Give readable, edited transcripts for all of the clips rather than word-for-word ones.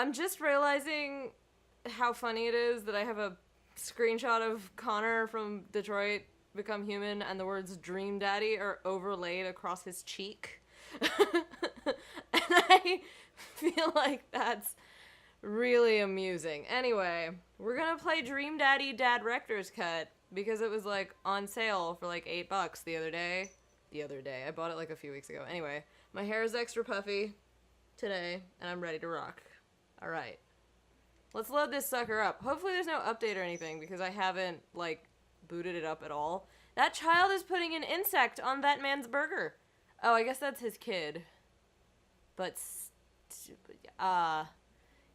I'm just realizing how funny it is that I have a screenshot of Connor from Detroit Become Human and the words Dream Daddy are overlaid across his cheek. And I feel like that's really amusing. Anyway, we're gonna play Dream Daddy Dad Rector's Cut because it was like on sale for like $8 the other day. I bought it like a few weeks ago. Anyway, my hair is extra puffy today and I'm ready to rock. Alright. Let's load this sucker up. Hopefully there's no update or anything because I haven't like booted it up at all. That child is putting an insect on that man's burger. Oh, I guess that's his kid. But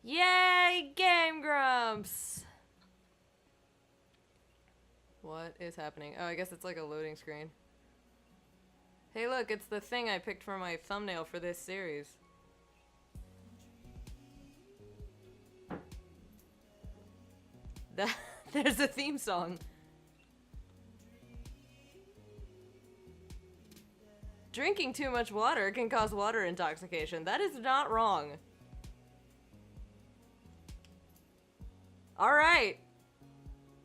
yay, Game Grumps! What is happening? Oh, I guess it's like a loading screen. Hey look, it's the thing I picked for my thumbnail for this series. There's a theme song. Drinking too much water can cause water intoxication. That is not wrong. Alright.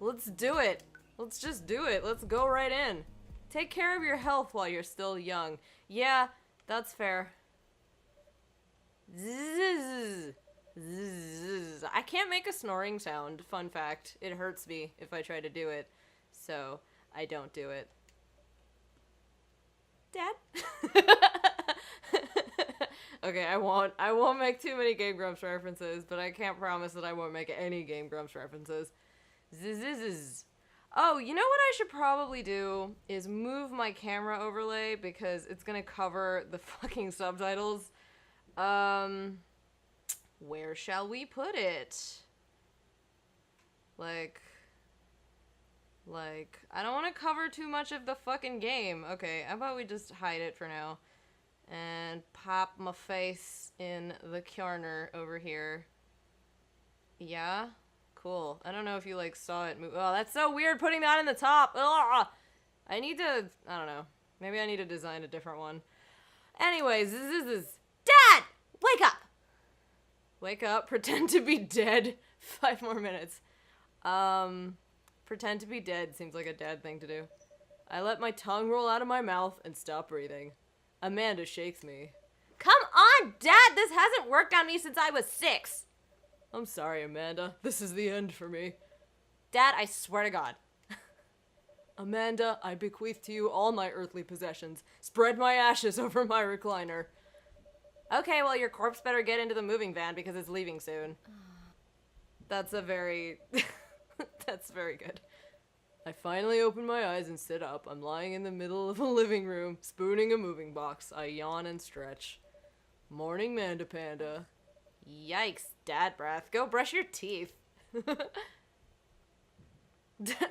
Let's do it. Let's just do it. Let's go right in. Take care of your health while you're still young. Yeah, that's fair. Zzz. Zzz. I can't make a snoring sound. Fun fact. It hurts me if I try to do it. So, I don't do it. Dad? Okay, I won't make too many Game Grumps references, but I can't promise that I won't make any Game Grumps references. Zzz. Oh, you know what I should probably do is move my camera overlay because it's gonna cover the fucking subtitles. Where shall we put it? Like, I don't want to cover too much of the fucking game. Okay, how about we just hide it for now? And pop my face in the corner over here. Yeah? Cool. I don't know if you, like, saw it move. Oh, that's so weird putting that in the top. Ugh! I need to, I don't know. Maybe I need to design a different one. Anyways, Dad! Wake up! Wake up, pretend to be dead. 5 more minutes. Pretend to be dead seems like a dad thing to do. I let my tongue roll out of my mouth and stop breathing. Amanda shakes me. Come on, Dad! This hasn't worked on me since I was 6! I'm sorry, Amanda. This is the end for me. Dad, I swear to God. Amanda, I bequeath to you all my earthly possessions. Spread my ashes over my recliner. Okay, well, your corpse better get into the moving van because it's leaving soon. That's a very... That's very good. I finally open my eyes and sit up. I'm lying in the middle of a living room, spooning a moving box. I yawn and stretch. Morning, Manda Panda. Yikes, dad breath. Go brush your teeth.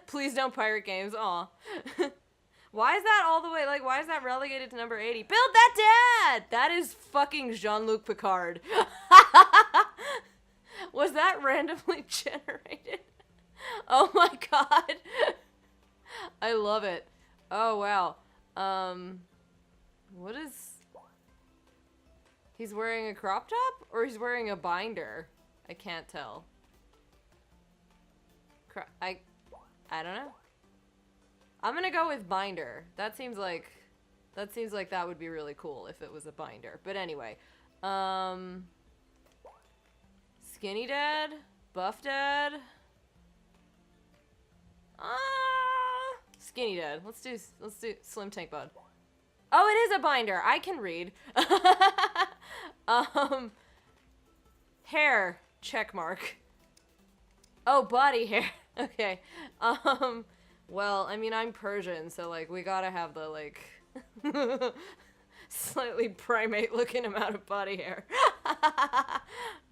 Please don't pirate games. Aw. Why is that all the way, like, why is that relegated to number 80? Build that dad! That is fucking Jean-Luc Picard. Was that randomly generated? Oh my god. I love it. Oh wow. What is... He's wearing a crop top? Or he's wearing a binder? I can't tell. I don't know. I'm gonna go with binder. That seems like that would be really cool if it was a binder. But anyway. Skinny dad? Buff dad? Skinny dad. Let's do Slim Tank Bud. Oh, it is a binder. I can read. Hair. Check mark. Oh, body hair. Okay. Well, I mean, I'm Persian, so, like, we gotta have the, like, slightly primate-looking amount of body hair.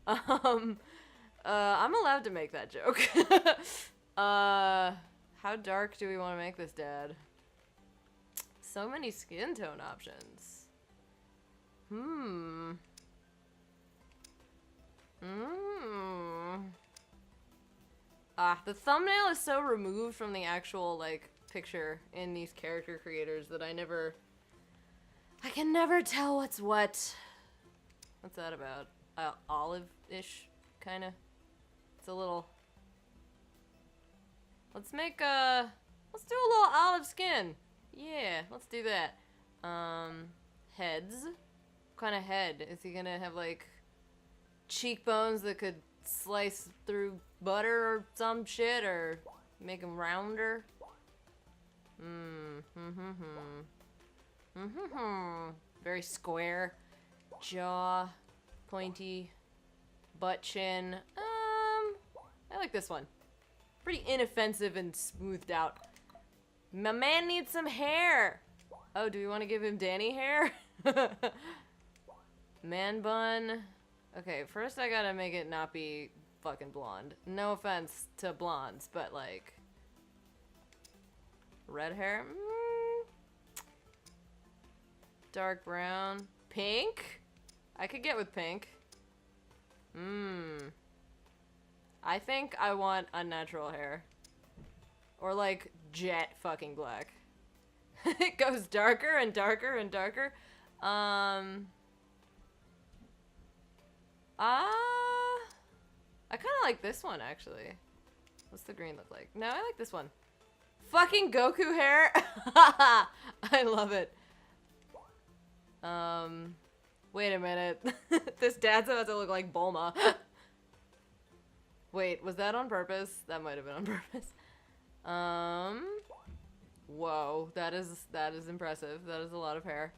I'm allowed to make that joke. How dark do we want to make this, Dad? So many skin tone options. The thumbnail is so removed from the actual, like, picture in these character creators that I can never tell what's what. What's that about? Olive-ish kind of. It's a little. Let's make a. Let's do a little olive skin. Yeah, let's do that. Heads. What kind of head? Is he gonna have like cheekbones that could slice through butter or some shit, or make him rounder? Very square. Jaw. Pointy. Butt chin. I like this one. Pretty inoffensive and smoothed out. My man needs some hair. Oh, do we want to give him Danny hair? Man bun. Okay, first I gotta make it not be fucking blonde. No offense to blondes, but like... red hair? Dark brown. Pink? I could get with pink. I think I want unnatural hair. Or like jet fucking black. It goes darker and darker and darker. I kind of like this one actually. What's the green look like? No, I like this one. Fucking Goku hair. I love it. Wait a minute. This dad's about to look like Bulma. Wait, was that on purpose? That might have been on purpose. Whoa, that is impressive. That is a lot of hair.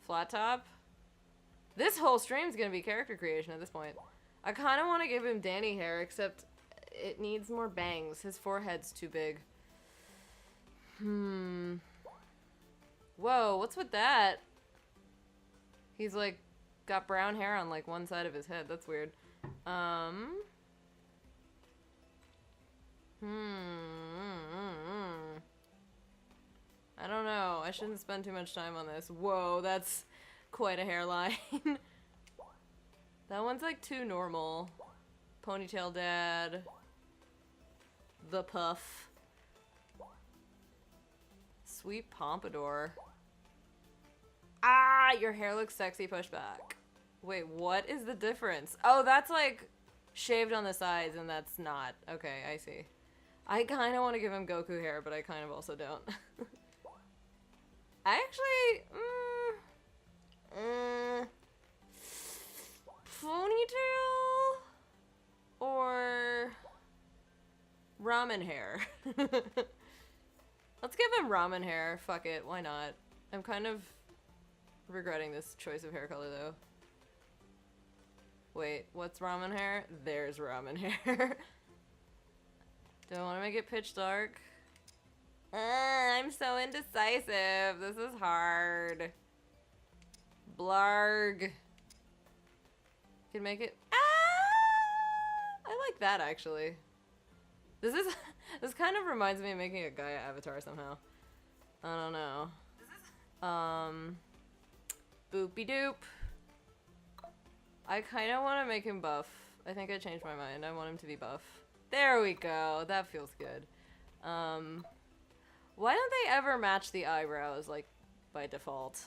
Flat top? This whole stream's gonna be character creation at this point. I kind of want to give him Danny hair, except it needs more bangs. His forehead's too big. Whoa, what's with that? He's like got brown hair on like one side of his head. That's weird. I don't know. I shouldn't spend too much time on this. Whoa, that's quite a hairline. That one's like too normal. Ponytail dad. The puff. Sweet pompadour. Ah, your hair looks sexy, push back. Wait, what is the difference? Oh, that's like shaved on the sides and that's not. Okay, I see. I kind of want to give him Goku hair, but I kind of also don't. I actually... ponytail? Or... ramen hair? Let's give him ramen hair. Fuck it, why not? I'm kind of regretting this choice of hair color, though. Wait, what's ramen hair? There's ramen hair. Do I want to make it pitch dark? I'm so indecisive. This is hard. Blarg. Can make it... I like that, actually. This kind of reminds me of making a Gaia avatar somehow. I don't know. Boopy doop. I kind of want to make him buff. I think I changed my mind. I want him to be buff. There we go. That feels good. Why don't they ever match the eyebrows, like, by default?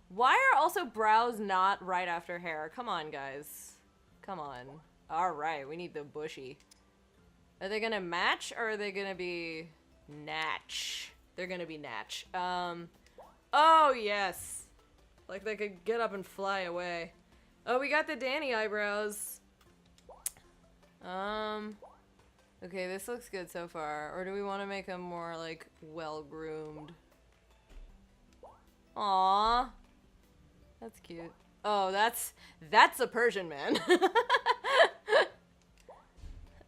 Why are also brows not right after hair? Come on, guys. Come on. Alright, we need the bushy. Are they gonna match, or are they gonna be... natch? They're gonna be natch. Oh, yes! Like they could get up and fly away. Oh, we got the Danny eyebrows. Okay, this looks good so far. Or do we want to make them more, like, well-groomed? Aww. That's cute. Oh, that's a Persian man.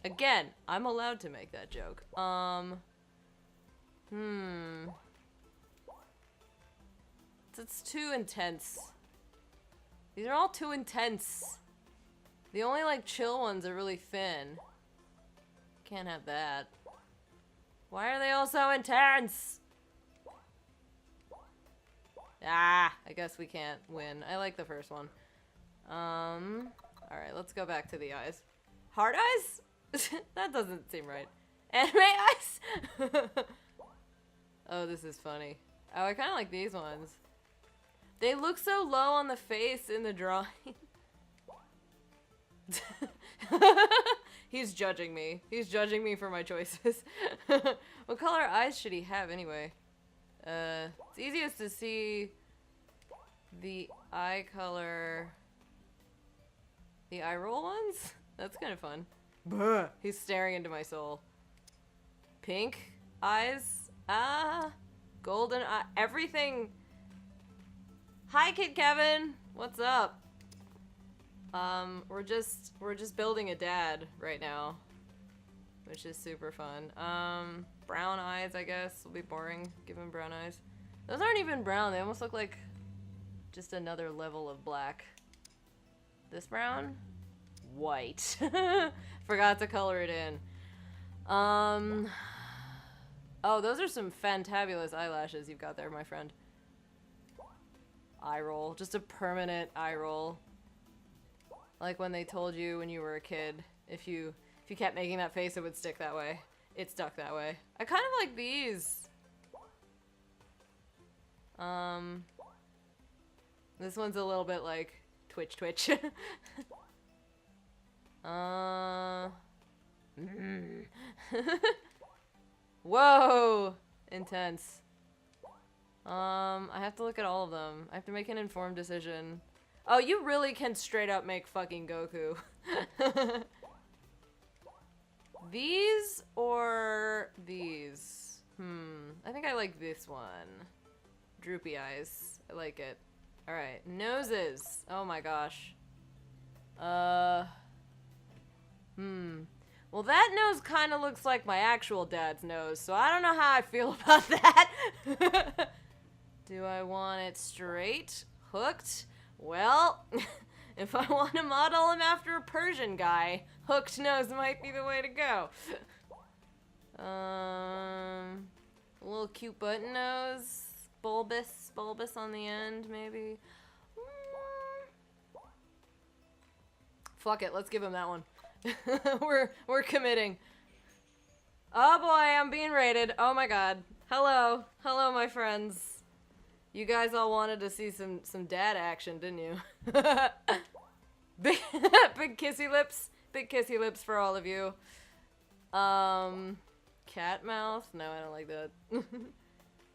Again, I'm allowed to make that joke. It's too intense. These are all too intense. The only, like, chill ones are really thin. Can't have that. Why are they all so intense? Ah, I guess we can't win. I like the first one. Alright, let's go back to the eyes. Hard eyes? That doesn't seem right. Anime eyes? Oh, this is funny. Oh, I kind of like these ones. They look so low on the face in the drawing. He's judging me. He's judging me for my choices. What color eyes should he have anyway? It's easiest to see the eye color. The eye roll ones? That's kind of fun. Buh. He's staring into my soul. Pink eyes? Golden eye. Everything. Hi, Kid Kevin. What's up? We're just building a dad right now, which is super fun. Brown eyes, I guess, will be boring. Give him brown eyes. Those aren't even brown. They almost look like just another level of black. This brown? White. Forgot to color it in. Oh, those are some fantabulous eyelashes you've got there, my friend. Eye roll. Just a permanent eye roll. Like when they told you when you were a kid, if you kept making that face, it would stick that way. It stuck that way. I kind of like these. This one's a little bit like twitch twitch. Whoa! Intense. I have to look at all of them. I have to make an informed decision. Oh, you really can straight up make fucking Goku. These or these? I think I like this one. Droopy eyes. I like it. Alright, noses. Oh my gosh. Well, that nose kind of looks like my actual dad's nose, so I don't know how I feel about that. Do I want it straight? Hooked? Well, if I want to model him after a Persian guy, hooked nose might be the way to go. A little cute button nose. Bulbous on the end, maybe. Fuck it, let's give him that one. We're committing. Oh boy, I'm being rated. Oh my god. Hello, my friends. You guys all wanted to see some dad action, didn't you? Big kissy lips. Big kissy lips for all of you. Cat mouth? No, I don't like that.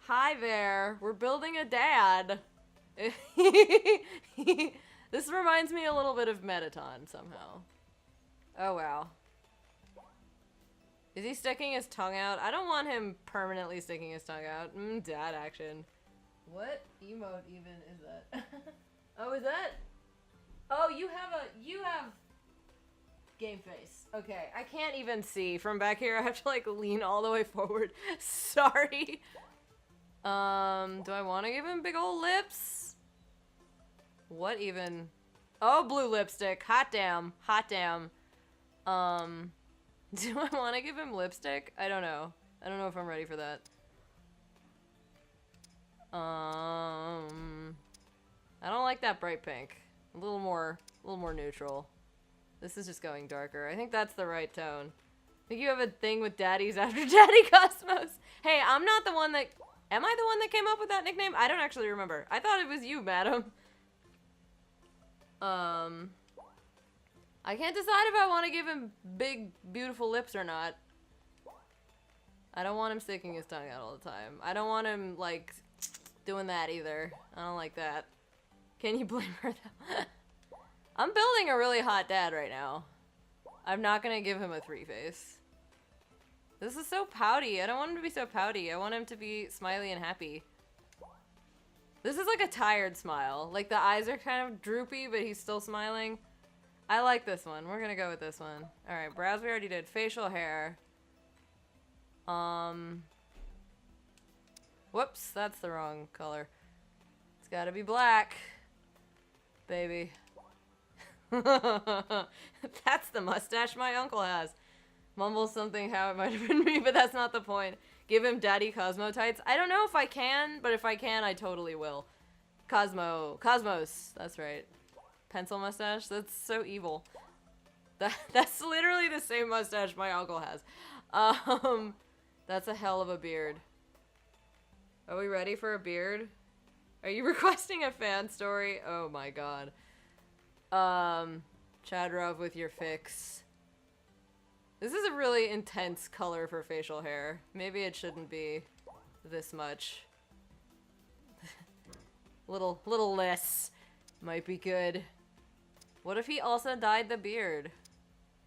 Hi there. We're building a dad. This reminds me a little bit of Mettaton somehow. Oh wow. Is he sticking his tongue out? I don't want him permanently sticking his tongue out. Dad action. What emote even is that? Oh, is that? Oh, you have game face. Okay, I can't even see from back here. I have to like lean all the way forward. Sorry. Do I want to give him big old lips? What even? Oh, blue lipstick. Hot damn. Hot damn. Do I want to give him lipstick? I don't know. I don't know if I'm ready for that. I don't like that bright pink. A little more neutral. This is just going darker. I think that's the right tone. I think you have a thing with daddies after Daddy Cosmos. Hey, I'm not the one that... Am I the one that came up with that nickname? I don't actually remember. I thought it was you, madam. I can't decide if I want to give him big, beautiful lips or not. I don't want him sticking his tongue out all the time. I don't want him, like, doing that either. I don't like that. Can you blame her, though? I'm building a really hot dad right now. I'm not gonna give him a 3-face. This is so pouty. I don't want him to be so pouty. I want him to be smiley and happy. This is like a tired smile. Like, the eyes are kind of droopy, but he's still smiling. I like this one. We're gonna go with this one. Alright, brows we already did. Facial hair. Whoops, that's the wrong color. It's gotta be black. Baby. That's the mustache my uncle has. Mumble something how it might have been me, but that's not the point. Give him Daddy Cosmo tights. I don't know if I can, but if I can, I totally will. Cosmos. That's right. Pencil mustache? That's so evil. That's literally the same mustache my uncle has. That's a hell of a beard. Are we ready for a beard? Are you requesting a fan story? Oh my god. Chadrov with your fix. This is a really intense color for facial hair. Maybe it shouldn't be this much. little less might be good. What if he also dyed the beard?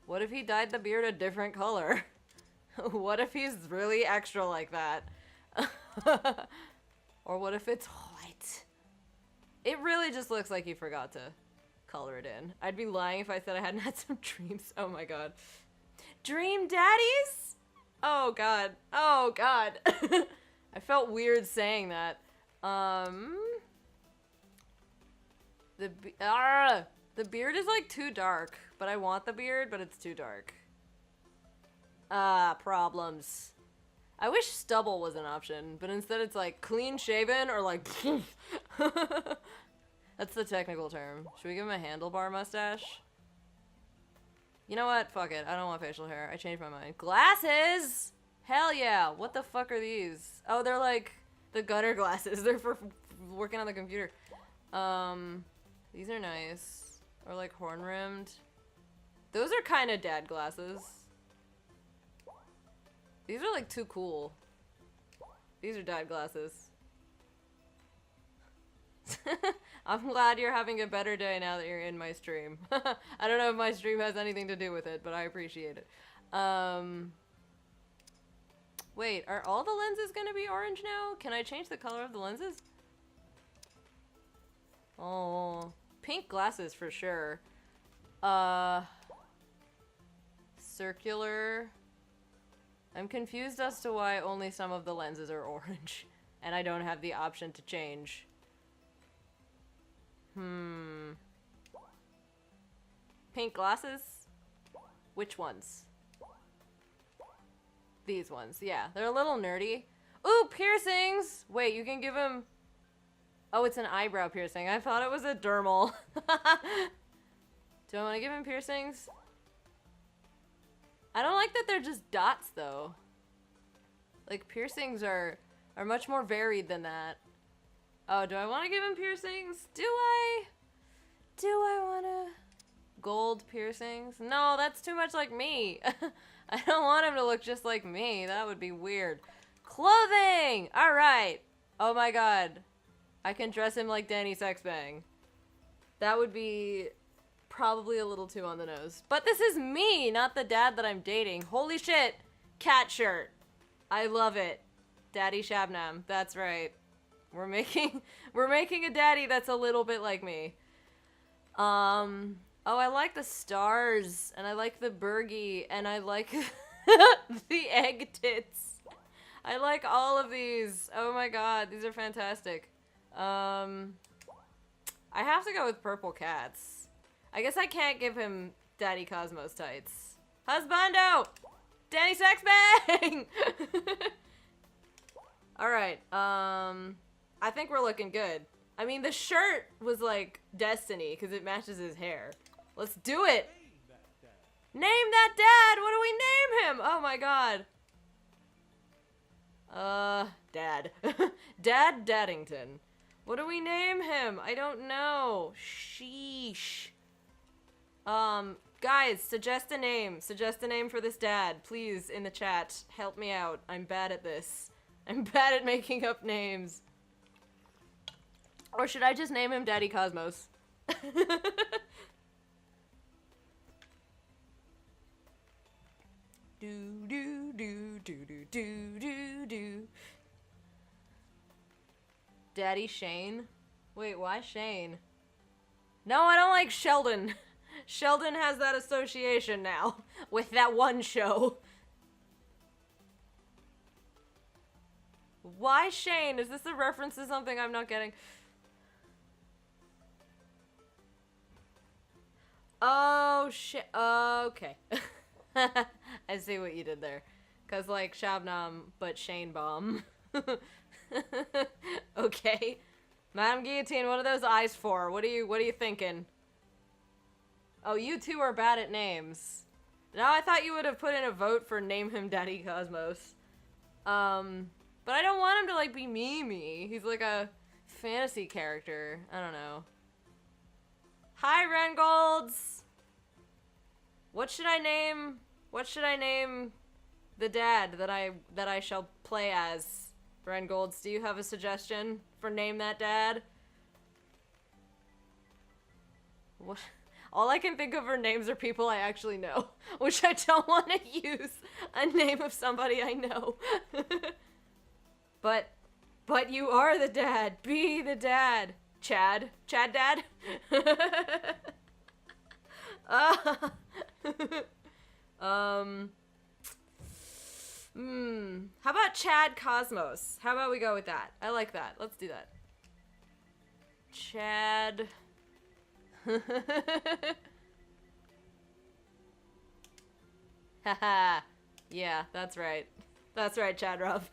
What if he dyed the beard a different color? What if he's really extra like that? Or what if it's white? It really just looks like he forgot to color it in. I'd be lying if I said I hadn't had some dreams. Oh my god. Dream daddies? Oh god. Oh god. I felt weird saying that. The beard is like too dark, but I want the beard, but it's too dark. Problems. I wish stubble was an option, but instead it's like clean shaven or like That's the technical term. Should we give him a handlebar mustache? You know what? Fuck it. I don't want facial hair. I changed my mind. Glasses! Hell yeah. What the fuck are these? Oh, they're like the gutter glasses. They're for working on the computer. These are nice. Or like horn-rimmed. Those are kind of dad glasses. These are like too cool. These are dad glasses. I'm glad you're having a better day now that you're in my stream. I don't know if my stream has anything to do with it, but I appreciate it. Wait, are all the lenses gonna be orange now? Can I change the color of the lenses? Oh, pink glasses for sure. Circular. I'm confused as to why only some of the lenses are orange, and I don't have the option to change. Pink glasses? Which ones? These ones, yeah. They're a little nerdy. Ooh, piercings! Wait, you can give him... Oh, it's an eyebrow piercing. I thought it was a dermal. Do I want to give him piercings? I don't like that they're just dots, though. Like, piercings are much more varied than that. Oh, do I want to give him piercings? Do I want to... Gold piercings? No, that's too much like me. I don't want him to look just like me. That would be weird. Clothing! Alright. Oh my god. I can dress him like Danny Sexbang. That would be probably a little too on the nose. But this is me, not the dad that I'm dating. Holy shit. Cat shirt. I love it. Daddy Shabnom. That's right. We're making a daddy that's a little bit like me. Oh, I like the stars, and I like the burgie, and I like the egg tits. I like all of these. Oh my god, these are fantastic. I have to go with purple cats. I guess I can't give him Daddy Cosmos tights. Husbando! Danny Sexbang! Alright, I think we're looking good. I mean, the shirt was like destiny, because it matches his hair. Let's do it! Name that dad! What do we name him? Oh my god. Dad. Dad Daddington. What do we name him? I don't know. Sheesh. Guys, suggest a name. Suggest a name for this dad. Please, in the chat. Help me out. I'm bad at this. I'm bad at making up names. Or should I just name him Daddy Cosmos? Do do do do do do do do. Daddy Shane? Wait, why Shane? No, I don't like Sheldon. Sheldon has that association now with that one show. Why Shane? Is this a reference to something I'm not getting? Oh, shit. Okay. I see what you did there. Cause like Shabnom, but Shane Bomb. Okay. Madame Guillotine, what are those eyes for? What are you thinking? Oh, you two are bad at names. No, I thought you would have put in a vote for name him Daddy Cosmos. But I don't want him to like be me. He's like a fantasy character. I don't know. Hi, Rengolds! What should I name the dad that I shall play as? Rengolds, do you have a suggestion for name that dad? What? All I can think of are names are people I actually know, which I don't want to use a name of somebody I know. But you are the dad. Be the dad. Chad dad? How about Chad Cosmos? How about we go with that? I like that. Let's do that. Chad. Haha. Yeah, that's right. That's right, Chad Ruff.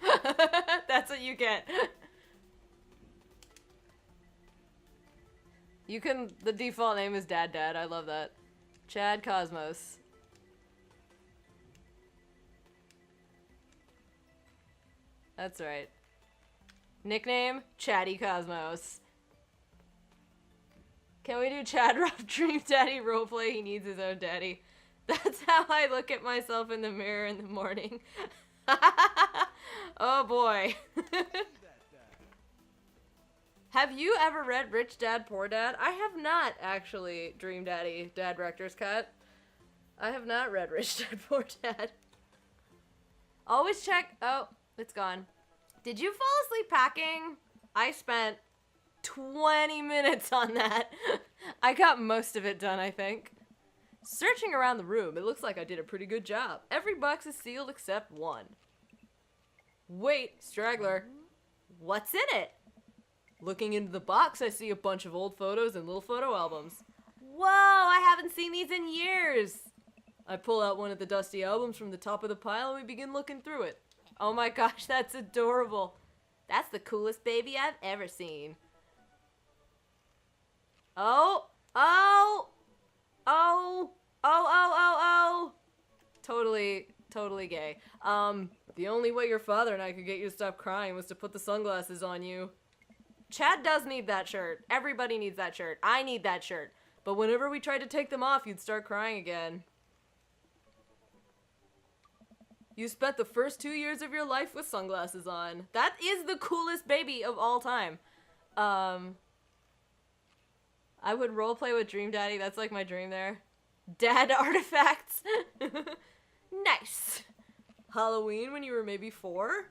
That's what you get. The default name is Dad. I love that. Chad Cosmos. That's right. Nickname, Chatty Cosmos. Can we do Chad Ruff Dream Daddy roleplay? He needs his own daddy. That's how I look at myself in the mirror in the morning. Oh boy. Have you ever read Rich Dad Poor Dad? I have not, actually, Dream Daddy, Dad Rector's Cut. I have not read Rich Dad Poor Dad. Always check. Oh, it's gone. Did you fall asleep packing? I spent 20 minutes on that. I got most of it done, I think. Searching around the room, it looks like I did a pretty good job. Every box is sealed except one. Wait, straggler. What's in it? Looking into the box, I see a bunch of old photos and little photo albums. Whoa, I haven't seen these in years. I pull out one of the dusty albums from the top of the pile and we begin looking through it. Oh my gosh, that's adorable. That's the coolest baby I've ever seen. Oh. Totally gay. The only way your father and I could get you to stop crying was to put the sunglasses on you. Chad does need that shirt. Everybody needs that shirt. I need that shirt. But whenever we tried to take them off, you'd start crying again. You spent the first 2 years of your life with sunglasses on. That is the coolest baby of all time. I would roleplay with Dream Daddy. That's like my dream there. Dad artifacts. Nice. Halloween when you were maybe 4?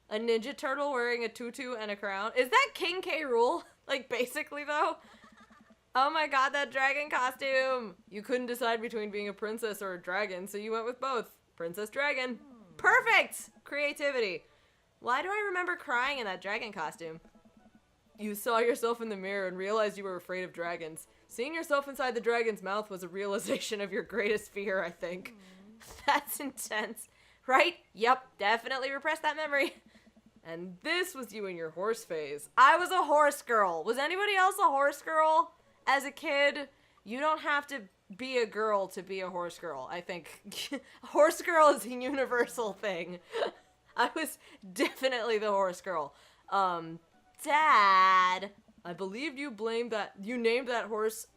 A Ninja Turtle wearing a tutu and a crown. Is that King K. Rool? Like, basically, though? Oh my god, that dragon costume! You couldn't decide between being a princess or a dragon, so you went with both. Princess Dragon. Perfect! Creativity. Why do I remember crying in that dragon costume? You saw yourself in the mirror and realized you were afraid of dragons. Seeing yourself inside the dragon's mouth was a realization of your greatest fear, I think. That's intense. Right? Yep, definitely repressed that memory. And this was you in your horse phase. I was a horse girl. Was anybody else a horse girl? As a kid, you don't have to be a girl to be a horse girl, I think. Horse girl is a universal thing. I was definitely the horse girl. Dad, I believe you named that horse.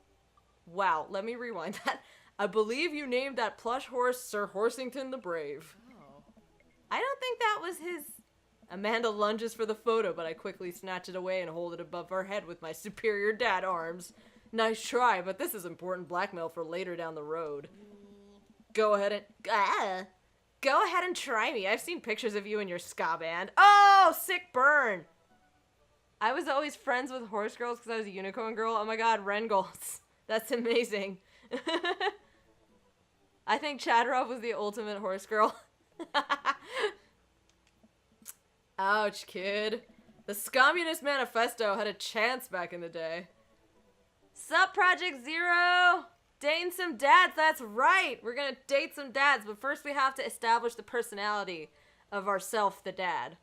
Wow, let me rewind that. I believe you named that plush horse Sir Horsington the Brave. Oh. I don't think that was his. Amanda lunges for the photo, but I quickly snatch it away and hold it above her head with my superior dad arms. Nice try, but this is important blackmail for later down the road. Go ahead and try me. I've seen pictures of you in your ska band. Oh, sick burn. I was always friends with horse girls because I was a unicorn girl. Oh my god, Rengolds. That's amazing. I think Chadrov was the ultimate horse girl. Ouch, kid. The Scommunist Manifesto had a chance back in the day. Sup, Project Zero? Dating some dads, that's right! We're gonna date some dads, but first we have to establish the personality of ourself, the dad.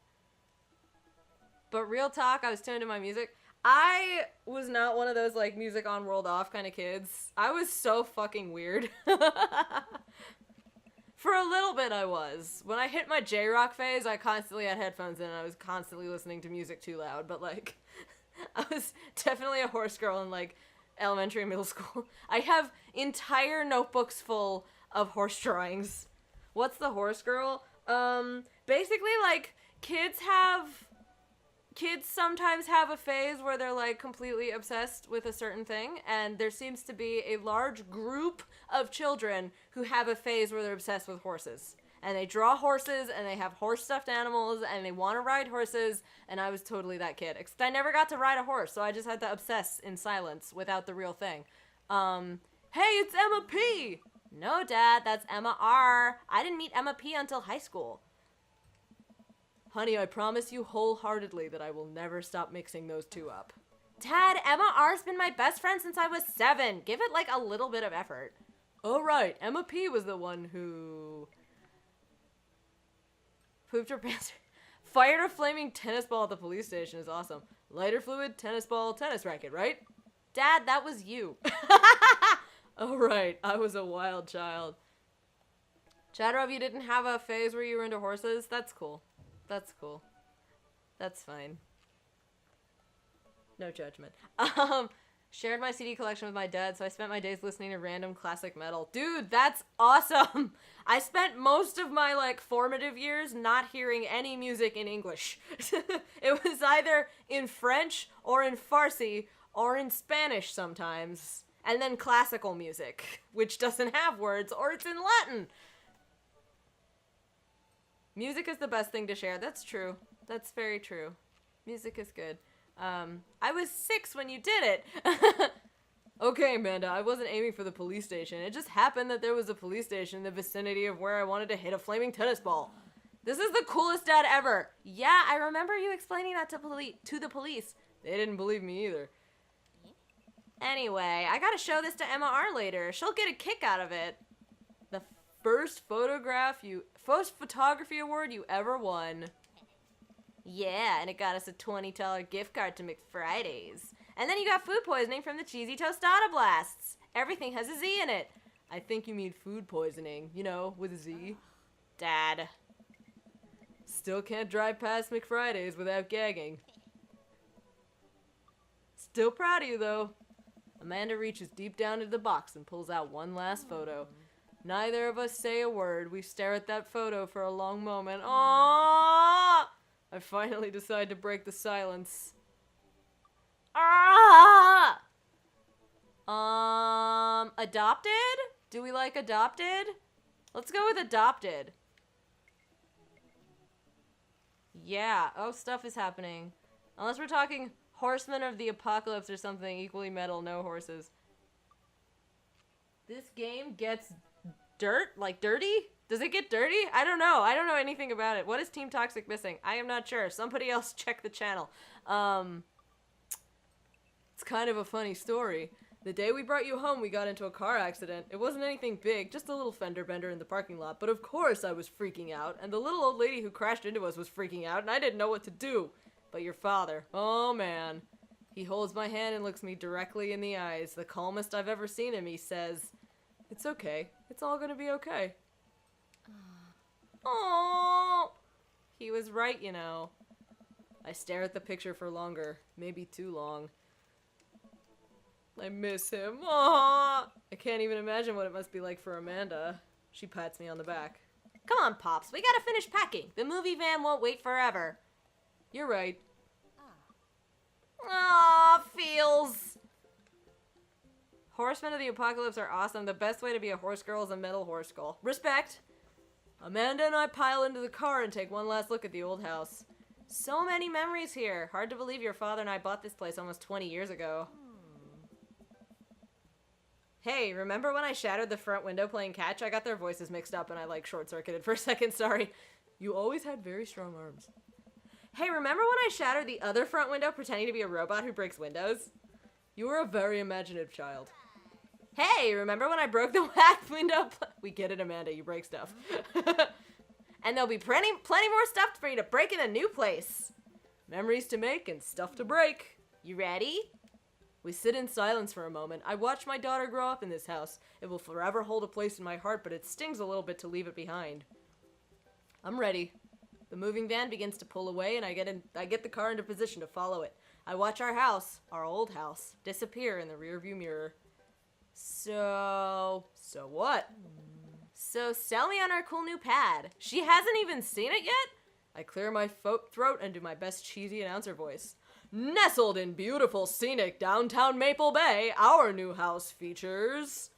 But real talk, I was tuned to my music. I was not one of those, like, music on, world off kind of kids. I was so fucking weird. For a little bit I was. When I hit my J-rock phase, I constantly had headphones in and I was constantly listening to music too loud, but, like, I was definitely a horse girl in, like, elementary and middle school. I have entire notebooks full of horse drawings. What's the horse girl? Basically, like, kids sometimes have a phase where they're, like, completely obsessed with a certain thing, and there seems to be a large group of children who have a phase where they're obsessed with horses. And they draw horses, and they have horse stuffed animals, and they want to ride horses, and I was totally that kid. Except I never got to ride a horse, so I just had to obsess in silence without the real thing. Hey, it's Emma P! No, Dad, that's Emma R. I didn't meet Emma P until high school. Honey, I promise you wholeheartedly that I will never stop mixing those two up. Dad, Emma R's been my best friend since I was 7. Give it, like, a little bit of effort. Oh, right, Emma P was the one who... pooped her pants. Fired a flaming tennis ball at the police station is awesome. Lighter fluid, tennis ball, tennis racket, right? Dad, that was you. Oh, right. I was a wild child. Chatterov, you didn't have a phase where you were into horses? That's cool. That's cool. That's fine. No judgment. Shared my CD collection with my dad, so I spent my days listening to random classic metal. Dude, that's awesome! I spent most of my, like, formative years not hearing any music in English. It was either in French, or in Farsi, or in Spanish sometimes. And then classical music, which doesn't have words, or it's in Latin. Music is the best thing to share. That's true. That's very true. Music is good. I was 6 when you did it. Okay, Amanda, I wasn't aiming for the police station. It just happened that there was a police station in the vicinity of where I wanted to hit a flaming tennis ball. This is the coolest dad ever. Yeah, I remember you explaining that to the police. They didn't believe me either. Anyway, I gotta show this to Emma R later. She'll get a kick out of it. The first photography award you ever won. Yeah, and it got us a $20 gift card to McFriday's. And then you got food poisoning from the cheesy tostada blasts. Everything has a Z in it. I think you mean food poisoning, you know, with a Z. Dad. Still can't drive past McFriday's without gagging. Still proud of you, though. Amanda reaches deep down into the box and pulls out one last photo. Neither of us say a word. We stare at that photo for a long moment. Aww! I finally decide to break the silence. Ah! Adopted? Do we like adopted? Let's go with adopted. Yeah. Oh, stuff is happening. Unless we're talking Horsemen of the Apocalypse or something equally metal, no horses. This game gets dirty? Does it get dirty? I don't know. I don't know anything about it. What is Team Toxic missing? I am not sure. Somebody else check the channel. It's kind of a funny story. The day we brought you home, we got into a car accident. It wasn't anything big, just a little fender bender in the parking lot. But of course I was freaking out, and the little old lady who crashed into us was freaking out, and I didn't know what to do. But your father, oh man. He holds my hand and looks me directly in the eyes. The calmest I've ever seen him, he says, "It's okay. It's all gonna be okay." Aww. He was right, you know. I stare at the picture for longer, maybe too long. I miss him. Aww. I can't even imagine what it must be like for Amanda. She pats me on the back. Come on, Pops. We gotta finish packing. The movie van won't wait forever. You're right. Aw, feels. Horsemen of the Apocalypse are awesome. The best way to be a horse girl is a metal horse girl. Respect. Amanda and I pile into the car and take one last look at the old house. So many memories here. Hard to believe your father and I bought this place almost 20 years ago. Hey, remember when I shattered the front window playing catch? I got their voices mixed up and I, like, short-circuited for a second, sorry. You always had very strong arms. Hey, remember when I shattered the other front window pretending to be a robot who breaks windows? You were a very imaginative child. Hey, remember when I broke the back window? We get it, Amanda, you break stuff. And there'll be plenty more stuff for you to break in a new place. Memories to make and stuff to break. You ready? We sit in silence for a moment. I watch my daughter grow up in this house. It will forever hold a place in my heart, but it stings a little bit to leave it behind. I'm ready. The moving van begins to pull away, and I get the car into position to follow it. I watch our house, our old house, disappear in the rearview mirror. So what? So sell me on our cool new pad. She hasn't even seen it yet? I clear my throat and do my best cheesy announcer voice. Nestled in beautiful, scenic downtown Maple Bay, our new house features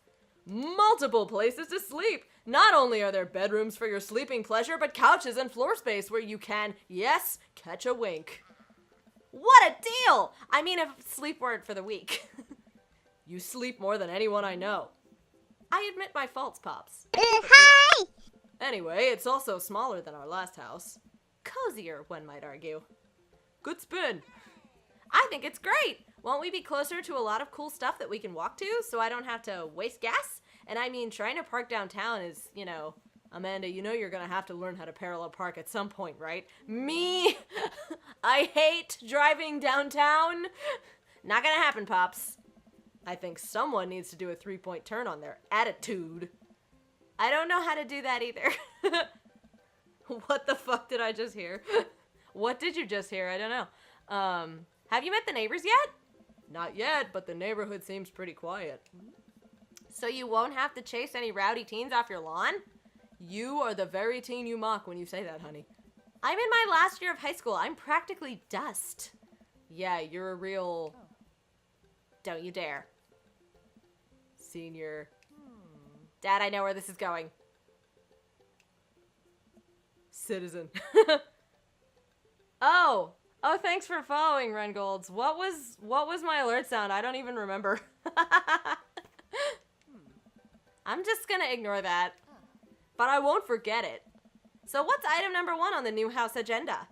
multiple places to sleep. Not only are there bedrooms for your sleeping pleasure, but couches and floor space where you can, yes, catch a wink. What a deal! I mean, if sleep weren't for the week. You sleep more than anyone I know. I admit my faults, Pops. Hi! Anyway, it's also smaller than our last house. Cozier, one might argue. Good spin. I think it's great. Won't we be closer to a lot of cool stuff that we can walk to so I don't have to waste gas? And I mean, trying to park downtown is, Amanda, you know you're gonna have to learn how to parallel park at some point, right? Me? I hate driving downtown. Not gonna happen, Pops. I think someone needs to do a 3-point turn on their attitude. I don't know how to do that either. What the fuck did I just hear? What did you just hear? I don't know. Have you met the neighbors yet? Not yet, but the neighborhood seems pretty quiet. So you won't have to chase any rowdy teens off your lawn? You are the very teen you mock when you say that, honey. I'm in my last year of high school. I'm practically dust. Yeah, you're a real... Don't you dare. Senior. Dad, I know where this is going. Citizen. Oh, thanks for following, Rengolds. What was my alert sound? I don't even remember. I'm just gonna ignore that. But I won't forget it. So what's item number 1 on the new house agenda?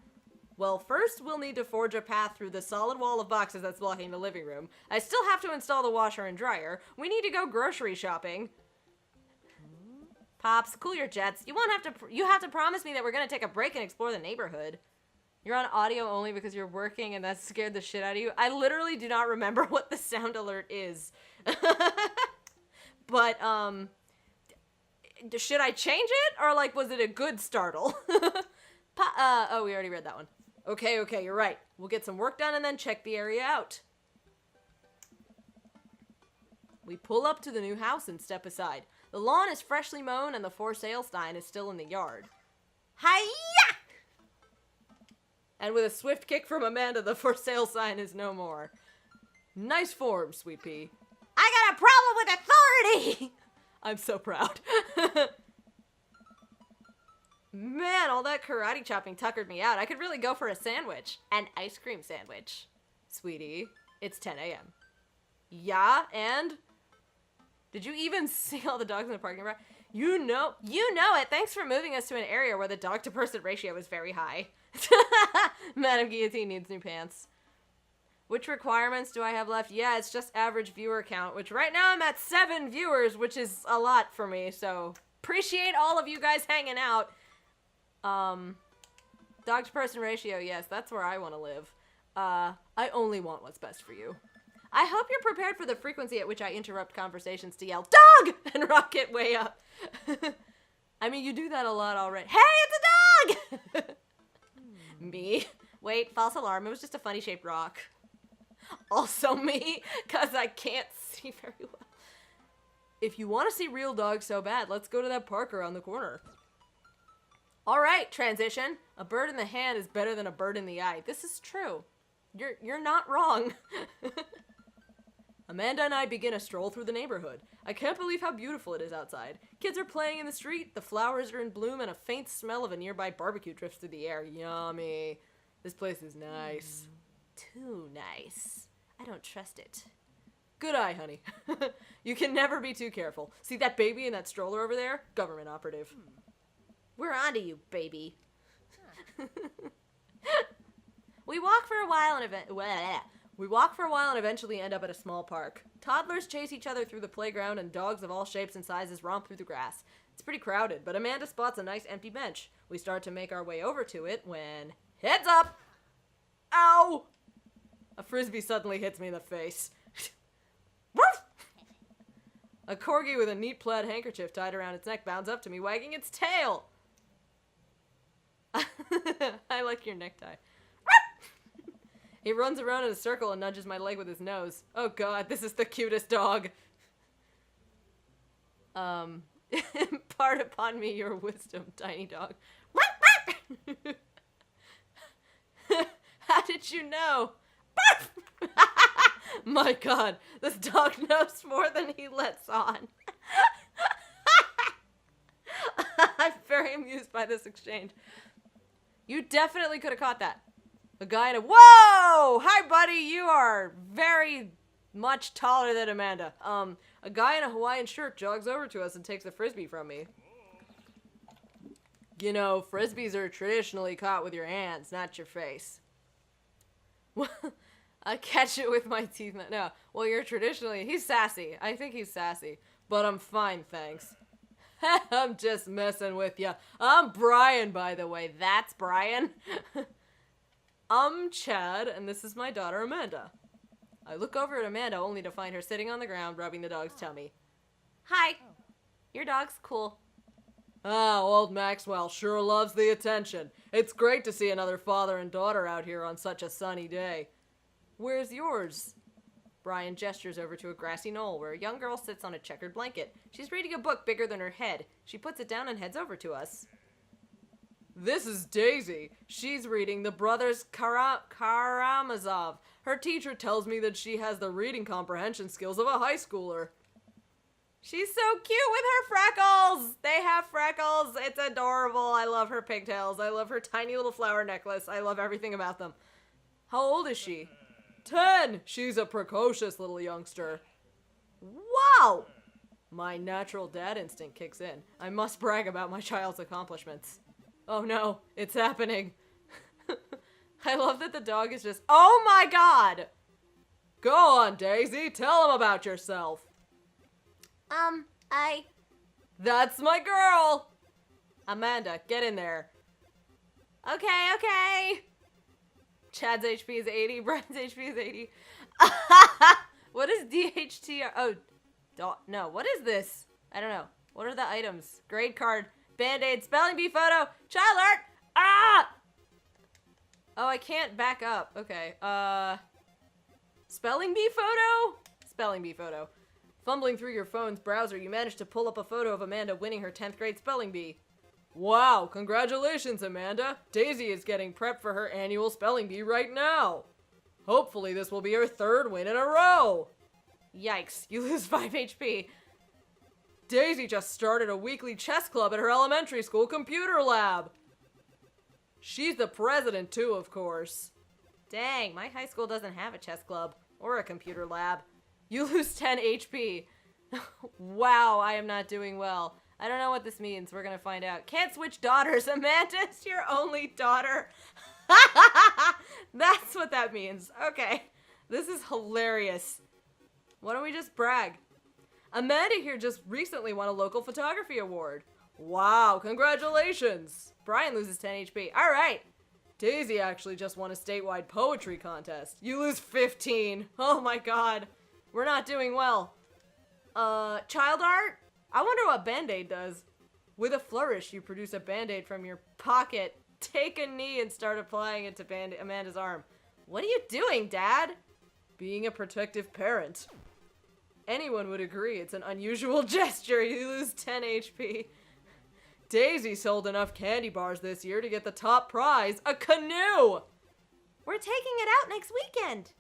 Well, first we'll need to forge a path through the solid wall of boxes that's blocking the living room. I still have to install the washer and dryer. We need to go grocery shopping. Pops, cool your jets. You have to promise me that we're gonna take a break and explore the neighborhood. You're on audio only because you're working and that scared the shit out of you. I literally do not remember what the sound alert is. But, should I change it? Or, was it a good startle? Oh, we already read that one. Okay, you're right. We'll get some work done and then check the area out. We pull up to the new house and step aside. The lawn is freshly mown and the for sale sign is still in the yard. Hi-ya! And with a swift kick from Amanda, the for sale sign is no more. Nice form, Sweet Pea. I got a problem with authority! I'm so proud. Man, all that karate chopping tuckered me out. I could really go for a sandwich. An ice cream sandwich. Sweetie, it's 10 a.m. Yeah, and? Did you even see all the dogs in the parking lot? You know it. Thanks for moving us to an area where the dog-to-person ratio is very high. Madame Guillotine needs new pants. Which requirements do I have left? Yeah, it's just average viewer count, which right now I'm at 7 viewers, which is a lot for me, so appreciate all of you guys hanging out. Dog-to-person ratio, yes, that's where I want to live. I only want what's best for you. I hope you're prepared for the frequency at which I interrupt conversations to yell, "Dog!" and rocket way up. I mean, you do that a lot already. Hey, it's a dog! Me. Wait, false alarm. It was just a funny-shaped rock. Also me, because I can't see very well. If you want to see real dogs so bad, let's go to that park around the corner. Alright, transition. A bird in the hand is better than a bird in the eye. This is true. You're not wrong. Amanda and I begin a stroll through the neighborhood. I can't believe how beautiful it is outside. Kids are playing in the street, the flowers are in bloom, and a faint smell of a nearby barbecue drifts through the air. Yummy. This place is nice. Too nice. I don't trust it. Good eye, honey. You can never be too careful. See that baby in that stroller over there? Government operative. We're onto you, baby. We walk for a while and eventually end up at a small park. Toddlers chase each other through the playground and dogs of all shapes and sizes romp through the grass. It's pretty crowded, but Amanda spots a nice empty bench. We start to make our way over to it when... Heads up! Ow! A frisbee suddenly hits me in the face. A corgi with a neat plaid handkerchief tied around its neck bounds up to me, wagging its tail. I like your necktie. He runs around in a circle and nudges my leg with his nose. Oh god, this is the cutest dog. Impart upon me your wisdom, tiny dog. How did you know? My god, this dog knows more than he lets on. I'm very amused by this exchange. You definitely could have caught that. A guy in a... Whoa! Hi, buddy! You are very much taller than Amanda. A guy in a Hawaiian shirt jogs over to us and takes the frisbee from me. You know, frisbees are traditionally caught with your hands, not your face. I catch it with my teeth. No. Well, you're traditionally... He's sassy. I think he's sassy. But I'm fine, thanks. I'm just messing with ya. I'm Brian, by the way. That's Brian. I'm Chad, and this is my daughter, Amanda. I look over at Amanda only to find her sitting on the ground rubbing the dog's tummy. Hi. Your dog's cool. Ah, old Maxwell sure loves the attention. It's great to see another father and daughter out here on such a sunny day. Where's yours? Brian gestures over to a grassy knoll where a young girl sits on a checkered blanket. She's reading a book bigger than her head. She puts it down and heads over to us. This is Daisy. She's reading The Brothers Karamazov. Her teacher tells me that she has the reading comprehension skills of a high schooler. She's so cute with her freckles! They have freckles. It's adorable. I love her pigtails. I love her tiny little flower necklace. I love everything about them. How old is she? 10! She's a precocious little youngster. Wow! My natural dad instinct kicks in. I must brag about my child's accomplishments. Oh no, it's happening. I love that the dog is just... Oh my god! Go on, Daisy. Tell him about yourself. That's my girl! Amanda, get in there. Okay. Chad's HP is 80. Brian's HP is 80. What is DHTR? Oh, no. What is this? I don't know. What are the items? Grade card, Band-Aid, spelling bee photo, child art. Ah! Oh, I can't back up. Okay. Spelling bee photo? Spelling bee photo. Fumbling through your phone's browser, you managed to pull up a photo of Amanda winning her 10th grade spelling bee. Wow, congratulations, Amanda. Daisy is getting prepped for her annual spelling bee right now. Hopefully this will be her 3rd win in a row. Yikes, you lose 5 HP. Daisy just started a weekly chess club at her elementary school computer lab. She's the president too, of course. Dang, my high school doesn't have a chess club or a computer lab. You lose 10 HP. Wow, I am not doing well. I don't know what this means. We're gonna find out. Can't switch daughters. Amanda's your only daughter. That's what that means. Okay. This is hilarious. Why don't we just brag? Amanda here just recently won a local photography award. Wow, congratulations. Brian loses 10 HP. All right. Daisy actually just won a statewide poetry contest. You lose 15. Oh my god. We're not doing well. Child art? I wonder what Band-Aid does. With a flourish, you produce a Band-Aid from your pocket. Take a knee and start applying it to Amanda's arm. What are you doing, Dad? Being a protective parent. Anyone would agree it's an unusual gesture. You lose 10 HP. Daisy sold enough candy bars this year to get the top prize, a canoe! We're taking it out next weekend.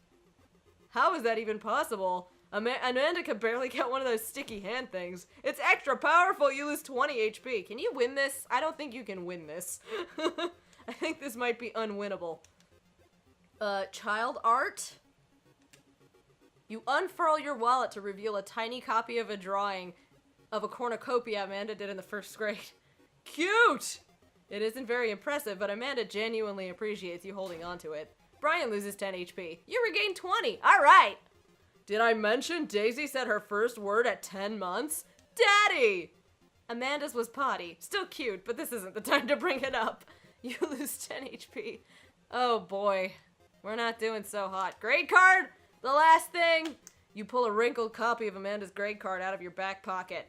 How is that even possible? Amanda could barely get one of those sticky hand things. It's extra powerful. You lose 20 HP. Can you win this? I don't think you can win this. I think this might be unwinnable. Child art? You unfurl your wallet to reveal a tiny copy of a drawing of a cornucopia Amanda did in the 1st grade. Cute! It isn't very impressive, but Amanda genuinely appreciates you holding on to it. Brian loses 10 HP. You regain 20. All right. Did I mention Daisy said her first word at 10 months? Daddy! Amanda's was potty. Still cute, but this isn't the time to bring it up. You lose 10 HP. Oh boy. We're not doing so hot. Grade card? The last thing. You pull a wrinkled copy of Amanda's grade card out of your back pocket.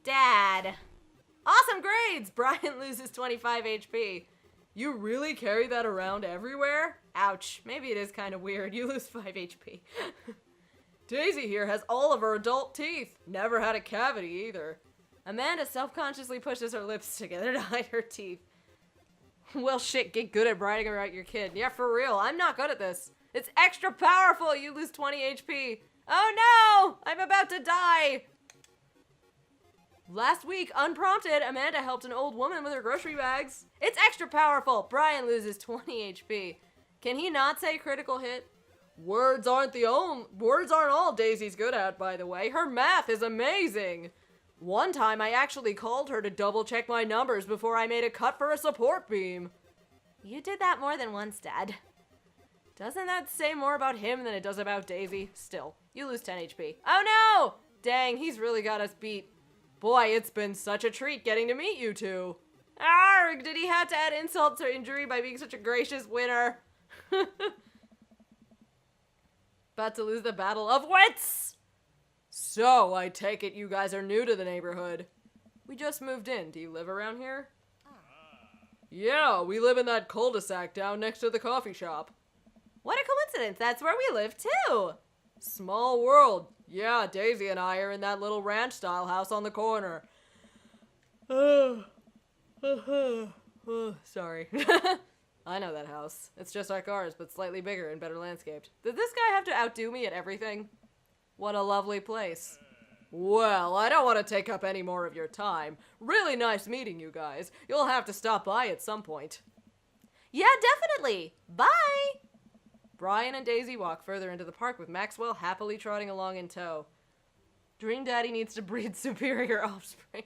Dad. Awesome grades! Brian loses 25 HP. You really carry that around everywhere? Ouch. Maybe it is kind of weird. You lose 5 HP. Daisy here has all of her adult teeth. Never had a cavity either. Amanda self-consciously pushes her lips together to hide her teeth. Well, shit, get good at bragging about your kid. Yeah, for real. I'm not good at this. It's extra powerful. You lose 20 HP. Oh no! I'm about to die. Last week, unprompted, Amanda helped an old woman with her grocery bags. It's extra powerful. Brian loses 20 HP. Can he not say critical hit? Words aren't all Daisy's good at, by the way. Her math is amazing. One time, I actually called her to double check my numbers before I made a cut for a support beam. You did that more than once, Dad. Doesn't that say more about him than it does about Daisy? Still, you lose 10 HP. Oh no! Dang, he's really got us beat. Boy, it's been such a treat getting to meet you two. Arrgh, did he have to add insult to injury by being such a gracious winner? About to lose the battle of wits! So, I take it you guys are new to the neighborhood. We just moved in. Do you live around here? Yeah, we live in that cul-de-sac down next to the coffee shop. What a coincidence, that's where we live too! Small world. Yeah, Daisy and I are in that little ranch-style house on the corner. Sorry. I know that house. It's just like ours, but slightly bigger and better landscaped. Did this guy have to outdo me at everything? What a lovely place. Well, I don't want to take up any more of your time. Really nice meeting you guys. You'll have to stop by at some point. Yeah, definitely. Bye! Brian and Daisy walk further into the park with Maxwell happily trotting along in tow. Dream Daddy needs to breed superior offspring.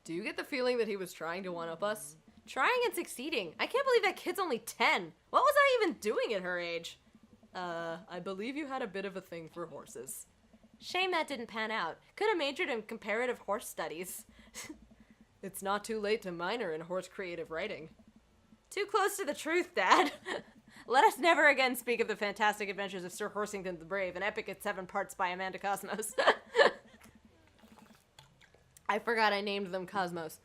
Do you get the feeling that he was trying to one-up us? Trying and succeeding. I can't believe that kid's only 10. What was I even doing at her age? I believe you had a bit of a thing for horses. Shame that didn't pan out. Could have majored in comparative horse studies. It's not too late to minor in horse creative writing. Too close to the truth, Dad. Let us never again speak of the fantastic adventures of Sir Horsington the Brave, an epic in 7 parts by Amanda Cosmos. I forgot I named them Cosmos.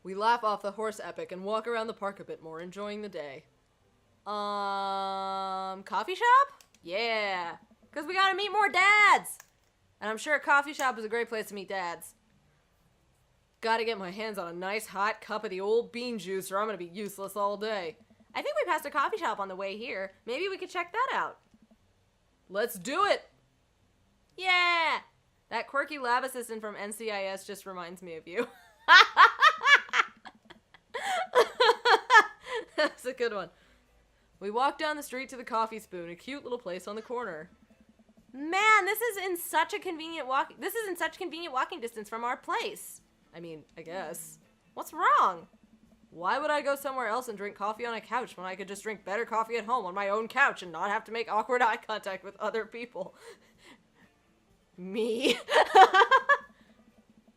We laugh off the horse epic and walk around the park a bit more, enjoying the day. Coffee shop? Yeah. Because we gotta meet more dads. And I'm sure a coffee shop is a great place to meet dads. Gotta get my hands on a nice hot cup of the old bean juice or I'm gonna be useless all day. I think we passed a coffee shop on the way here. Maybe we could check that out. Let's do it! Yeah! That quirky lab assistant from NCIS just reminds me of you. That's a good one. We walk down the street to the Coffee Spoon, a cute little place on the corner. Man, this is in such convenient walking distance from our place. I mean, I guess. What's wrong? Why would I go somewhere else and drink coffee on a couch when I could just drink better coffee at home on my own couch and not have to make awkward eye contact with other people? Me.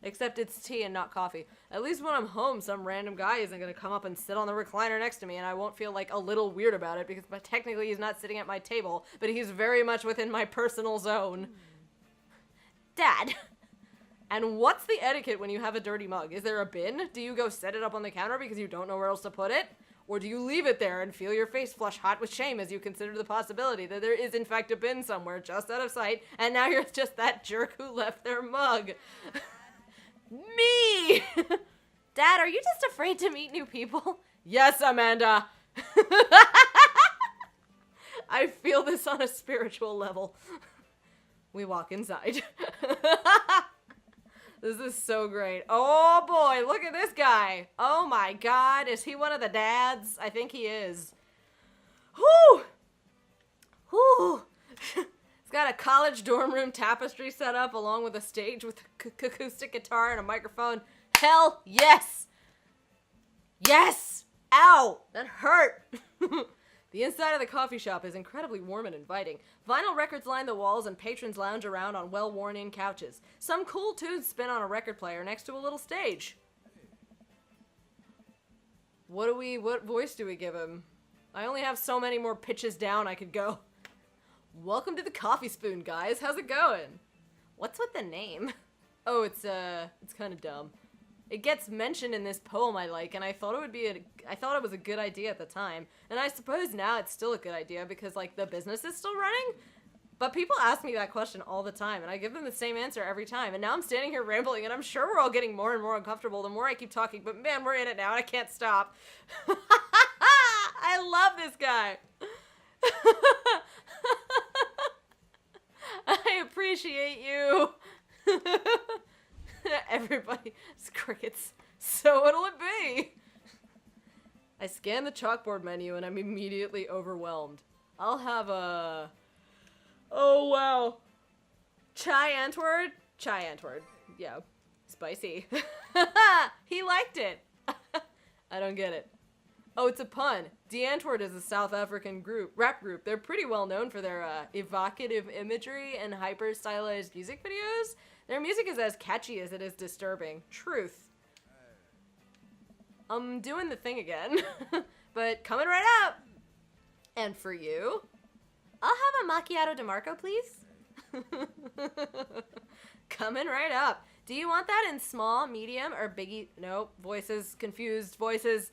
Except it's tea and not coffee. At least when I'm home, some random guy isn't going to come up and sit on the recliner next to me and I won't feel like a little weird about it because technically he's not sitting at my table, but he's very much within my personal zone. Dad. And what's the etiquette when you have a dirty mug? Is there a bin? Do you go set it up on the counter because you don't know where else to put it? Or do you leave it there and feel your face flush hot with shame as you consider the possibility that there is in fact a bin somewhere just out of sight and now you're just that jerk who left their mug? Me! Dad, are you just afraid to meet new people? Yes, Amanda! I feel this on a spiritual level. We walk inside. This is so great. Oh boy, look at this guy. Oh my god, is he one of the dads? I think he is. Whew! Whew! He's got a college dorm room tapestry set up along with a stage with acoustic guitar and a microphone. Hell yes! Yes! Ow! That hurt! The inside of the coffee shop is incredibly warm and inviting. Vinyl records line the walls and patrons lounge around on well-worn-in couches. Some cool tunes spin on a record player next to a little stage. What voice do we give him? I only have so many more pitches down I could go. Welcome to the Coffee Spoon, guys. How's it going? What's with the name? Oh, it's kind of dumb. It gets mentioned in this poem I like, and I thought it was a good idea at the time. And I suppose now it's still a good idea because, like, the business is still running. But people ask me that question all the time, and I give them the same answer every time. And now I'm standing here rambling, and I'm sure we're all getting more and more uncomfortable the more I keep talking. But man, we're in it now, and I can't stop. I love this guy. I appreciate you. Everybody, it's crickets. So what'll it be? I scan the chalkboard menu and I'm immediately overwhelmed. I'll have a... Oh, wow. Chai Antwoord? Chai Antwoord. Yeah. Spicy. He liked it. I don't get it. Oh, it's a pun. Antwoord is a South African rap group. They're pretty well known for their evocative imagery and hyper-stylized music videos. Their music is as catchy as it is disturbing. Truth. I'm doing the thing again. But coming right up. And for you, I'll have a macchiato DeMarco, please. Coming right up. Do you want that in small, medium, or biggie? Nope. Voices. Confused voices.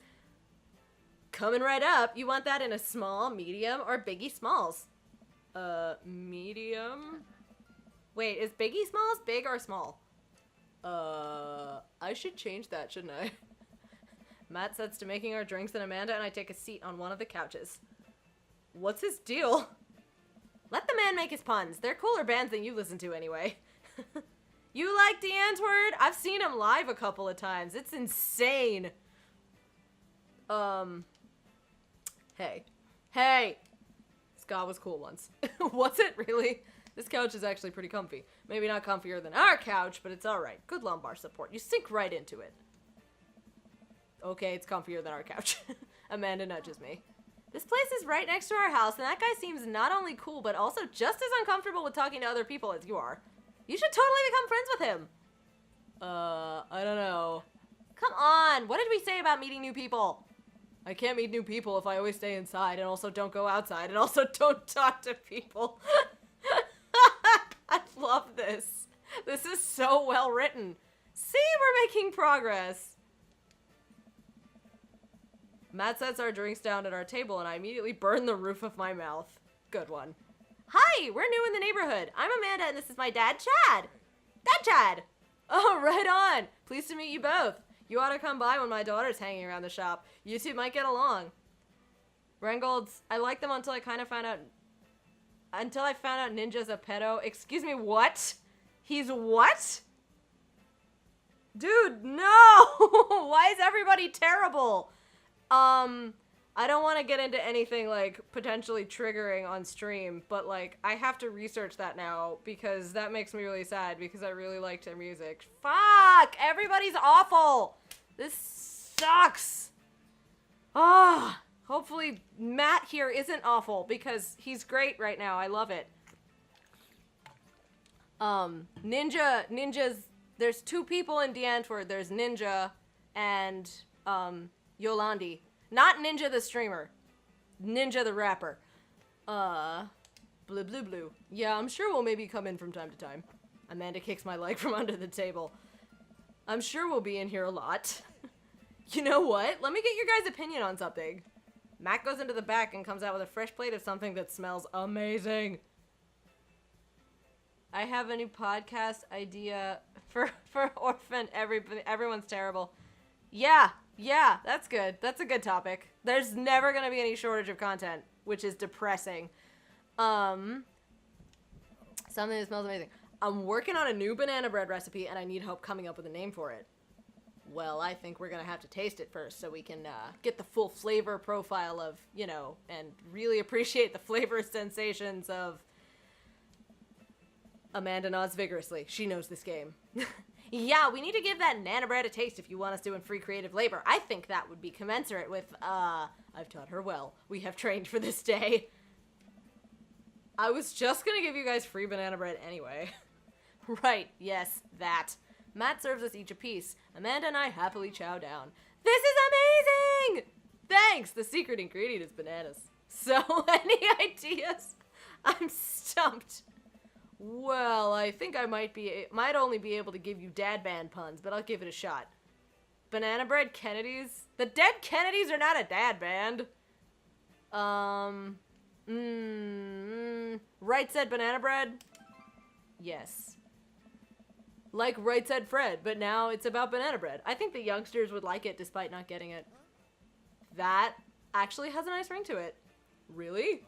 Coming right up. You want that in a small, medium, or biggie smalls? Medium? Wait, is biggie smalls big or small? I should change that, shouldn't I? Matt sets to making our drinks and Amanda and I take a seat on one of the couches. What's his deal? Let the man make his puns. They're cooler bands than you listen to anyway. You like Antwoord? I've seen him live a couple of times. It's insane. Hey. Hey! Scott was cool once. Was it really? This couch is actually pretty comfy. Maybe not comfier than our couch, but it's alright. Good lumbar support. You sink right into it. Okay, it's comfier than our couch. Amanda nudges me. This place is right next to our house, and that guy seems not only cool, but also just as uncomfortable with talking to other people as you are. You should totally become friends with him. I don't know. Come on, what did we say about meeting new people? I can't meet new people if I always stay inside, and also don't go outside, and also don't talk to people. I love this. This is so well written. See, we're making progress. Matt sets our drinks down at our table and I immediately burn the roof of my mouth. Good one. Hi, we're new in the neighborhood. I'm Amanda and this is my dad, Chad. Dad Chad. Oh, right on. Pleased to meet you both. You ought to come by when my daughter's hanging around the shop. You two might get along. Rengolds, I liked them until I found out Ninja's a pedo. Excuse me, what? He's what? Dude, no! Why is everybody terrible? I don't want to get into anything, like, potentially triggering on stream, but, like, I have to research that now, because that makes me really sad, because I really liked their music. Fuck! Everybody's awful! This sucks! Ah! Hopefully Matt here isn't awful, because he's great right now. I love it. Ninja's... There's two people in Antwoord. There's Ninja and, Yolandi. Not Ninja the streamer. Ninja the rapper. Blue blue blue. Yeah, I'm sure we'll maybe come in from time to time. Amanda kicks my leg from under the table. I'm sure we'll be in here a lot. You know what? Let me get your guys' opinion on something. Matt goes into the back and comes out with a fresh plate of something that smells amazing. I have a new podcast idea for Orphan. Everyone's terrible. Yeah, that's good. That's a good topic. There's never gonna be any shortage of content, which is depressing. Something that smells amazing. I'm working on a new banana bread recipe, and I need help coming up with a name for it. Well, I think we're gonna have to taste it first, so we can get the full flavor profile of, you know, and really appreciate the flavor sensations of... Amanda nods vigorously. She knows this game. Yeah, we need to give that nana bread a taste if you want us doing free creative labor. I think that would be commensurate with, I've taught her well. We have trained for this day. I was just gonna give you guys free banana bread anyway. Right, yes, that. Matt serves us each a piece. Amanda and I happily chow down. This is amazing! Thanks! The secret ingredient is bananas. So, any ideas? I'm stumped. Well, I think I might only be able to give you dad band puns, but I'll give it a shot. Banana Bread Kennedys? The Dead Kennedys are not a dad band. Right Said Banana Bread? Yes. Like Right Said Fred, but now it's about banana bread. I think the youngsters would like it despite not getting it. That actually has a nice ring to it. Really?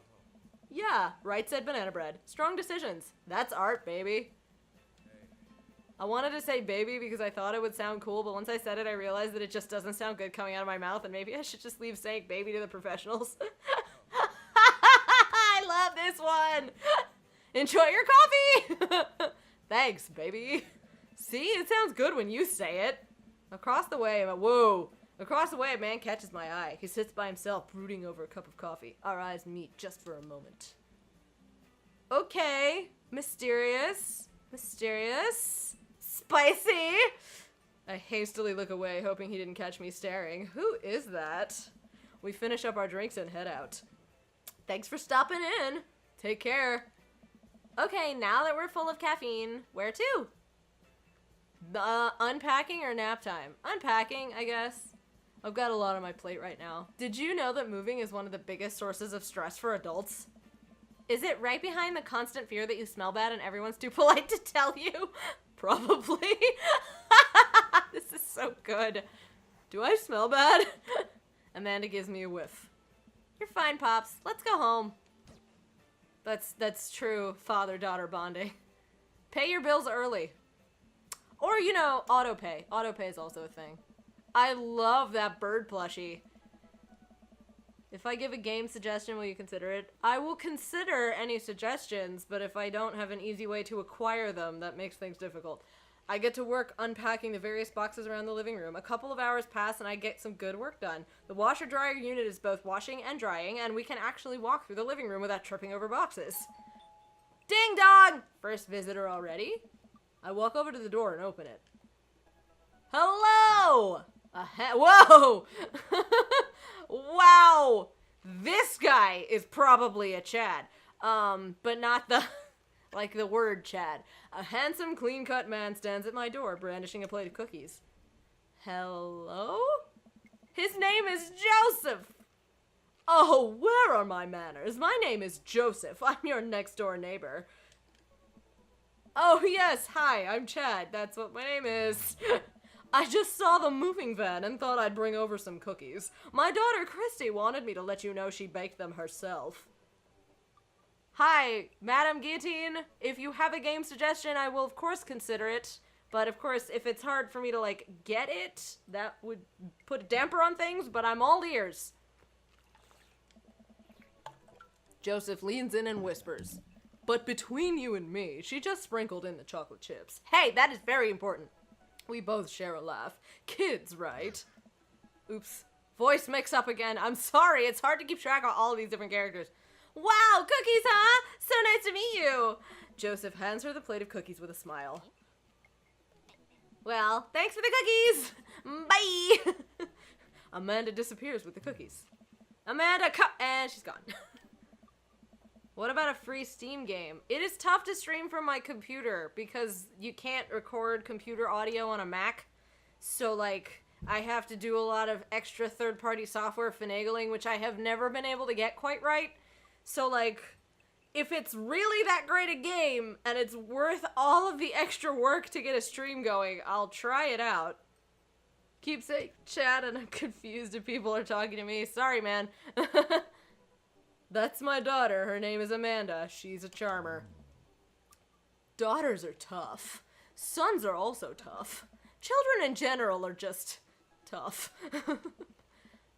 Yeah, Right Said Banana Bread. Strong decisions. That's art, baby. I wanted to say baby because I thought it would sound cool, but once I said it, I realized that it just doesn't sound good coming out of my mouth, and maybe I should just leave saying baby to the professionals. I love this one! Enjoy your coffee! Thanks, baby. See, it sounds good when you say it. Across the way, across the way, a man catches my eye. He sits by himself, brooding over a cup of coffee. Our eyes meet just for a moment. Okay, mysterious, spicy. I hastily look away, hoping he didn't catch me staring. Who is that? We finish up our drinks and head out. Thanks for stopping in. Take care. Okay, now that we're full of caffeine, where to? Unpacking or nap time? Unpacking, I guess. I've got a lot on my plate right now. Did you know that moving is one of the biggest sources of stress for adults? Is it right behind the constant fear that you smell bad and everyone's too polite to tell you? Probably. This is so good. Do I smell bad? Amanda gives me a whiff. You're fine, Pops. Let's go home. That's true father-daughter bonding. Pay your bills early. Or, you know, auto-pay. Auto-pay is also a thing. I love that bird plushie. If I give a game suggestion, will you consider it? I will consider any suggestions, but if I don't have an easy way to acquire them, that makes things difficult. I get to work unpacking the various boxes around the living room. A couple of hours pass and I get some good work done. The washer-dryer unit is both washing and drying, and we can actually walk through the living room without tripping over boxes. Ding dong! First visitor already? I walk over to the door and open it. Hello! Whoa! Wow! This guy is probably a Chad. But not the... like the word Chad. A handsome, clean-cut man stands at my door, brandishing a plate of cookies. Hello? His name is Joseph! Oh, where are my manners? My name is Joseph. I'm your next-door neighbor. Oh, yes, hi, I'm Chad. That's what my name is. I just saw the moving van and thought I'd bring over some cookies. My daughter, Christy, wanted me to let you know she baked them herself. Hi, Madame Guillotine. If you have a game suggestion, I will of course consider it. But of course, if it's hard for me to, like, get it, that would put a damper on things, but I'm all ears. Joseph leans in and whispers, but between you and me, she just sprinkled in the chocolate chips. Hey, that is very important. We both share a laugh. Kids, right? Oops. Voice mix up again. I'm sorry, it's hard to keep track of all of these different characters. Wow, cookies, huh? So nice to meet you. Joseph hands her the plate of cookies with a smile. Well, thanks for the cookies. Bye. Amanda disappears with the cookies. Amanda, and she's gone. What about a free Steam game? It is tough to stream from my computer because you can't record computer audio on a Mac. So, like, I have to do a lot of extra third-party software finagling, which I have never been able to get quite right. So, like, if it's really that great a game and it's worth all of the extra work to get a stream going, I'll try it out. Keep saying chat and I'm confused if people are talking to me. Sorry, man. That's my daughter. Her name is Amanda. She's a charmer. Daughters are tough. Sons are also tough. Children in general are just tough.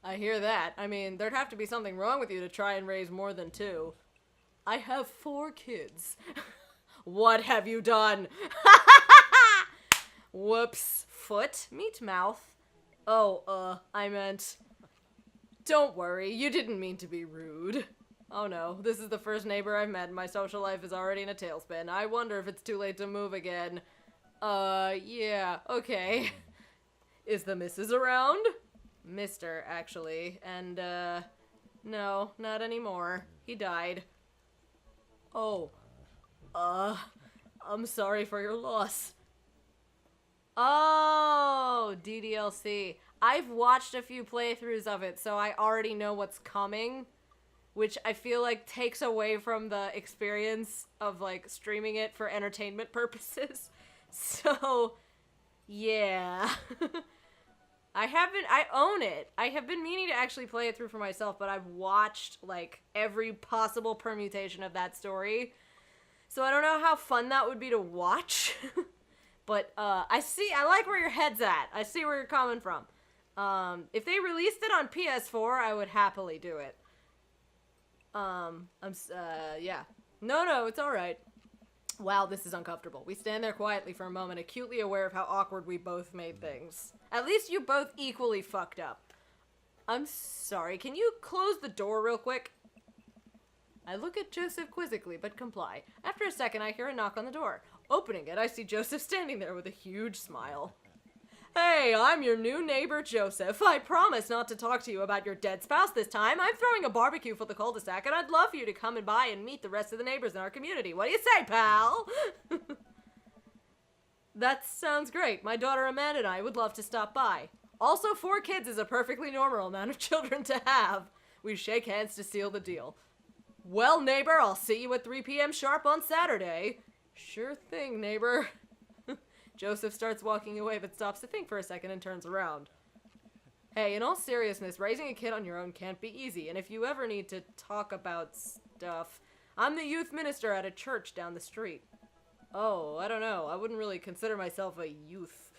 I hear that. I mean, there'd have to be something wrong with you to try and raise more than 2. I have 4 kids. What have you done? Whoops. Foot? Meet mouth. Oh, I meant... Don't worry, you didn't mean to be rude. Oh no, this is the first neighbor I've met and my social life is already in a tailspin. I wonder if it's too late to move again. Yeah, okay. Is the missus around? Mr., actually. And, no, not anymore. He died. Oh. I'm sorry for your loss. Oh, DDLC. I've watched a few playthroughs of it, so I already know what's coming, which I feel like takes away from the experience of, like, streaming it for entertainment purposes. So, yeah. I own it. I have been meaning to actually play it through for myself, but I've watched, like, every possible permutation of that story. So I don't know how fun that would be to watch. But, I like where your head's at. I see where you're coming from. If they released it on PS4, I would happily do it. Yeah. No, it's alright. Wow, this is uncomfortable. We stand there quietly for a moment, acutely aware of how awkward we both made things. At least you both equally fucked up. I'm sorry, can you close the door real quick? I look at Joseph quizzically, but comply. After a second, I hear a knock on the door. Opening it, I see Joseph standing there with a huge smile. Hey, I'm your new neighbor, Joseph. I promise not to talk to you about your dead spouse this time. I'm throwing a barbecue for the cul-de-sac, and I'd love for you to come and by and meet the rest of the neighbors in our community. What do you say, pal? That sounds great. My daughter Amanda and I would love to stop by. Also, 4 kids is a perfectly normal amount of children to have. We shake hands to seal the deal. Well, neighbor, I'll see you at 3 p.m. sharp on Saturday. Sure thing, neighbor. Joseph starts walking away, but stops to think for a second and turns around. Hey, in all seriousness, raising a kid on your own can't be easy, and if you ever need to talk about stuff, I'm the youth minister at a church down the street. Oh, I don't know. I wouldn't really consider myself a youth.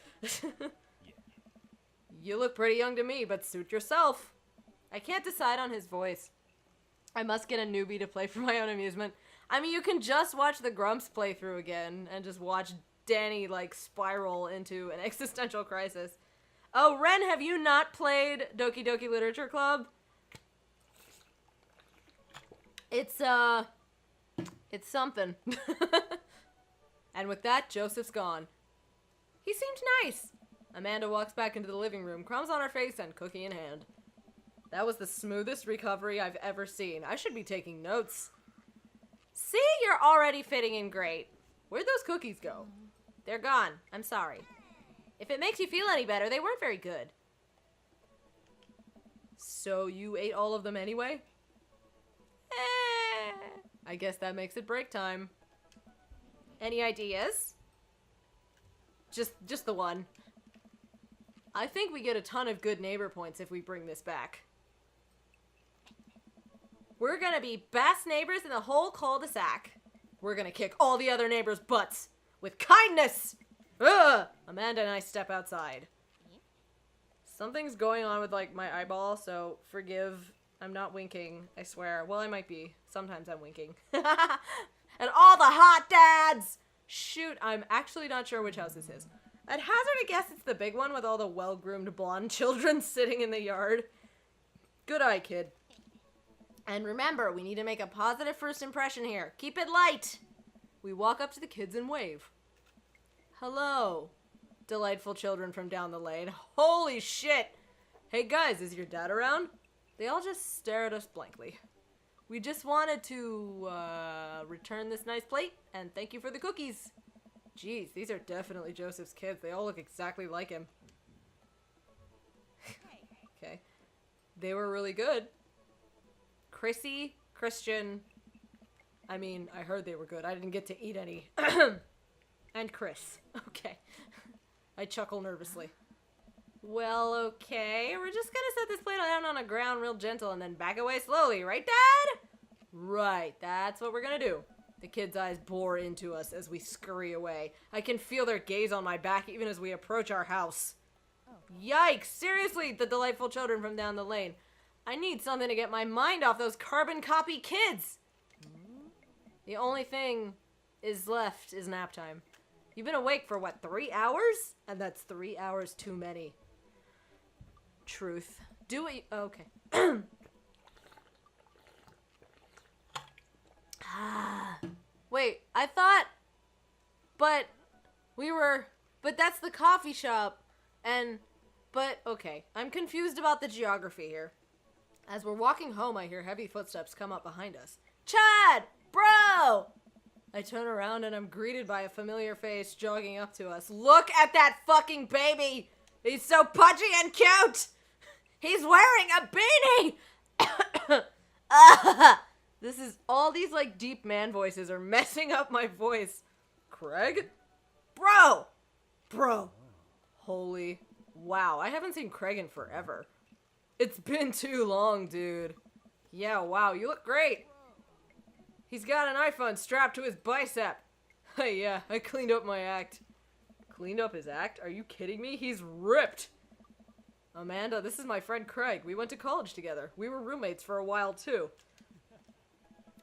You look pretty young to me, but suit yourself. I can't decide on his voice. I must get a newbie to play for my own amusement. I mean, you can just watch the Grumps playthrough again and just watch Danny, like, spiral into an existential crisis. Oh, Ren, have you not played Doki Doki Literature Club? It's something. And with that, Joseph's gone. He seemed nice. Amanda walks back into the living room, crumbs on her face and cookie in hand. That was the smoothest recovery I've ever seen. I should be taking notes. See, you're already fitting in great. Where'd those cookies go? They're gone. I'm sorry. If it makes you feel any better, they weren't very good. So you ate all of them anyway? I guess that makes it break time. Any ideas? Just the one. I think we get a ton of good neighbor points if we bring this back. We're gonna be best neighbors in the whole cul-de-sac. We're gonna kick all the other neighbors' butts. With kindness! Ugh! Amanda and I step outside. Something's going on with, like, my eyeball, so forgive. I'm not winking, I swear. Well, I might be. Sometimes I'm winking. And all the hot dads! Shoot, I'm actually not sure which house this is. I'd hazard a guess it's the big one with all the well-groomed blonde children sitting in the yard. Good eye, kid. And remember, we need to make a positive first impression here. Keep it light! We walk up to the kids and wave. Hello, delightful children from down the lane. Holy shit! Hey guys, is your dad around? They all just stare at us blankly. We just wanted to, return this nice plate, and thank you for the cookies. Jeez, these are definitely Joseph's kids. They all look exactly like him. Okay. They were really good. Chrissy, Christian, I mean, I heard they were good. I didn't get to eat any. And Chris. Okay. I chuckle nervously. Well, okay. We're just gonna set this plate down on the ground real gentle and then back away slowly. Right, Dad? Right. That's what we're gonna do. The kids' eyes bore into us as we scurry away. I can feel their gaze on my back even as we approach our house. Yikes! Seriously, the delightful children from down the lane. I need something to get my mind off those carbon copy kids! The only thing is left is nap time. You've been awake for, what, 3 hours? And that's 3 hours too many. Truth. Do what you... Okay. Wait, I thought... But that's the coffee shop. But, okay. I'm confused about the geography here. As we're walking home, I hear heavy footsteps come up behind us. Chad! Bro! I turn around and I'm greeted by a familiar face jogging up to us. Look at that fucking baby! He's so pudgy and cute! He's wearing a beanie! This is, all these like deep man voices are messing up my voice. Craig? Bro! Holy, wow, I haven't seen Craig in forever. It's been too long, dude. Yeah, wow, you look great. He's got an iPhone strapped to his bicep. Hey, yeah, I cleaned up my act. Cleaned up his act? Are you kidding me? He's ripped. Amanda, this is my friend Craig. We went to college together. We were roommates for a while, too.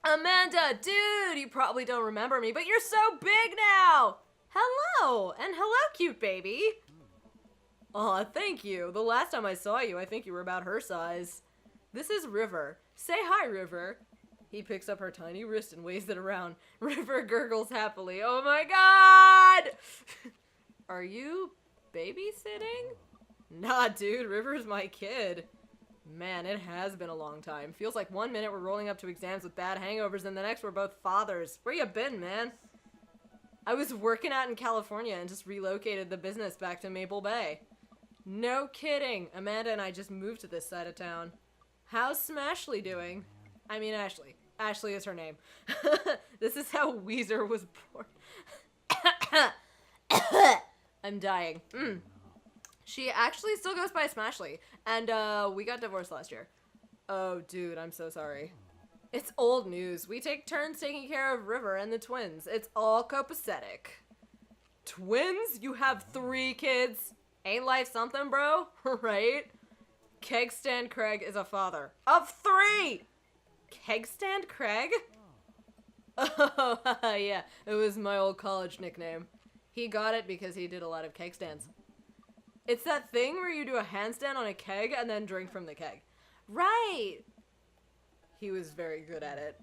Amanda, dude, you probably don't remember me, but you're so big now. Hello, and hello, cute baby. Aw, thank you. The last time I saw you, I think you were about her size. This is River. Say hi, River. He picks up her tiny wrist and waves it around. River gurgles happily. Oh my god! Are you babysitting? Nah, dude, River's my kid. Man, it has been a long time. Feels like 1 minute we're rolling up to exams with bad hangovers and the next we're both fathers. Where you been, man? I was working out in California and just relocated the business back to Maple Bay. No kidding. Amanda and I just moved to this side of town. How's Smashley doing? I mean Ashley. Ashley is her name. This is how Weezer was born. I'm dying. She actually still goes by Smashley. And, we got divorced last year. Oh, dude, I'm so sorry. It's old news. We take turns taking care of River and the twins. It's all copacetic. Twins? You have 3 kids? Ain't life something, bro? Right? Kegstand Craig is a father. Of 3! Kegstand Craig? Oh, yeah. It was my old college nickname. He got it because he did a lot of keg stands. It's that thing where you do a handstand on a keg and then drink from the keg. Right! He was very good at it.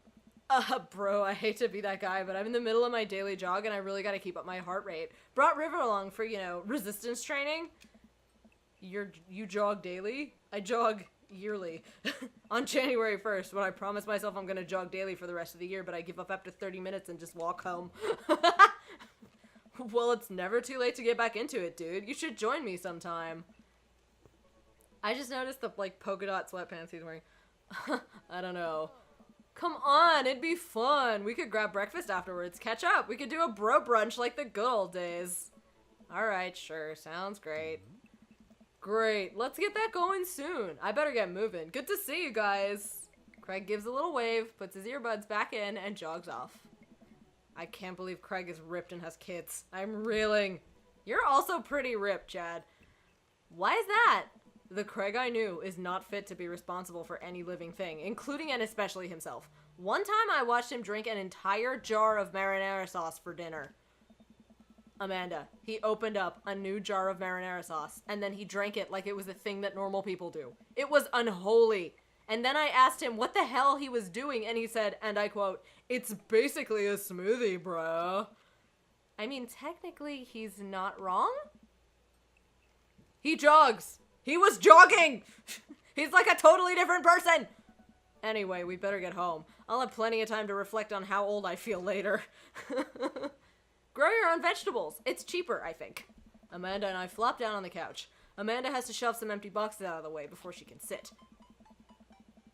Bro, I hate to be that guy, but I'm in the middle of my daily jog and I really gotta keep up my heart rate. Brought River along for, you know, resistance training. You jog daily? I jog yearly. On January 1st, when I promise myself I'm gonna jog daily for the rest of the year, but I give up after 30 minutes and just walk home. Well, it's never too late to get back into it, dude. You should join me sometime. I just noticed the, like, polka dot sweatpants he's wearing. I don't know. Come on, it'd be fun. We could grab breakfast afterwards, catch up. We could do a bro brunch like the good old days. Alright, sure. Sounds great. Great. Let's get that going soon. I better get moving. Good to see you guys. Craig gives a little wave, puts his earbuds back in, and jogs off. I can't believe Craig is ripped and has kids. I'm reeling. You're also pretty ripped, Chad. Why is that? The Craig I knew is not fit to be responsible for any living thing, including and especially himself. One time I watched him drink an entire jar of marinara sauce for dinner. Amanda, he opened up a new jar of marinara sauce, and then he drank it like it was a thing that normal people do. It was unholy. And then I asked him what the hell he was doing, and he said, and I quote, "It's basically a smoothie, bro." I mean, technically, he's not wrong. He jogs. He was jogging! He's like a totally different person! Anyway, we better get home. I'll have plenty of time to reflect on how old I feel later. Grow your own vegetables. It's cheaper, I think. Amanda and I flop down on the couch. Amanda has to shove some empty boxes out of the way before she can sit.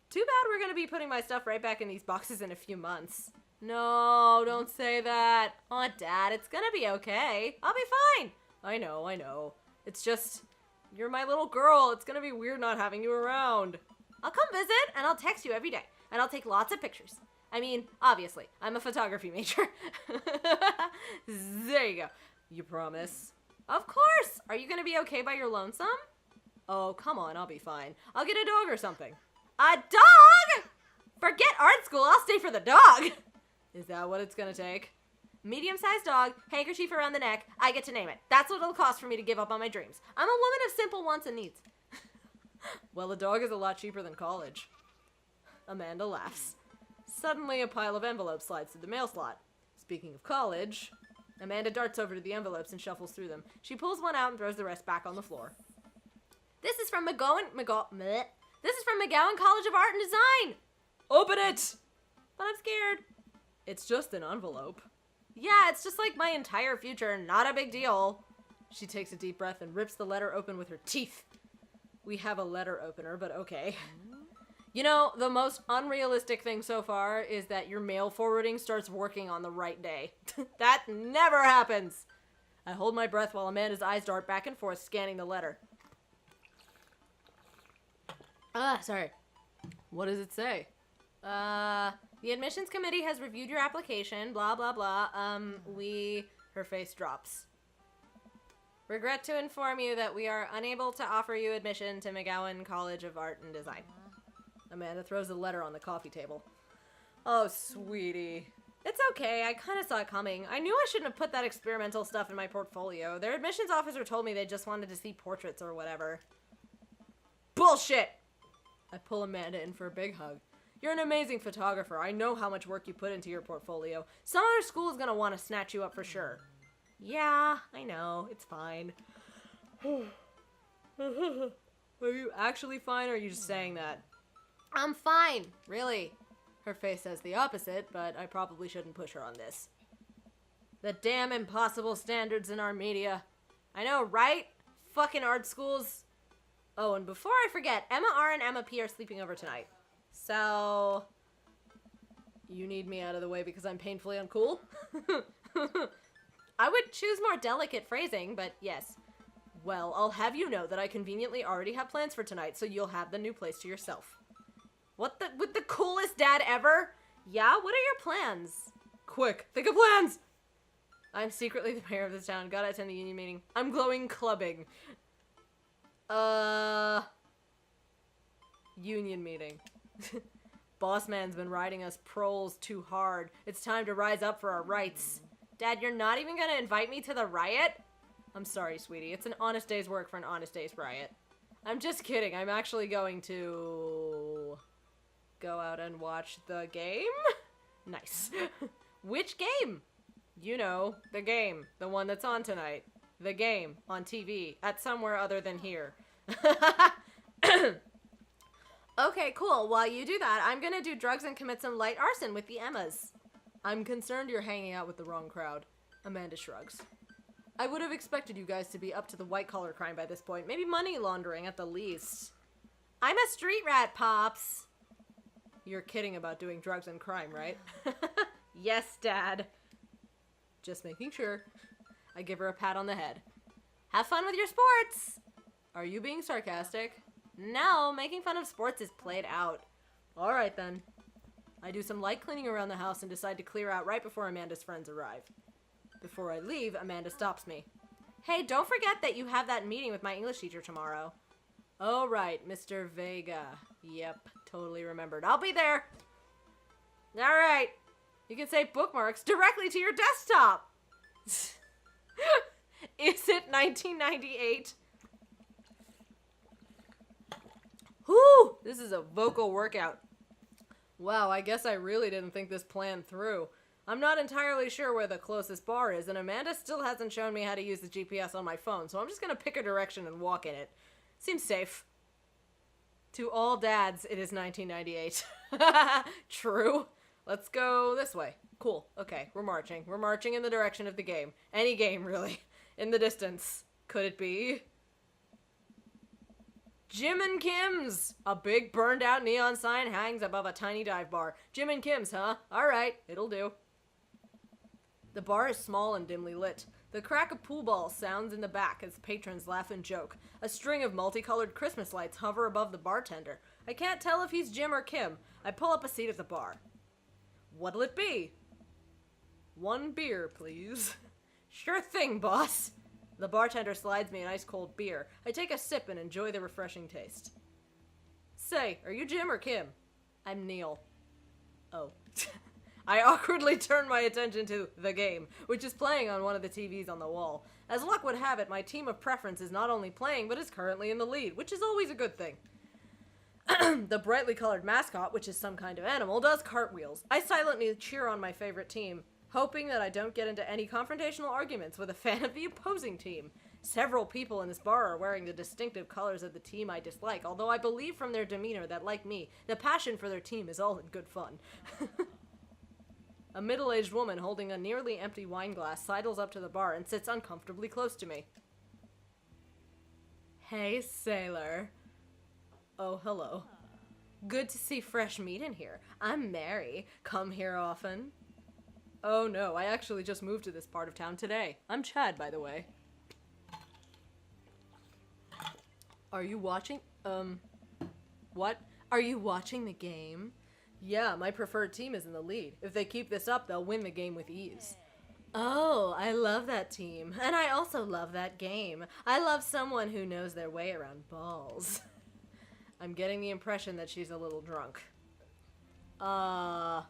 Too bad we're gonna be putting my stuff right back in these boxes in a few months. No, don't say that. Aw, Dad, it's gonna be okay. I'll be fine. I know. It's just... You're my little girl. It's gonna be weird not having you around. I'll come visit, and I'll text you every day. And I'll take lots of pictures. I mean, obviously, I'm a photography major. There you go. You promise? Of course! Are you gonna be okay by your lonesome? Oh, come on, I'll be fine. I'll get a dog or something. A dog?! Forget art school, I'll stay for the dog! Is that what it's gonna take? Medium-sized dog, handkerchief around the neck, I get to name it. That's what it'll cost for me to give up on my dreams. I'm a woman of simple wants and needs. Well, a dog is a lot cheaper than college. Amanda laughs. Suddenly, a pile of envelopes slides through the mail slot. Speaking of college, Amanda darts over to the envelopes and shuffles through them. She pulls one out and throws the rest back on the floor. This is from McGowan College of Art and Design! Open it! But I'm scared. It's just an envelope. Yeah, it's just like my entire future, not a big deal. She takes a deep breath and rips the letter open with her teeth. We have a letter opener, but okay. You know, the most unrealistic thing so far is that your mail forwarding starts working on the right day. That never happens! I hold my breath while Amanda's eyes dart back and forth, scanning the letter. Sorry. What does it say? The admissions committee has reviewed your application, blah, blah, blah. Her face drops. Regret to inform you that we are unable to offer you admission to McGowan College of Art and Design. Amanda throws the letter on the coffee table. Oh, sweetie. It's okay, I kind of saw it coming. I knew I shouldn't have put that experimental stuff in my portfolio. Their admissions officer told me they just wanted to see portraits or whatever. Bullshit! I pull Amanda in for a big hug. You're an amazing photographer. I know how much work you put into your portfolio. Some other school is gonna want to snatch you up for sure. Yeah, I know. It's fine. Are you actually fine, or are you just saying that? I'm fine, really. Her face says the opposite, but I probably shouldn't push her on this. The damn impossible standards in our media. I know, right? Fucking art schools. Oh, and before I forget, Emma R and Emma P are sleeping over tonight. So... You need me out of the way because I'm painfully uncool? I would choose more delicate phrasing, but yes. Well, I'll have you know that I conveniently already have plans for tonight, so you'll have the new place to yourself. With the coolest dad ever? Yeah, what are your plans? Quick, think of plans! I'm secretly the mayor of this town. Gotta attend the union meeting. I'm glowing clubbing. Union meeting. Boss man's been riding us proles too hard. It's time to rise up for our rights. Dad, you're not even gonna invite me to the riot? I'm sorry, sweetie. It's an honest day's work for an honest day's riot. I'm just kidding. I'm actually going to... go out and watch the game? Nice. Which game? You know, the game. The one that's on tonight. The game. On TV. At somewhere other than here. Okay, cool. While you do that, I'm gonna do drugs and commit some light arson with the Emmas. I'm concerned you're hanging out with the wrong crowd. Amanda shrugs. I would have expected you guys to be up to the white-collar crime by this point. Maybe money laundering at the least. I'm a street rat, Pops. You're kidding about doing drugs and crime, right? Yes, Dad. Just making sure. I give her a pat on the head. Have fun with your sports! Are you being sarcastic? No, making fun of sports is played out. Alright then. I do some light cleaning around the house and decide to clear out right before Amanda's friends arrive. Before I leave, Amanda stops me. Hey, don't forget that you have that meeting with my English teacher tomorrow. Oh, right, Mr. Vega. Yep, totally remembered. I'll be there. Alright. You can save bookmarks directly to your desktop. Is it 1998? Whew! This is a vocal workout. Wow, I guess I really didn't think this plan through. I'm not entirely sure where the closest bar is, and Amanda still hasn't shown me how to use the GPS on my phone, so I'm just gonna pick a direction and walk in it. Seems safe. To all dads, it is 1998. True. Let's go this way. Cool. Okay, we're marching. We're marching in the direction of the game. Any game, really. In the distance. Could it be? Jim and Kim's! A big burned-out neon sign hangs above a tiny dive bar. Jim and Kim's, huh? Alright, it'll do. The bar is small and dimly lit. The crack of pool balls sounds in the back as patrons laugh and joke. A string of multicolored Christmas lights hover above the bartender. I can't tell if he's Jim or Kim. I pull up a seat at the bar. What'll it be? 1 beer, please. Sure thing, boss. The bartender slides me an ice-cold beer. I take a sip and enjoy the refreshing taste. Say, are you Jim or Kim? I'm Neil. Oh. I awkwardly turn my attention to the game, which is playing on one of the TVs on the wall. As luck would have it, my team of preference is not only playing, but is currently in the lead, which is always a good thing. The brightly colored mascot, which is some kind of animal, does cartwheels. I silently cheer on my favorite team, hoping that I don't get into any confrontational arguments with a fan of the opposing team. Several people in this bar are wearing the distinctive colors of the team I dislike, although I believe from their demeanor that, like me, the passion for their team is all in good fun. A middle-aged woman holding a nearly empty wine glass sidles up to the bar and sits uncomfortably close to me. Hey, sailor. Oh, hello. Good to see fresh meat in here. I'm Mary. Come here often? Oh no, I actually just moved to this part of town today. I'm Chad, by the way. Are you watching? What? Are you watching the game? Yeah, my preferred team is in the lead. If they keep this up, they'll win the game with ease. Oh, I love that team. And I also love that game. I love someone who knows their way around balls. I'm getting the impression that she's a little drunk. Buy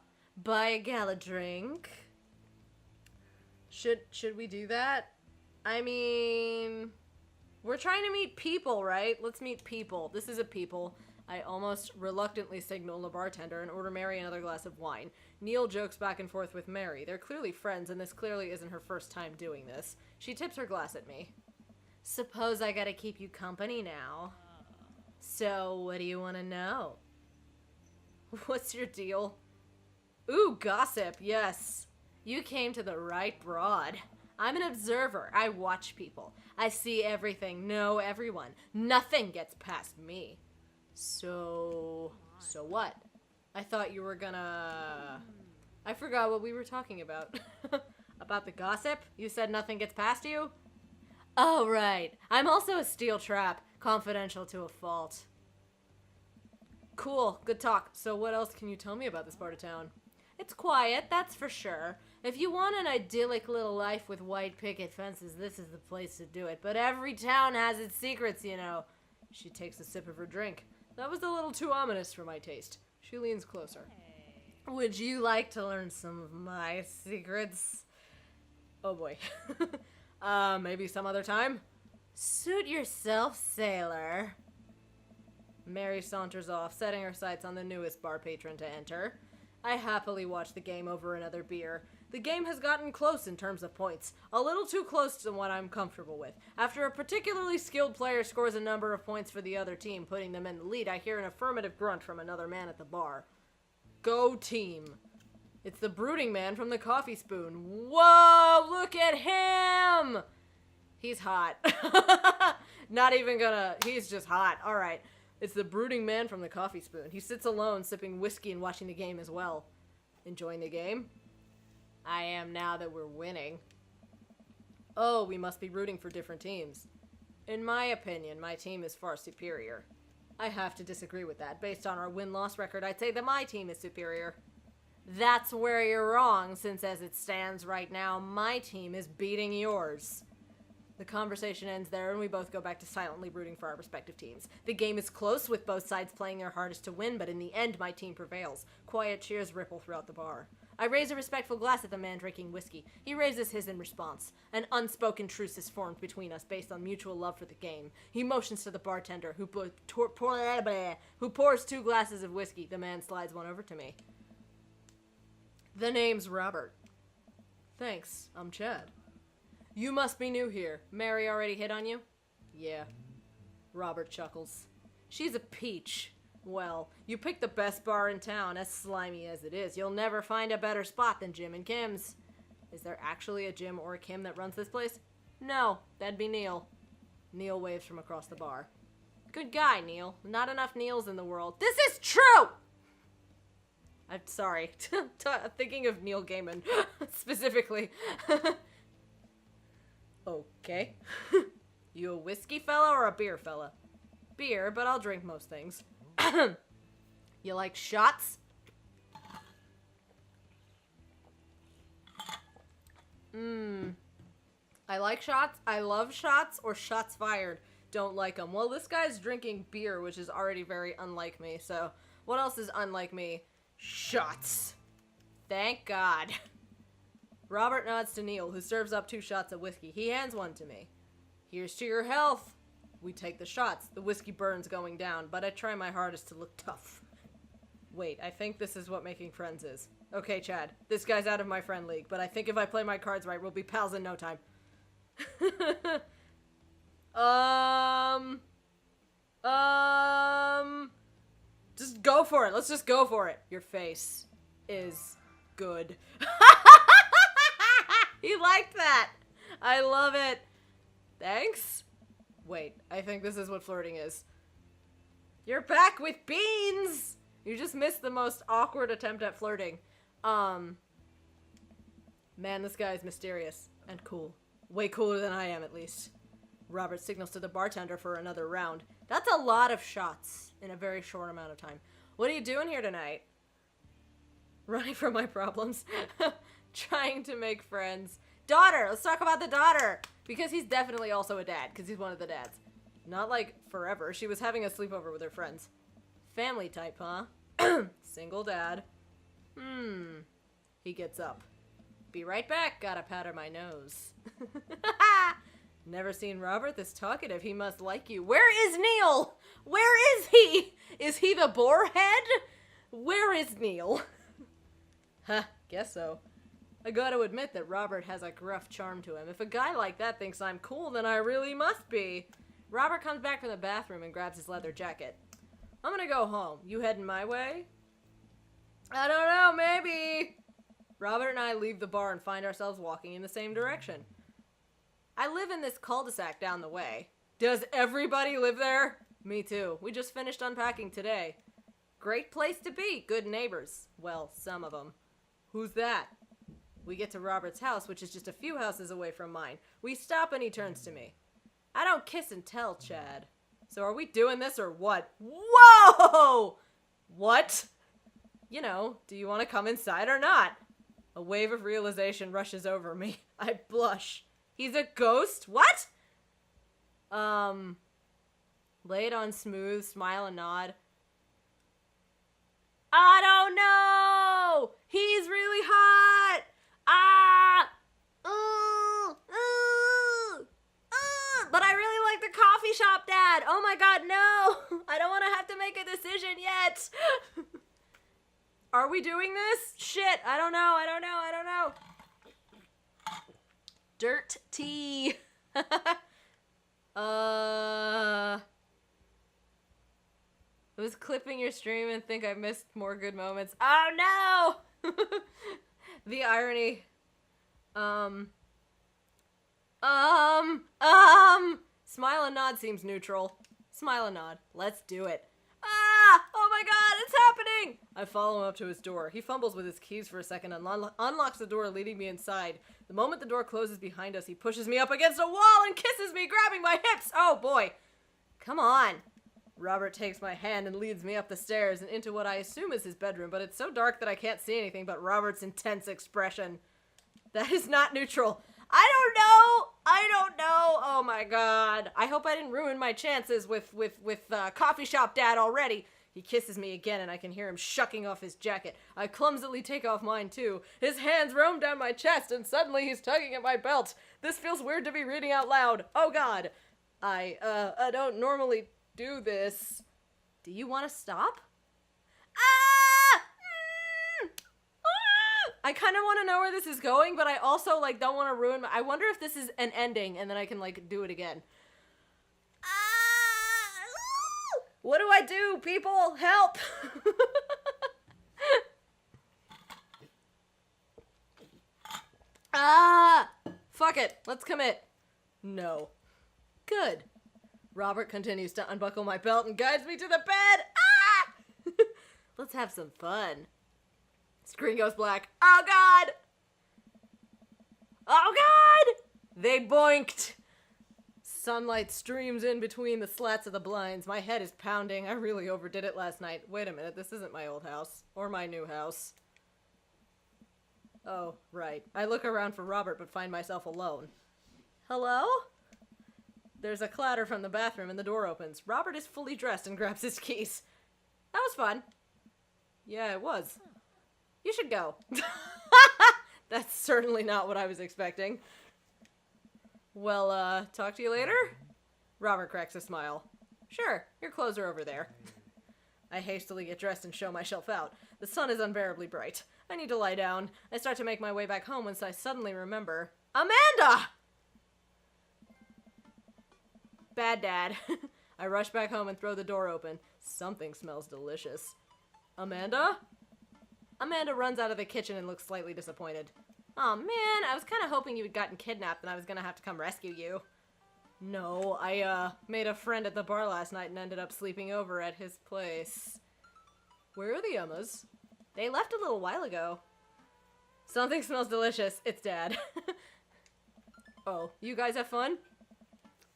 a gal a drink? Should we do that? I mean, we're trying to meet people, right? Let's meet people. This is a people. I almost reluctantly signal the bartender and order Mary another glass of wine. Neil jokes back and forth with Mary. They're clearly friends, and this clearly isn't her first time doing this. She tips her glass at me. Suppose I gotta keep you company now. So, what do you want to know? What's your deal? Ooh, gossip, yes. You came to the right broad. I'm an observer. I watch people. I see everything, know everyone. Nothing gets past me. So what? I thought you were gonna... I forgot what we were talking about. About the gossip? You said nothing gets past you? Oh, right. I'm also a steel trap. Confidential to a fault. Cool. Good talk. So what else can you tell me about this part of town? It's quiet, that's for sure. If you want an idyllic little life with white picket fences, this is the place to do it. But every town has its secrets, you know. She takes a sip of her drink. That was a little too ominous for my taste. She leans closer. Would you like to learn some of my secrets? Oh boy. Maybe some other time? Suit yourself, sailor. Mary saunters off, setting her sights on the newest bar patron to enter. I happily watch the game over another beer. The game has gotten close in terms of points. A little too close to what I'm comfortable with. After a particularly skilled player scores a number of points for the other team, putting them in the lead, I hear an affirmative grunt from another man at the bar. Go team. It's the brooding man from the coffee spoon. Whoa, look at him! He's hot. Not even gonna... He's just hot. Alright. It's the brooding man from the coffee spoon. He sits alone, sipping whiskey and watching the game as well. Enjoying the game? I am now that we're winning. Oh, we must be rooting for different teams. In my opinion, my team is far superior. I have to disagree with that. Based on our win-loss record, I'd say that my team is superior. That's where you're wrong, since as it stands right now, my team is beating yours. The conversation ends there, and we both go back to silently rooting for our respective teams. The game is close, with both sides playing their hardest to win, but in the end, my team prevails. Quiet cheers ripple throughout the bar. I raise a respectful glass at the man drinking whiskey. He raises his in response. An unspoken truce is formed between us based on mutual love for the game. He motions to the bartender, who pours 2 glasses of whiskey. The man slides one over to me. The name's Robert. Thanks, I'm Chad. You must be new here. Mary already hit on you? Yeah. Robert chuckles. She's a peach. Well, you picked the best bar in town, as slimy as it is. You'll never find a better spot than Jim and Kim's. Is there actually a Jim or a Kim that runs this place? No, that'd be Neil. Neil waves from across the bar. Good guy, Neil. Not enough Neils in the world. This is true! I'm sorry. Thinking of Neil Gaiman, specifically. Okay. You a whiskey fella or a beer fella? Beer, but I'll drink most things. You like shots? I like shots. I love shots or shots fired. Don't like them. Well, this guy's drinking beer, which is already very unlike me. So, what else is unlike me? Shots. Thank God. Robert nods to Neil, who serves up 2 shots of whiskey. He hands one to me. Here's to your health. We take the shots. The whiskey burns going down, but I try my hardest to look tough. Wait, I think this is what making friends is. Okay, Chad, this guy's out of my friend league, but I think if I play my cards right, we'll be pals in no time. Just go for it. Let's just go for it. Your face is Good. He liked that. I love it. Thanks. Wait, I think this is what flirting is. You're back with beans! You just missed the most awkward attempt at flirting. Man, this guy is mysterious and cool. Way cooler than I am, at least. Robert signals to the bartender for another round. That's a lot of shots in a very short amount of time. What are you doing here tonight? Running from my problems. Trying to make friends. Daughter! Let's talk about the daughter! Because he's definitely also a dad, because he's one of the dads. Not like forever. She was having a sleepover with her friends. Family type, huh? Single dad. He gets up. Be right back. Gotta powder my nose. Never seen Robert this talkative. He must like you. Where is Neil? Where is he? Is he the boarhead? Where is Neil? Huh, guess so. I gotta admit that Robert has a gruff charm to him. If a guy like that thinks I'm cool, then I really must be. Robert comes back from the bathroom and grabs his leather jacket. I'm gonna go home. You heading my way? I don't know, maybe. Robert and I leave the bar and find ourselves walking in the same direction. I live in this cul-de-sac down the way. Does everybody live there? Me too. We just finished unpacking today. Great place to be. Good neighbors. Well, some of them. Who's that? We get to Robert's house, which is just a few houses away from mine. We stop and he turns to me. I don't kiss and tell, Chad. So are we doing this or what? Whoa! What? You know, do you want to come inside or not? A wave of realization rushes over me. I blush. He's a ghost? What? Lay it on smooth, smile and nod. I don't know! He's really hot! But I really like the coffee shop dad! Oh my god, no! I don't want to have to make a decision yet! Are we doing this? Shit, I don't know. Dirt tea. I was clipping your stream and think I missed more good moments. Oh no! The irony. Smile and nod seems neutral. Smile and nod. Let's do it. Oh my god, it's happening! I follow him up to his door. He fumbles with his keys for a second and unlocks the door, leading me inside. The moment the door closes behind us, he pushes me up against a wall and kisses me, grabbing my hips. Oh boy. Come on. Robert takes my hand and leads me up the stairs and into what I assume is his bedroom, but it's so dark that I can't see anything but Robert's intense expression. That is not neutral. I don't know. Oh my god. I hope I didn't ruin my chances with coffee shop dad already. He kisses me again and I can hear him shucking off his jacket. I clumsily take off mine too. His hands roam down my chest and suddenly he's tugging at my belt. This feels weird to be reading out loud. Oh god. I don't normally do this. Do you want to stop? I kind of want to know where this is going, but I also, don't want to ruin I wonder if this is an ending, and then I can, do it again. What do I do, people? Help! Fuck it. Let's commit. No. Good. Robert continues to unbuckle my belt and guides me to the bed. Let's have some fun. Screen goes black. Oh god! Oh god! They boinked! Sunlight streams in between the slats of the blinds. My head is pounding. I really overdid it last night. Wait a minute, this isn't my old house. Or my new house. Oh, right. I look around for Robert but find myself alone. Hello? There's a clatter from the bathroom and the door opens. Robert is fully dressed and grabs his keys. That was fun. Yeah, it was. You should go. That's certainly not what I was expecting. Well, talk to you later? Robert cracks a smile. Sure, your clothes are over there. I hastily get dressed and show myself out. The sun is unbearably bright. I need to lie down. I start to make my way back home once I suddenly remember... Amanda! Bad dad. I rush back home and throw the door open. Something smells delicious. Amanda? Amanda runs out of the kitchen and looks slightly disappointed. Aw, man, I was kind of hoping you had gotten kidnapped and I was gonna have to come rescue you. No, I, made a friend at the bar last night and ended up sleeping over at his place. Where are the Emmas? They left a little while ago. Something smells delicious. It's Dad. Oh, you guys have fun?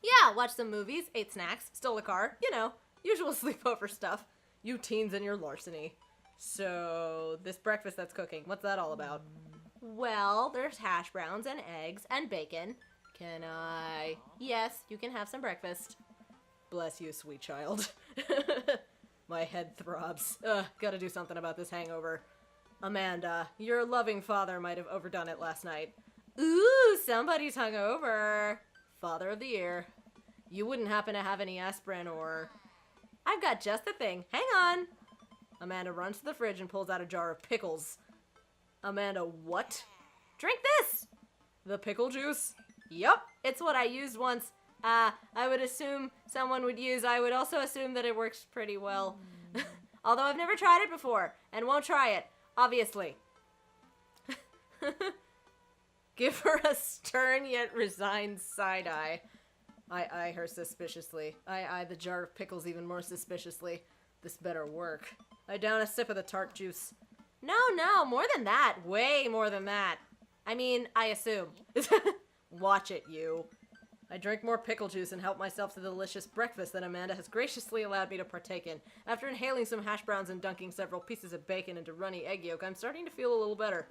Yeah, watched some movies, ate snacks, stole a car. You know, usual sleepover stuff. You teens and your larceny. So, this breakfast that's cooking, what's that all about? Well, there's hash browns and eggs and bacon. Can I? Yes, you can have some breakfast. Bless you, sweet child. My head throbs. Gotta do something about this hangover. Amanda, your loving father might have overdone it last night. Ooh, somebody's hungover. Father of the year. You wouldn't happen to have any aspirin or... I've got just the thing. Hang on. Amanda runs to the fridge and pulls out a jar of pickles. Amanda, what? Drink this! The pickle juice? Yup, it's what I used once. I would assume someone would use. I would also assume that it works pretty well. Although I've never tried it before, and won't try it, obviously. Give her a stern yet resigned side-eye. I eye her suspiciously. I eye the jar of pickles even more suspiciously. This better work. I down a sip of the tart juice. No, more than that. Way more than that. I mean, I assume. Watch it, you. I drink more pickle juice and help myself to the delicious breakfast that Amanda has graciously allowed me to partake in. After inhaling some hash browns and dunking several pieces of bacon into runny egg yolk, I'm starting to feel a little better.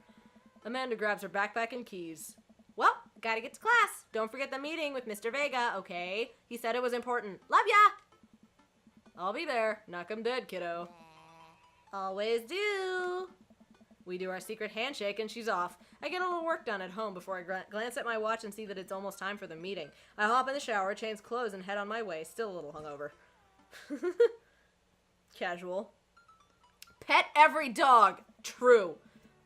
Amanda grabs her backpack and keys. Well, gotta get to class. Don't forget the meeting with Mr. Vega, okay? He said it was important. Love ya! I'll be there. Knock 'em dead, kiddo. Always do. We do our secret handshake and she's off. I get a little work done at home before I glance at my watch and see that it's almost time for the meeting. I hop in the shower, change clothes, and head on my way, still a little hungover. Casual. Pet every dog! True.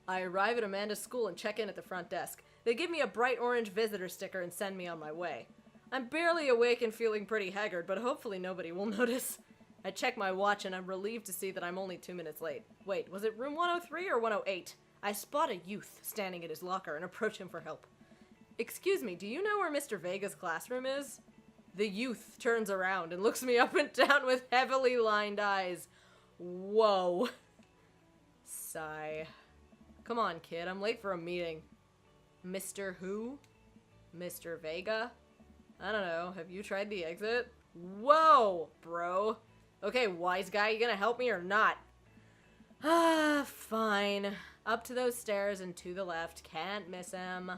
I arrive at Amanda's school and check in at the front desk. They give me a bright orange visitor sticker and send me on my way. I'm barely awake and feeling pretty haggard, but hopefully nobody will notice. I check my watch and I'm relieved to see that I'm only 2 minutes late. Wait, was it room 103 or 108? I spot a youth standing at his locker and approach him for help. Excuse me, do you know where Mr. Vega's classroom is? The youth turns around and looks me up and down with heavily lined eyes. Whoa. Sigh. Come on, kid, I'm late for a meeting. Mr. Who? Mr. Vega? I don't know, have you tried the exit? Whoa, bro. Okay, wise guy, you gonna help me or not? Fine. Up to those stairs and to the left. Can't miss him.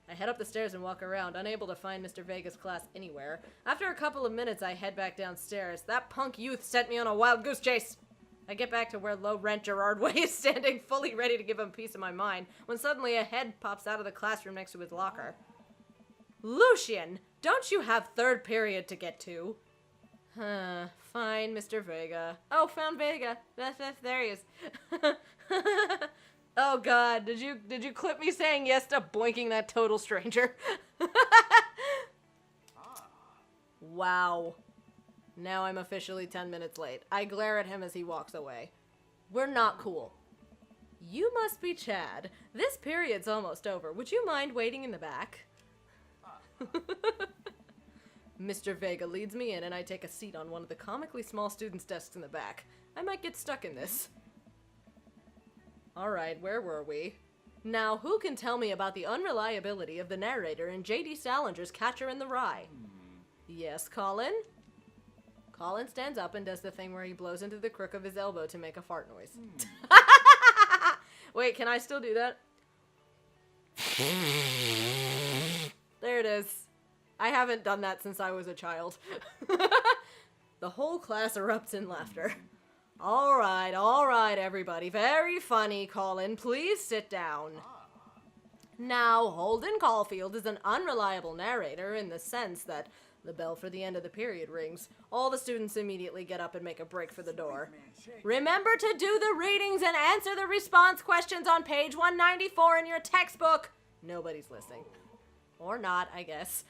I head up the stairs and walk around, unable to find Mr. Vega's class anywhere. After a couple of minutes, I head back downstairs. That punk youth sent me on a wild goose chase. I get back to where low-rent Gerard Way is standing, fully ready to give him a piece of my mind, when suddenly a head pops out of the classroom next to his locker. Lucian, don't you have third period to get to? Fine, Mr. Vega. Oh, found Vega. There he is. Oh god, did you clip me saying yes to boinking that total stranger? Wow. Now I'm officially 10 minutes late. I glare at him as he walks away. We're not cool. You must be Chad. This period's almost over. Would you mind waiting in the back? Mr. Vega leads me in and I take a seat on one of the comically small students' desks in the back. I might get stuck in this. Alright, where were we? Now, who can tell me about the unreliability of the narrator in J.D. Salinger's Catcher in the Rye? Yes, Colin? Colin stands up and does the thing where he blows into the crook of his elbow to make a fart noise. Wait, can I still do that? There it is. I haven't done that since I was a child. The whole class erupts in laughter. All right, everybody. Very funny, Colin. Please sit down. Now, Holden Caulfield is an unreliable narrator in the sense that the bell for the end of the period rings. All the students immediately get up and make a break for the door. Remember to do the readings and answer the response questions on page 194 in your textbook. Nobody's listening. Or not, I guess.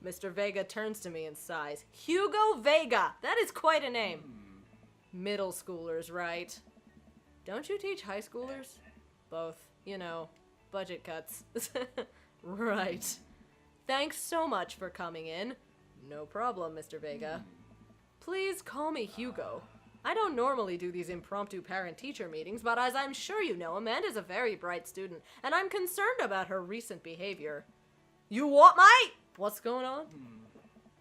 Mr. Vega turns to me and sighs. Hugo Vega! That is quite a name. Middle schoolers, right? Don't you teach high schoolers? Both. You know, budget cuts. Right. Thanks so much for coming in. No problem, Mr. Vega. Please call me Hugo. I don't normally do these impromptu parent-teacher meetings, but as I'm sure you know, Amanda's a very bright student, and I'm concerned about her recent behavior. You what, mate? What's going on?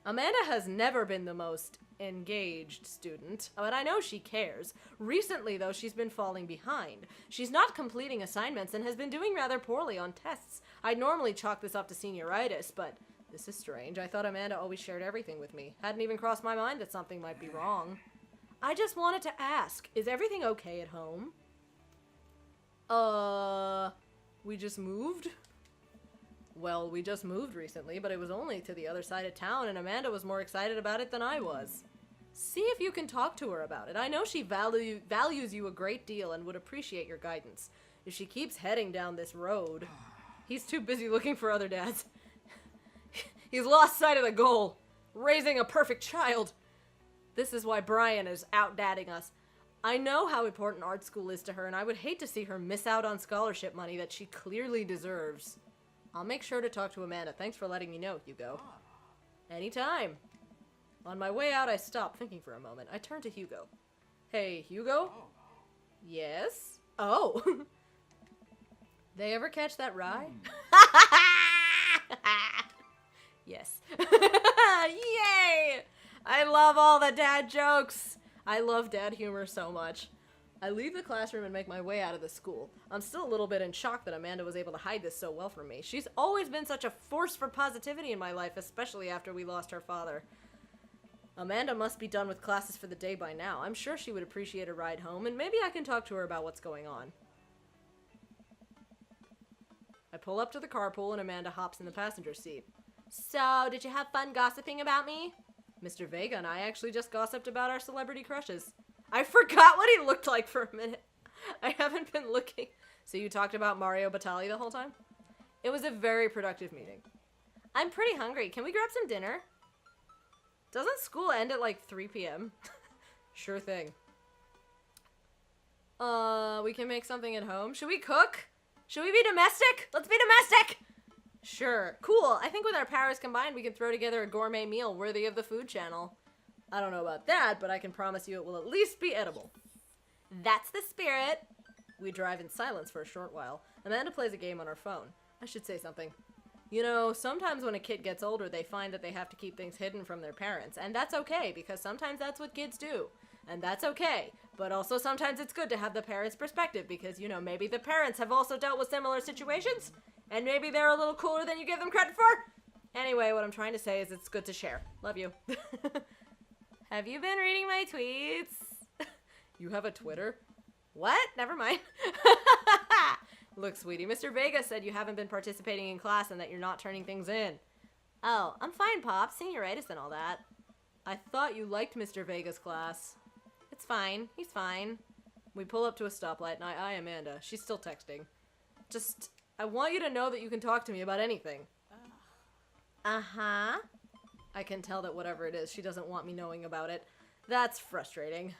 Amanda has never been the most engaged student, but I know she cares. Recently, though, she's been falling behind. She's not completing assignments and has been doing rather poorly on tests. I'd normally chalk this up to senioritis, but this is strange. I thought Amanda always shared everything with me. Hadn't even crossed my mind that something might be wrong. I just wanted to ask, is everything okay at home? We just moved? Well, we just moved recently, but it was only to the other side of town, and Amanda was more excited about it than I was. See if you can talk to her about it. I know she values you a great deal and would appreciate your guidance. If she keeps heading down this road... He's too busy looking for other dads. He's lost sight of the goal. Raising a perfect child. This is why Brian is out-dadding us. I know how important art school is to her, and I would hate to see her miss out on scholarship money that she clearly deserves. I'll make sure to talk to Amanda. Thanks for letting me know, Hugo. Anytime. On my way out, I stopped, thinking for a moment. I turned to Hugo. Hey, Hugo? Yes? Oh. They ever catch that rye? Yes. Yay! I love all the dad jokes. I love dad humor so much. I leave the classroom and make my way out of the school. I'm still a little bit in shock that Amanda was able to hide this so well from me. She's always been such a force for positivity in my life, especially after we lost her father. Amanda must be done with classes for the day by now. I'm sure she would appreciate a ride home, and maybe I can talk to her about what's going on. I pull up to the carpool and Amanda hops in the passenger seat. So, did you have fun gossiping about me? Mr. Vega and I actually just gossiped about our celebrity crushes. I forgot what he looked like for a minute. I haven't been looking. So you talked about Mario Batali the whole time? It was a very productive meeting. I'm pretty hungry. Can we grab some dinner? Doesn't school end at like 3 p.m.? Sure thing. We can make something at home. Should we cook? Should we be domestic? Let's be domestic! Sure. Cool. I think with our powers combined, we can throw together a gourmet meal worthy of the Food Channel. I don't know about that, but I can promise you it will at least be edible. That's the spirit. We drive in silence for a short while. Amanda plays a game on her phone. I should say something. You know, sometimes when a kid gets older, they find that they have to keep things hidden from their parents. And that's okay, because sometimes that's what kids do. And that's okay. But also sometimes it's good to have the parents' perspective, because, you know, maybe the parents have also dealt with similar situations. And maybe they're a little cooler than you give them credit for. Anyway, what I'm trying to say is it's good to share. Love you. Have you been reading my tweets? You have a Twitter? What? Never mind. Look, sweetie, Mr. Vega said you haven't been participating in class and that you're not turning things in. Oh, I'm fine, Pop. Senioritis and all that. I thought you liked Mr. Vega's class. It's fine. He's fine. We pull up to a stoplight and I eye Amanda. She's still texting. Just, I want you to know that you can talk to me about anything. Uh-huh. I can tell that whatever it is, she doesn't want me knowing about it. That's frustrating.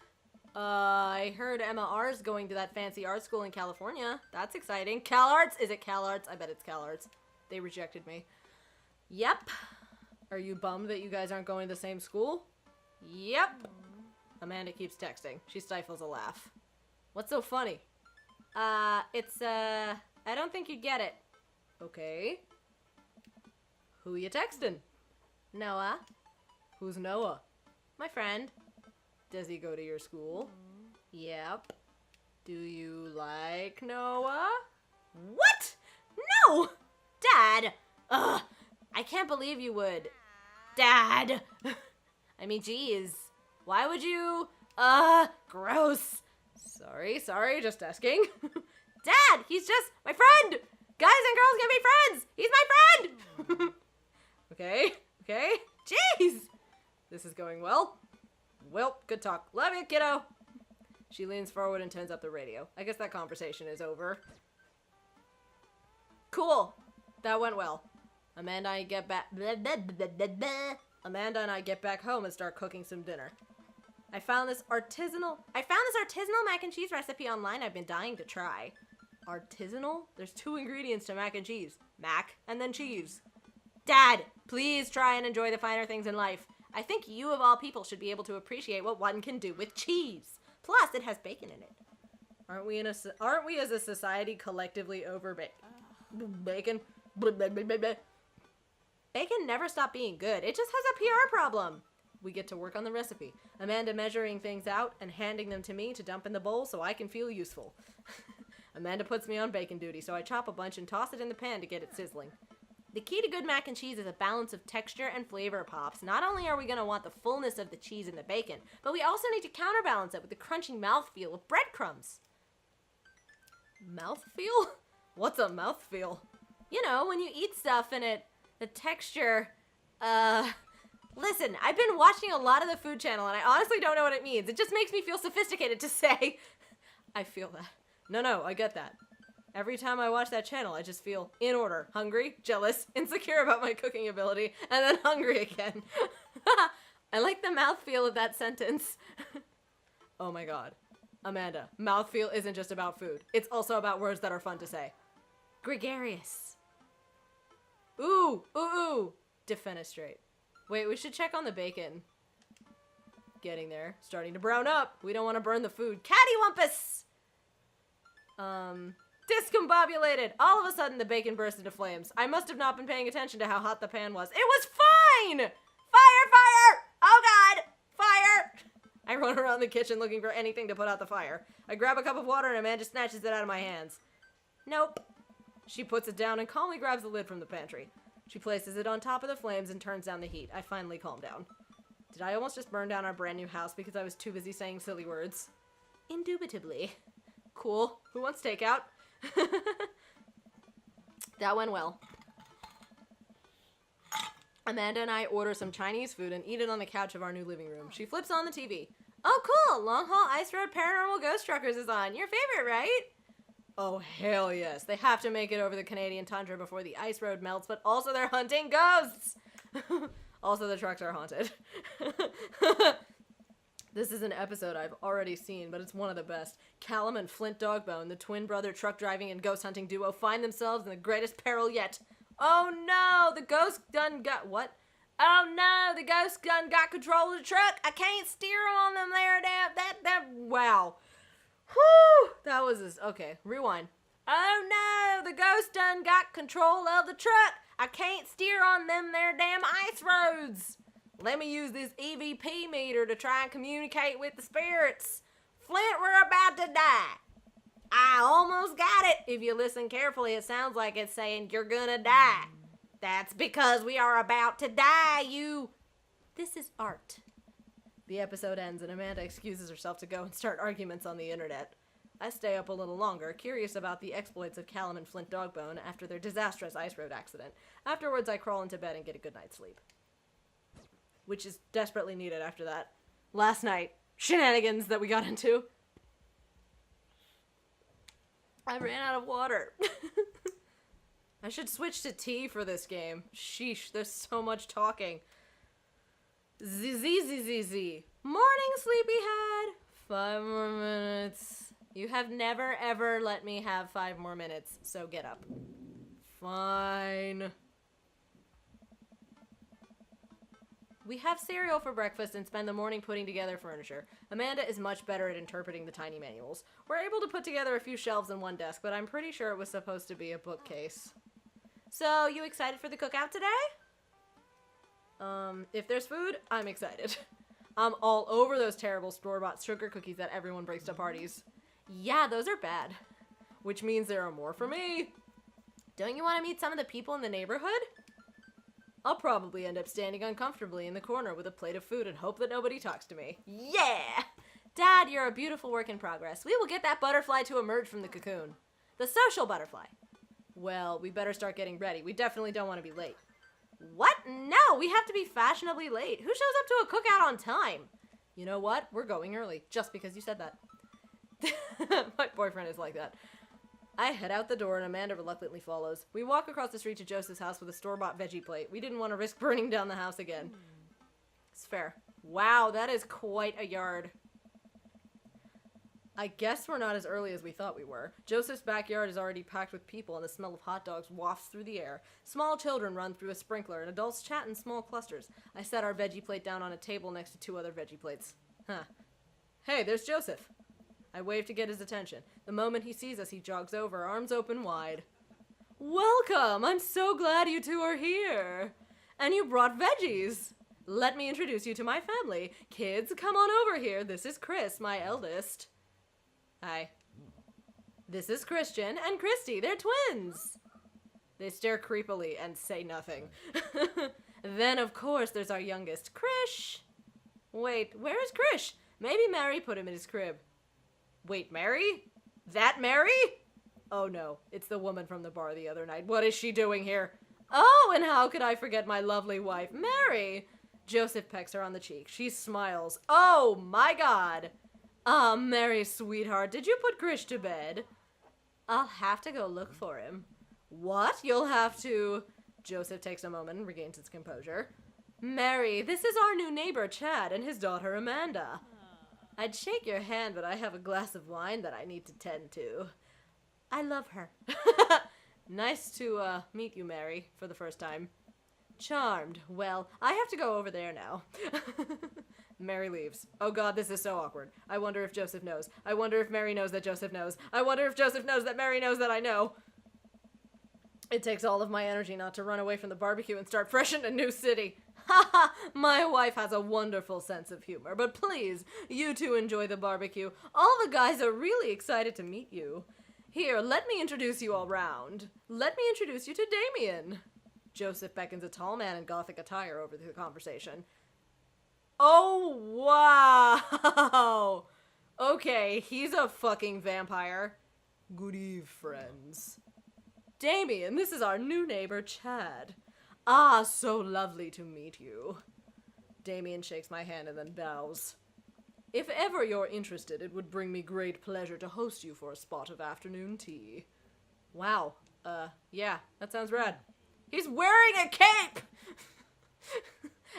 I heard Emma R's going to that fancy art school in California. That's exciting. CalArts? Is it CalArts? I bet it's CalArts. They rejected me. Yep. Are you bummed that you guys aren't going to the same school? Yep. Amanda keeps texting. She stifles a laugh. What's so funny? I don't think you'd get it. Okay. Who you texting? Noah. Who's Noah? My friend. Does he go to your school? Yep. Do you like Noah? What? No! Dad! Ugh! I can't believe you would. Dad! I mean, geez. Why would you? Gross. Sorry, just asking. Dad, he's just my friend! Guys and girls can be friends! He's my friend! Okay. Jeez! This is going well. Well, good talk. Love you, kiddo. She leans forward and turns up the radio. I guess that conversation is over. Cool. That went well. Amanda and I get back home and start cooking some dinner. I found this artisanal mac and cheese recipe online I've been dying to try. Artisanal? There's 2 ingredients to mac and cheese. Mac and then cheese. Dad, please try and enjoy the finer things in life. I think you of all people should be able to appreciate what one can do with cheese. Plus, it has bacon in it. Aren't we as a society collectively over bacon? Bacon never stopped being good. It just has a PR problem. We get to work on the recipe. Amanda measuring things out and handing them to me to dump in the bowl so I can feel useful. Amanda puts me on bacon duty, so I chop a bunch and toss it in the pan to get it sizzling. The key to good mac and cheese is a balance of texture and flavor pops. Not only are we going to want the fullness of the cheese and the bacon, but we also need to counterbalance it with the crunchy mouthfeel of breadcrumbs. Mouthfeel? What's a mouthfeel? You know, when you eat stuff and the texture, listen, I've been watching a lot of the Food Channel and I honestly don't know what it means. It just makes me feel sophisticated to say. I feel that. No, I get that. Every time I watch that channel, I just feel in order. Hungry, jealous, insecure about my cooking ability, and then hungry again. I like the mouthfeel of that sentence. Oh my god. Amanda, mouthfeel isn't just about food. It's also about words that are fun to say. Gregarious. Ooh. Defenestrate. Wait, we should check on the bacon. Getting there. Starting to brown up. We don't want to burn the food. Cattywampus! Discombobulated! All of a sudden, the bacon burst into flames. I must have not been paying attention to how hot the pan was. It was fine! Fire! Oh god! Fire! I run around the kitchen looking for anything to put out the fire. I grab a cup of water and Amanda snatches it out of my hands. Nope. She puts it down and calmly grabs the lid from the pantry. She places it on top of the flames and turns down the heat. I finally calm down. Did I almost just burn down our brand new house because I was too busy saying silly words? Indubitably. Cool. Who wants takeout? That went well. Amanda and I order some Chinese food and eat it on the couch of our new living room. She flips on the TV. Oh, cool! Long Haul Ice Road Paranormal Ghost Truckers is on. Your favorite, right? Oh, hell yes. They have to make it over the Canadian tundra before the ice road melts, but also they're hunting ghosts! Also, the trucks are haunted. This is an episode I've already seen, but it's one of the best. Callum and Flint Dogbone, the twin brother truck driving and ghost hunting duo, find themselves in the greatest peril yet. Oh no, the ghost done got what? Oh no, the ghost done got control of the truck. I can't steer on them there. Wow. Whew, that was this. Okay, rewind. Oh no, the ghost done got control of the truck. I can't steer on them there damn ice roads. Let me use this EVP meter to try and communicate with the spirits. Flint, we're about to die. I almost got it. If you listen carefully, it sounds like it's saying you're gonna die. That's because we are about to die, you. This is art. The episode ends and Amanda excuses herself to go and start arguments on the internet. I stay up a little longer, curious about the exploits of Callum and Flint Dogbone after their disastrous ice road accident. Afterwards, I crawl into bed and get a good night's sleep. Which is desperately needed after that last night shenanigans that we got into. I ran out of water. I should switch to tea for this game. Sheesh, there's so much talking. Z. Morning, sleepyhead. 5 more minutes. You have never, ever let me have 5 more minutes, so get up. Fine. We have cereal for breakfast and spend the morning putting together furniture. Amanda is much better at interpreting the tiny manuals. We're able to put together a few shelves and one desk, but I'm pretty sure it was supposed to be a bookcase. So, you excited for the cookout today? If there's food, I'm excited. I'm all over those terrible store-bought sugar cookies that everyone brings to parties. Yeah, those are bad. Which means there are more for me. Don't you want to meet some of the people in the neighborhood? I'll probably end up standing uncomfortably in the corner with a plate of food and hope that nobody talks to me. Yeah! Dad, you're a beautiful work in progress. We will get that butterfly to emerge from the cocoon. The social butterfly. Well, we better start getting ready. We definitely don't want to be late. What? No, we have to be fashionably late. Who shows up to a cookout on time? You know what? We're going early, just because you said that. My boyfriend is like that. I head out the door and Amanda reluctantly follows. We walk across the street to Joseph's house with a store-bought veggie plate. We didn't want to risk burning down the house again. It's fair. Wow, that is quite a yard. I guess we're not as early as we thought we were. Joseph's backyard is already packed with people, and the smell of hot dogs wafts through the air. Small children run through a sprinkler, and adults chat in small clusters. I set our veggie plate down on a table next to 2 other veggie plates. Huh. Hey, there's Joseph. I wave to get his attention. The moment he sees us, he jogs over, arms open wide. Welcome! I'm so glad you two are here. And you brought veggies. Let me introduce you to my family. Kids, come on over here. This is Chris, my eldest. Hi. This is Christian and Christy. They're twins. They stare creepily and say nothing. Then, of course, there's our youngest, Krish. Wait, where is Krish? Maybe Mary put him in his crib. Wait, Mary? That Mary? Oh no, it's the woman from the bar the other night. What is she doing here? Oh, and how could I forget my lovely wife, Mary? Joseph pecks her on the cheek. She smiles. Oh, my God. Ah, Mary, sweetheart, did you put Krish to bed? I'll have to go look for him. What? You'll have to... Joseph takes a moment and regains his composure. Mary, this is our new neighbor, Chad, and his daughter, Amanda. I'd shake your hand, but I have a glass of wine that I need to tend to. I love her. Nice to, meet you, Mary, for the first time. Charmed. Well, I have to go over there now. Mary leaves. Oh God, this is so awkward. I wonder if Joseph knows. I wonder if Mary knows that Joseph knows. I wonder if Joseph knows that Mary knows that I know. It takes all of my energy not to run away from the barbecue and start fresh in a new city. Ha ha! My wife has a wonderful sense of humor, but please, you two enjoy the barbecue. All the guys are really excited to meet you. Here, let me introduce you all round. Let me introduce you to Damien. Joseph beckons a tall man in gothic attire over the conversation. Oh, wow! Okay, he's a fucking vampire. Good eve, friends. Damien, this is our new neighbor, Chad. Ah, so lovely to meet you. Damien shakes my hand and then bows. If ever you're interested, it would bring me great pleasure to host you for a spot of afternoon tea. Wow. Yeah, that sounds rad. He's wearing a cape!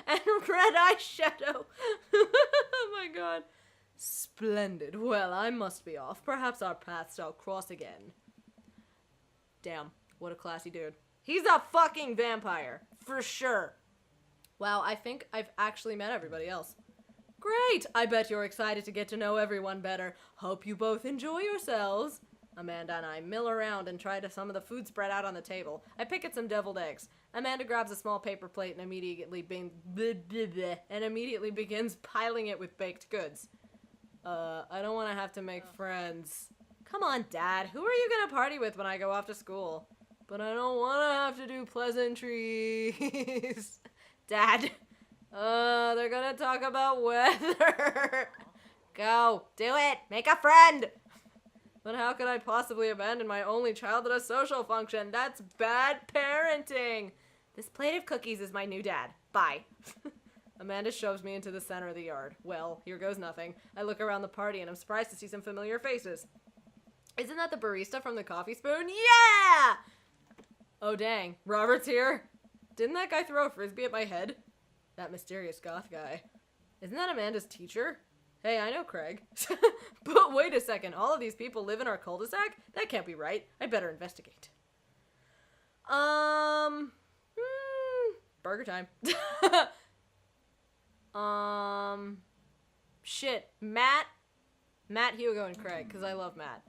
And red eyeshadow. Oh my God. Splendid. Well, I must be off. Perhaps our paths shall cross again. Damn, what a classy dude. He's a fucking vampire, for sure. Wow, I think I've actually met everybody else. Great! I bet you're excited to get to know everyone better. Hope you both enjoy yourselves. Amanda and I mill around and try some of the food spread out on the table. I pick at some deviled eggs. Amanda grabs a small paper plate and immediately begins piling it with baked goods. I don't want to have to make friends. Come on, Dad. Who are you gonna party with when I go off to school? But I don't want to have to do pleasantries. Dad. They're gonna talk about weather. Go. Do it. Make a friend. But how could I possibly abandon my only child at a social function? That's bad parenting. This plate of cookies is my new dad. Bye. Amanda shoves me into the center of the yard. Well, here goes nothing. I look around the party and I'm surprised to see some familiar faces. Isn't that the barista from the Coffee Spoon? Yeah! Oh dang, Robert's here? Didn't that guy throw a frisbee at my head? That mysterious goth guy. Isn't that Amanda's teacher? Hey, I know Craig. But wait a second, all of these people live in our cul-de-sac? That can't be right. I better investigate. Burger time. Shit. Matt, Hugo, and Craig, because I love Matt.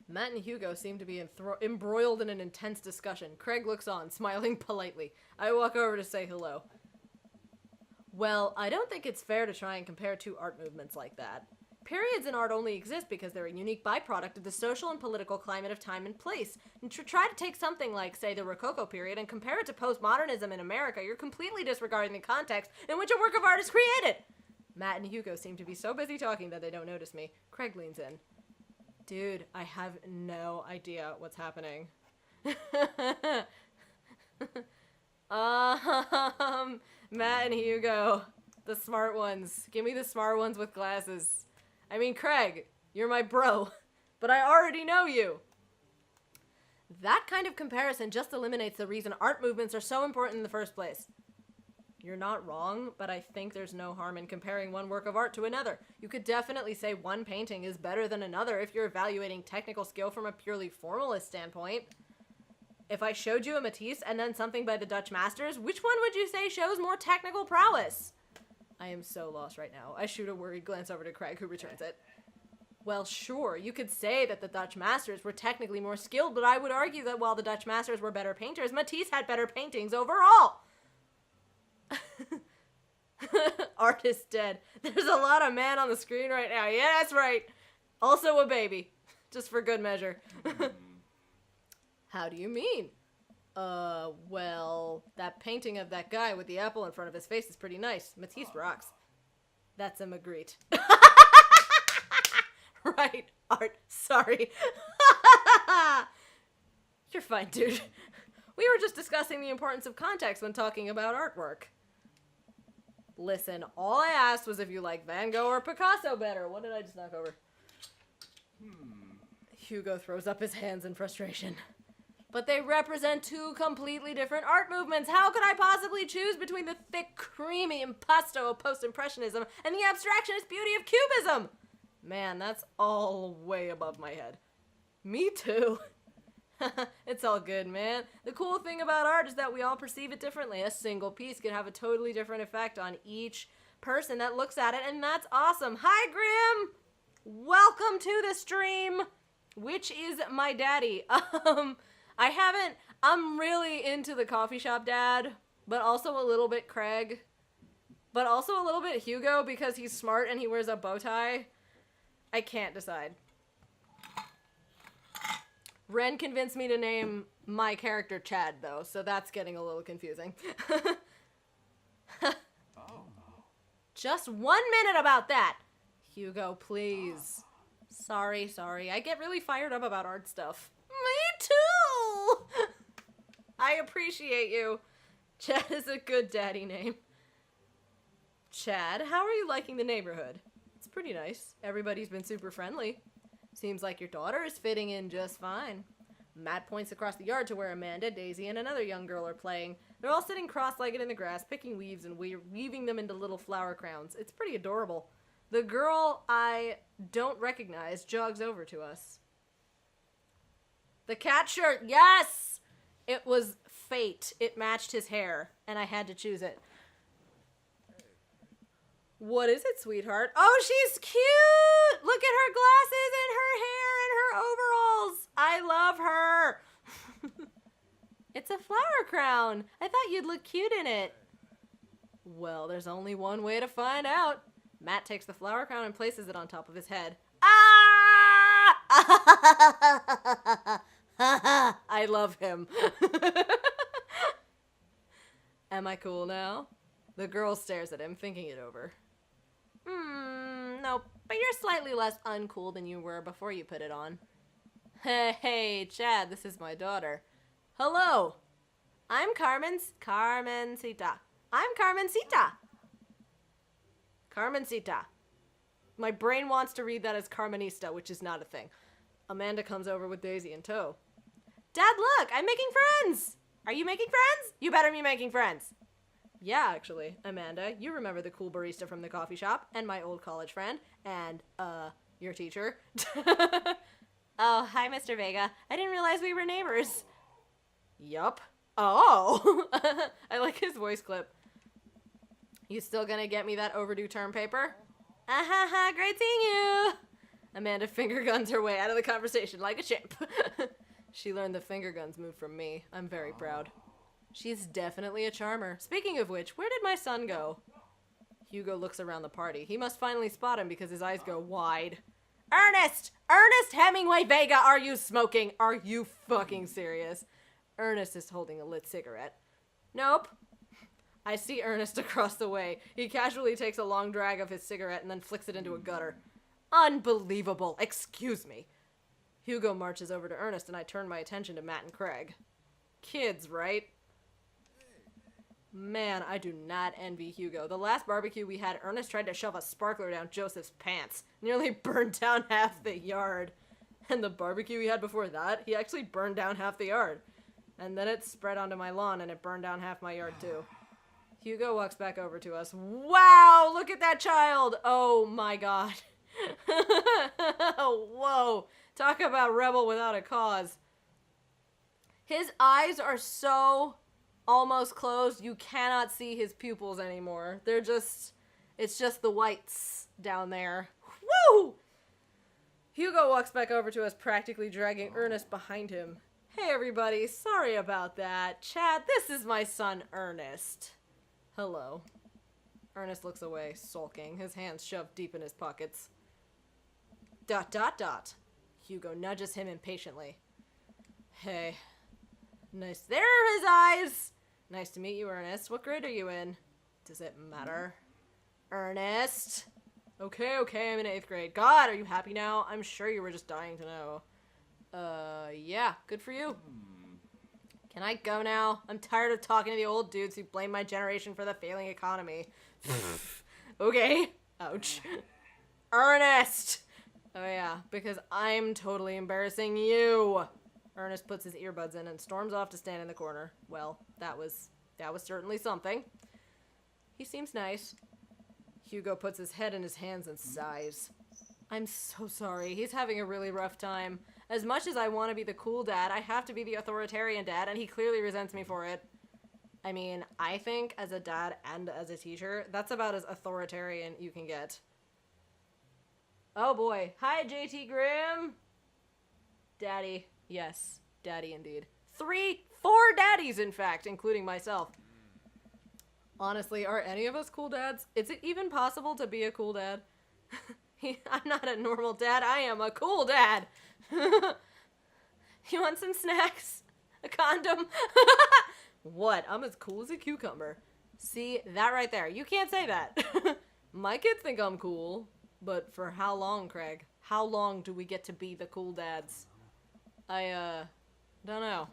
Matt and Hugo seem to be embroiled in an intense discussion. Craig looks on, smiling politely. I walk over to say hello. Well, I don't think it's fair to try and compare two art movements like that. Periods in art only exist because they're a unique byproduct of the social and political climate of time and place. And to try to take something like, say, the Rococo period and compare it to postmodernism in America, you're completely disregarding the context in which a work of art is created. Matt and Hugo seem to be so busy talking that they don't notice me. Craig leans in. Dude, I have no idea what's happening. Matt and Hugo. The smart ones. Give me the smart ones with glasses. I mean, Craig, you're my bro, but I already know you. That kind of comparison just eliminates the reason art movements are so important in the first place. You're not wrong, but I think there's no harm in comparing one work of art to another. You could definitely say one painting is better than another if you're evaluating technical skill from a purely formalist standpoint. If I showed you a Matisse and then something by the Dutch masters, which one would you say shows more technical prowess? I am so lost right now. I shoot a worried glance over to Craig, who returns it. Well, sure, you could say that the Dutch masters were technically more skilled, but I would argue that while the Dutch masters were better painters, Matisse had better paintings overall. Artist dead. There's a lot of man on the screen right now. Yeah, that's right. Also a baby. Just for good measure. How do you mean? Well, that painting of that guy with the apple in front of his face is pretty nice. Matisse rocks. That's a Magritte. Right, Art. Sorry. You're fine, dude. We were just discussing the importance of context when talking about artwork. Listen, all I asked was if you like Van Gogh or Picasso better. What did I just knock over? Hugo throws up his hands in frustration. But they represent two completely different art movements. How could I possibly choose between the thick, creamy impasto of post-impressionism and the abstractionist beauty of cubism? Man, that's all way above my head. Me too. It's all good, man. The cool thing about art is that we all perceive it differently. A single piece can have a totally different effect on each person that looks at it, and that's awesome. Hi, Grim! Welcome to the stream, which is my daddy. I'm really into the coffee shop dad, but also a little bit Craig, but also a little bit Hugo because he's smart and he wears a bow tie. I can't decide. Ren convinced me to name my character Chad, though, so that's getting a little confusing. Just 1 minute about that. Hugo, please. Sorry. I get really fired up about art stuff. Me too! I appreciate you. Chad is a good daddy name. Chad, how are you liking the neighborhood? It's pretty nice. Everybody's been super friendly. Seems like your daughter is fitting in just fine. Matt points across the yard to where Amanda, Daisy, and another young girl are playing. They're all sitting cross-legged in the grass, picking leaves and weaving them into little flower crowns. It's pretty adorable. The girl I don't recognize jogs over to us. The cat shirt, yes! It was fate. It matched his hair, and I had to choose it. What is it, sweetheart? Oh, she's cute! Look at her glasses and her hair and her overalls. I love her. It's a flower crown. I thought you'd look cute in it. Well, there's only one way to find out. Matt takes the flower crown and places it on top of his head. Ah! I love him. Am I cool now? The girl stares at him, thinking it over. No, but you're slightly less uncool than you were before you put it on. Hey, Chad, this is my daughter. Hello. I'm Carmencita. I'm Carmencita. Carmencita. My brain wants to read that as Carmenista, which is not a thing. Amanda comes over with Daisy in tow. Dad, look, I'm making friends. Are you making friends? You better be making friends. Yeah, actually, Amanda, you remember the cool barista from the coffee shop, and my old college friend, and, your teacher. Oh, hi, Mr. Vega. I didn't realize we were neighbors. Yup. Oh! I like his voice clip. You still gonna get me that overdue term paper? Great seeing you! Amanda finger guns her way out of the conversation like a chimp. She learned the finger guns move from me. I'm very proud. She's definitely a charmer. Speaking of which, where did my son go? Hugo looks around the party. He must finally spot him because his eyes go wide. Ernest! Ernest Hemingway Vega, are you smoking? Are you fucking serious? Ernest is holding a lit cigarette. Nope. I see Ernest across the way. He casually takes a long drag of his cigarette and then flicks it into a gutter. Unbelievable. Excuse me. Hugo marches over to Ernest and I turn my attention to Matt and Craig. Kids, right? Man, I do not envy Hugo. The last barbecue we had, Ernest tried to shove a sparkler down Joseph's pants. Nearly burned down half the yard. And the barbecue we had before that, he actually burned down half the yard. And then it spread onto my lawn and it burned down half my yard too. Hugo walks back over to us. Wow, look at that child. Oh my god. Whoa. Talk about rebel without a cause. His eyes are so almost closed, you cannot see his pupils anymore. They're just, it's just the whites down there. Woo! Hugo walks back over to us, practically dragging Ernest behind him. Hey everybody, sorry about that. Chat, this is my son Ernest. Hello. Ernest looks away, sulking, his hands shoved deep in his pockets. ... Hugo nudges him impatiently. Hey. Nice. There are his eyes! Nice to meet you, Ernest. What grade are you in? Does it matter? Ernest! Okay, I'm in 8th grade. God, are you happy now? I'm sure you were just dying to know. Yeah, good for you. Can I go now? I'm tired of talking to the old dudes who blame my generation for the failing economy. Okay. Ouch. Ernest! Oh yeah, because I'm totally embarrassing you. Ernest puts his earbuds in and storms off to stand in the corner. Well, that was certainly something. He seems nice. Hugo puts his head in his hands and sighs. I'm so sorry. He's having a really rough time. As much as I want to be the cool dad, I have to be the authoritarian dad, and he clearly resents me for it. I mean, I think as a dad and as a teacher, that's about as authoritarian you can get. Oh boy. Hi, JT Grimm. Daddy. Yes, daddy indeed. 4 daddies, in fact, including myself. Honestly, are any of us cool dads? Is it even possible to be a cool dad? I'm not a normal dad. I am a cool dad. You want some snacks? A condom? What? I'm as cool as a cucumber. See, that right there. You can't say that. My kids think I'm cool. But for how long, Craig? How long do we get to be the cool dads? I don't know.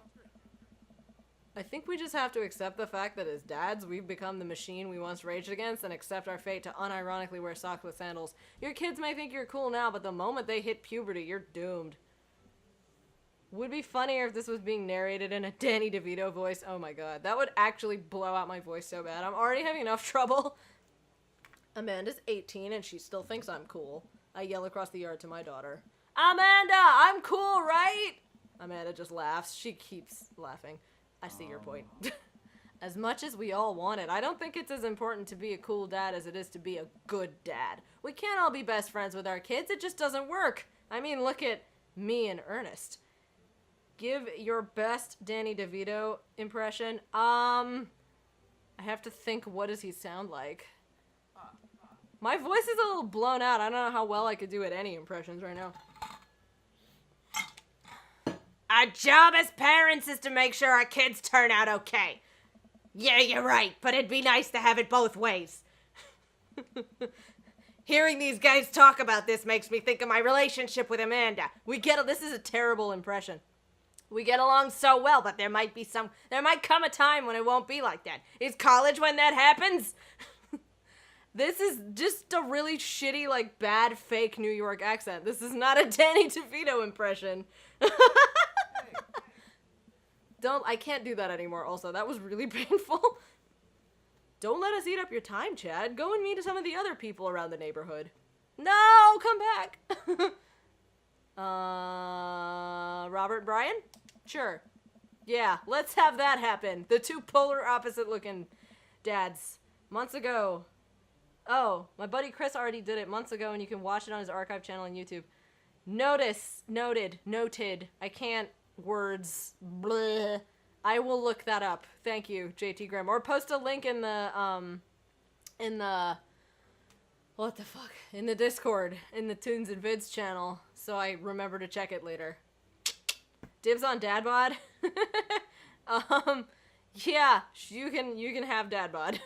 I think we just have to accept the fact that as dads, we've become the machine we once raged against and accept our fate to unironically wear socks with sandals. Your kids may think you're cool now, but the moment they hit puberty, you're doomed. Would be funnier if this was being narrated in a Danny DeVito voice. Oh my god, that would actually blow out my voice so bad. I'm already having enough trouble. Amanda's 18 and she still thinks I'm cool. I yell across the yard to my daughter. Amanda, I'm cool, right? Amanda just laughs. She keeps laughing. I see your point. As much as we all want it, I don't think it's as important to be a cool dad as it is to be a good dad. We can't all be best friends with our kids. It just doesn't work. I mean, look at me and Ernest. Give your best Danny DeVito impression. I have to think, what does he sound like? My voice is a little blown out. I don't know how well I could do at any impressions right now. Our job as parents is to make sure our kids turn out okay. Yeah, you're right, but it'd be nice to have it both ways. Hearing these guys talk about this makes me think of my relationship with Amanda. This is a terrible impression. We get along so well, but there might come a time when it won't be like that. Is college when that happens? This is just a really shitty, like, bad fake New York accent. This is not a Danny DeVito impression. I can't do that anymore, also. That was really painful. Don't let us eat up your time, Chad. Go and meet some of the other people around the neighborhood. No, come back. Robert and Brian? Sure. Yeah, let's have that happen. The two polar opposite looking dads. Months ago. Oh, my buddy Chris already did it months ago, and you can watch it on his archive channel on YouTube. Noted. I can't words. Bleh. I will look that up. Thank you, JT Grimm. Or post a link in the what the fuck? In the Discord, in the Tunes and Vids channel, so I remember to check it later. Dibs on dad bod? Yeah, you can have dad bod.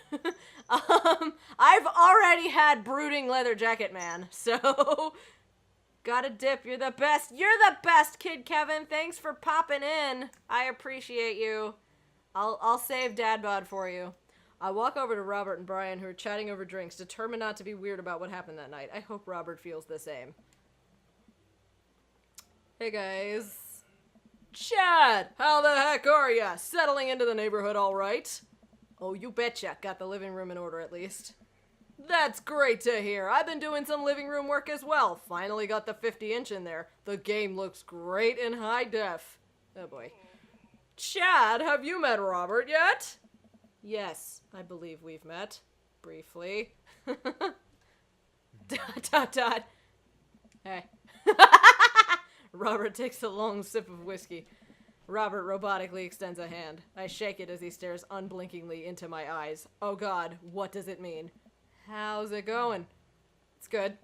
I've already had brooding leather jacket man, so gotta dip. You're the best. You're the best, Kid Kevin. Thanks for popping in. I appreciate you. I'll save dad bod for you. I walk over to Robert and Brian, who are chatting over drinks, determined not to be weird about what happened that night. I hope Robert feels the same. Hey guys. Chad, how the heck are ya? Settling into the neighborhood all right? Oh, you betcha. Got the living room in order at least. That's great to hear. I've been doing some living room work as well. Finally got the 50-inch in there. The game looks great in high def. Oh boy. Chad, have you met Robert yet? Yes, I believe we've met. Briefly. ... Hey. Robert takes a long sip of whiskey. Robert robotically extends a hand. I shake it as he stares unblinkingly into my eyes. Oh god, what does it mean? How's it going? It's good.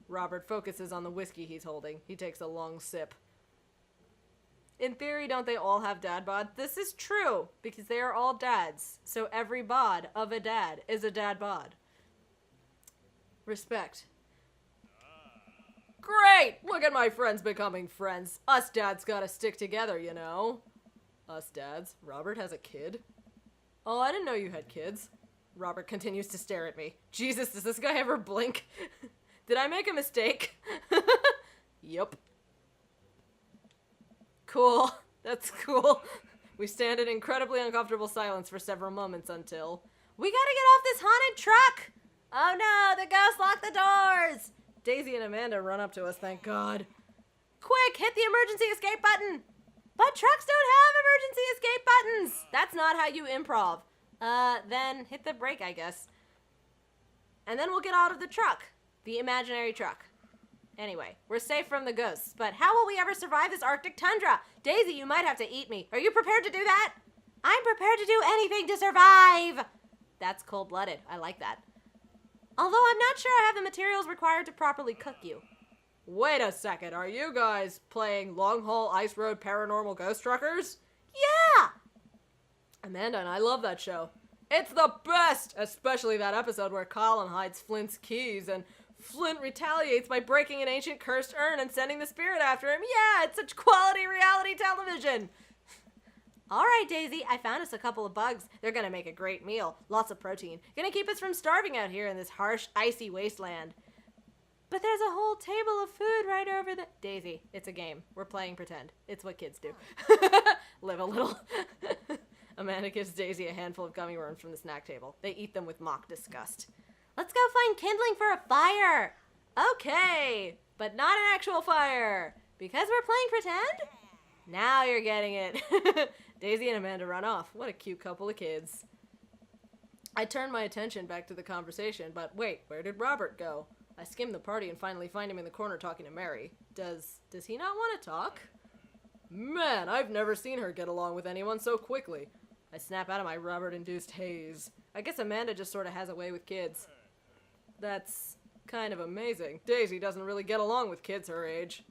Robert focuses on the whiskey he's holding. He takes a long sip. In theory, don't they all have dad bod? This is true, because they are all dads. So every bod of a dad is a dad bod. Respect. Great! Look at my friends becoming friends. Us dads gotta stick together, you know. Us dads. Robert has a kid? Oh, I didn't know you had kids. Robert continues to stare at me. Jesus, does this guy ever blink? Did I make a mistake? Yup. Cool. That's cool. We stand in incredibly uncomfortable silence for several moments until... We gotta get off this haunted truck! Oh no, the ghost locked the doors! Daisy and Amanda run up to us, thank God. Quick, hit the emergency escape button! But trucks don't have emergency escape buttons! That's not how you improv. Then hit the brake, I guess. And then we'll get out of the truck. The imaginary truck. Anyway, we're safe from the ghosts, but how will we ever survive this Arctic tundra? Daisy, you might have to eat me. Are you prepared to do that? I'm prepared to do anything to survive! That's cold-blooded. I like that. Although I'm not sure I have the materials required to properly cook you. Wait a second, are you guys playing Long Haul Ice Road Paranormal Ghost Truckers? Yeah! Amanda and I love that show. It's the best! Especially that episode where Colin hides Flint's keys and Flint retaliates by breaking an ancient cursed urn and sending the spirit after him. Yeah, it's such quality reality television! Alright, Daisy, I found us a couple of bugs. They're gonna make a great meal. Lots of protein. Gonna keep us from starving out here in this harsh, icy wasteland. But there's a whole table of food right over the... Daisy, it's a game. We're playing pretend. It's what kids do. Live a little. Amanda gives Daisy a handful of gummy worms from the snack table. They eat them with mock disgust. Let's go find kindling for a fire. Okay, but not an actual fire. Because we're playing pretend? Now you're getting it. Daisy and Amanda run off. What a cute couple of kids. I turn my attention back to the conversation, but wait, where did Robert go? I skim the party and finally find him in the corner talking to Mary. Does he not want to talk? Man, I've never seen her get along with anyone so quickly. I snap out of my Robert-induced haze. I guess Amanda just sort of has a way with kids. That's kind of amazing. Daisy doesn't really get along with kids her age.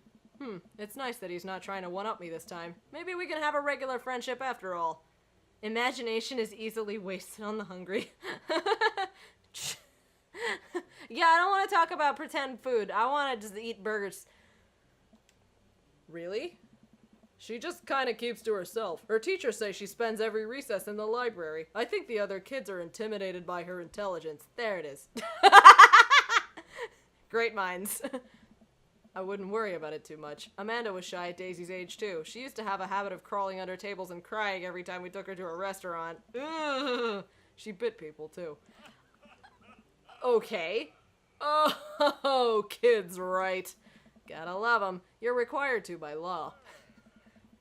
It's nice that he's not trying to one-up me this time. Maybe we can have a regular friendship after all. Imagination is easily wasted on the hungry. Yeah, I don't want to talk about pretend food. I want to just eat burgers. Really? She just kind of keeps to herself. Her teachers say she spends every recess in the library. I think the other kids are intimidated by her intelligence. There it is. Great minds. I wouldn't worry about it too much. Amanda was shy at Daisy's age, too. She used to have a habit of crawling under tables and crying every time we took her to a restaurant. Ugh. She bit people, too. Okay. Oh, kids, right. Gotta love them. You're required to by law.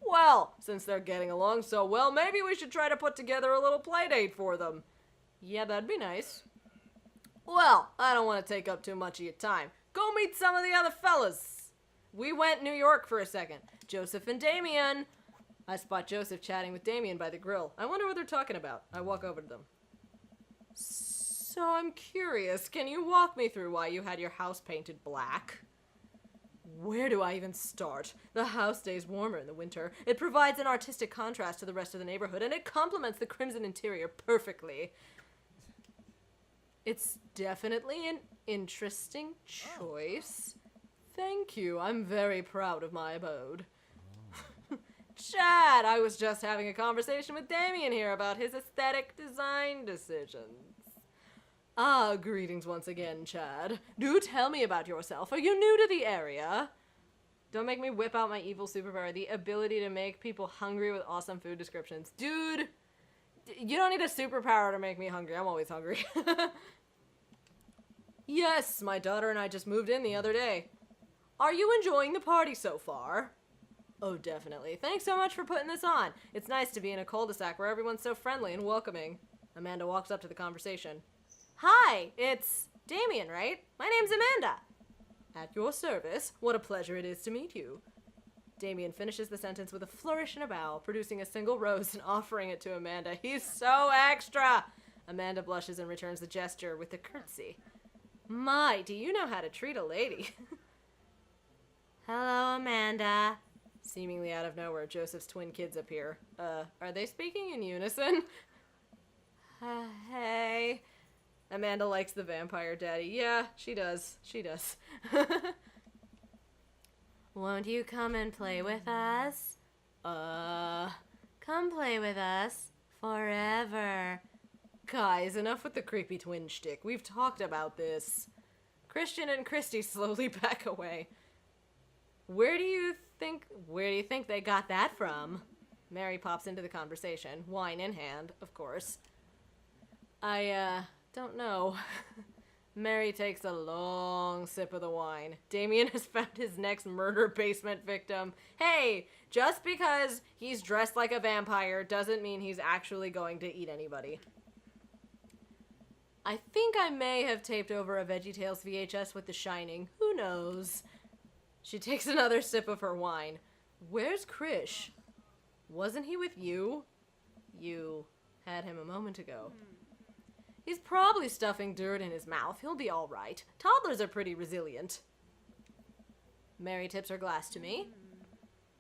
Well, since they're getting along so well, maybe we should try to put together a little play date for them. Yeah, that'd be nice. Well, I don't want to take up too much of your time. Go meet some of the other fellas. We went New York for a second. Joseph and Damien. I spot Joseph chatting with Damien by the grill. I wonder what they're talking about. I walk over to them. So I'm curious, can you walk me through why you had your house painted black? Where do I even start? The house stays warmer in the winter. It provides an artistic contrast to the rest of the neighborhood, and it complements the crimson interior perfectly. It's definitely an interesting choice. Thank you. I'm very proud of my abode. Chad, I was just having a conversation with Damien here about his aesthetic design decisions. Ah, greetings once again, Chad. Do tell me about yourself. Are you new to the area? Don't make me whip out my evil superpower, the ability to make people hungry with awesome food descriptions. Dude, You don't need a superpower to make me hungry. I'm always hungry. Yes, my daughter and I just moved in the other day. Are you enjoying the party so far? Oh, definitely. Thanks so much for putting this on. It's nice to be in a cul-de-sac where everyone's so friendly and welcoming. Amanda walks up to the conversation. Hi, it's Damien, right? My name's Amanda. At your service. What a pleasure it is to meet you. Damien finishes the sentence with a flourish and a bow, producing a single rose and offering it to Amanda. He's so extra! Amanda blushes and returns the gesture with a curtsy. My, do you know how to treat a lady? Hello, Amanda. Seemingly out of nowhere, Joseph's twin kids appear. Are they speaking in unison? Hey. Amanda likes the vampire daddy. Yeah, she does. She does. Won't you come and play with us? Come play with us forever. Guys, enough with the creepy twin shtick. We've talked about this. Christian and Christy slowly back away. Where do you think they got that from? Mary pops into the conversation, wine in hand, of course. I don't know. Mary takes a long sip of the wine. Damien has found his next murder basement victim. Hey, just because he's dressed like a vampire doesn't mean he's actually going to eat anybody. I think I may have taped over a VeggieTales VHS with The Shining. Who knows? She takes another sip of her wine. Where's Krish? Wasn't he with you? You had him a moment ago. He's probably stuffing dirt in his mouth. He'll be all right. Toddlers are pretty resilient. Mary tips her glass to me.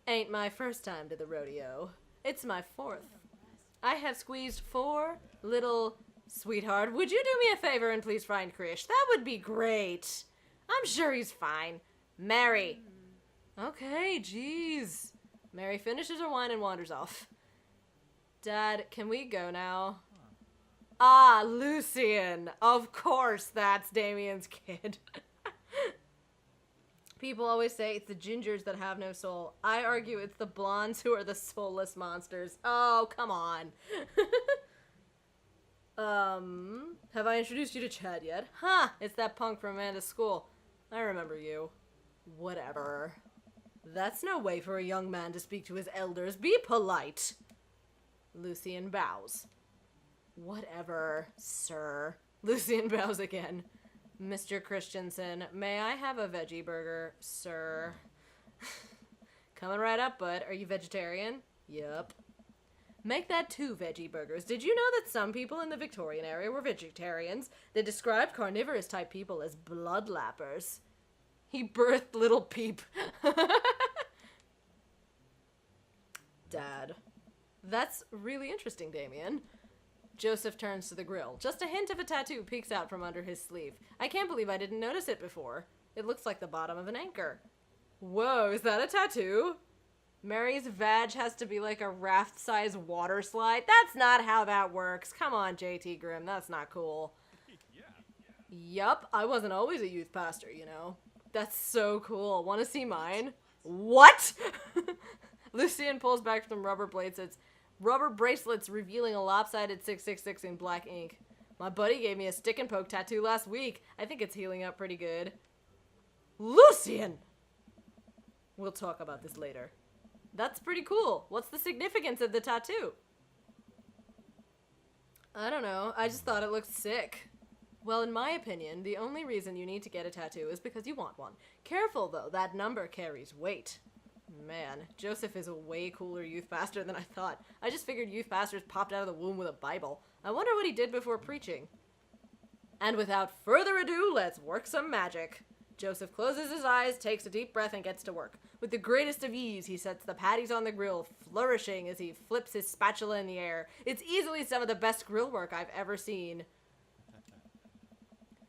Ain't my first time to the rodeo. It's my fourth. I have squeezed 4 little... Sweetheart, would you do me a favor and please find Krish? That would be great. I'm sure he's fine. Mary. Okay, jeez. Mary finishes her wine and wanders off. Dad, can we go now? Ah, Lucian. Of course that's Damien's kid. People always say it's the gingers that have no soul. I argue it's the blondes who are the soulless monsters. Oh, come on. Have I introduced you to Chad yet? Huh, it's that punk from Amanda's school. I remember you. Whatever. That's no way for a young man to speak to his elders. Be polite. Lucian bows. Whatever, sir. Lucian bows again. Mr. Christensen, may I have a veggie burger, sir? Coming right up, bud. Are you vegetarian? Yup. Make that 2 veggie burgers. Did you know that some people in the Victorian area were vegetarians? They described carnivorous type people as bloodlappers. He birthed little Peep. Dad. That's really interesting, Damien. Joseph turns to the grill. Just a hint of a tattoo peeks out from under his sleeve. I can't believe I didn't notice it before. It looks like the bottom of an anchor. Whoa, is that a tattoo? Mary's vag has to be like a raft-sized water slide. That's not how that works. Come on, JT Grimm. That's not cool. Yup, I wasn't always a youth pastor, you know. That's so cool. Want to see mine? What? Lucian pulls back some rubber bracelets revealing a lopsided 666 in black ink. My buddy gave me a stick and poke tattoo last week. I think it's healing up pretty good. Lucian! We'll talk about this later. That's pretty cool. What's the significance of the tattoo? I don't know. I just thought it looked sick. Well, in my opinion, the only reason you need to get a tattoo is because you want one. Careful, though. That number carries weight. Man, Joseph is a way cooler youth pastor than I thought. I just figured youth pastors popped out of the womb with a Bible. I wonder what he did before preaching. And without further ado, let's work some magic. Joseph closes his eyes, takes a deep breath, and gets to work. With the greatest of ease, he sets the patties on the grill, flourishing as he flips his spatula in the air. It's easily some of the best grill work I've ever seen.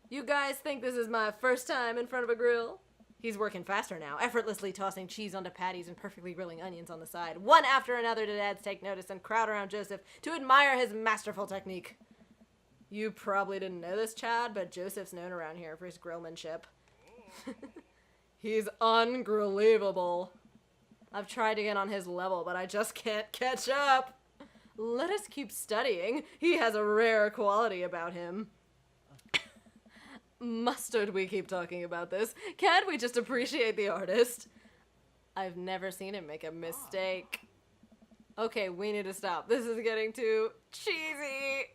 You guys think this is my first time in front of a grill? He's working faster now, effortlessly tossing cheese onto patties and perfectly grilling onions on the side. One after another, the dads take notice and crowd around Joseph to admire his masterful technique. You probably didn't know this, Chad, but Joseph's known around here for his grillmanship. He's ungrillable. I've tried to get on his level, but I just can't catch up. Let us keep studying. He has a rare quality about him. Mustard, we keep talking about this. Can't we just appreciate the artist? I've never seen him make a mistake. Okay, we need to stop. This is getting too cheesy.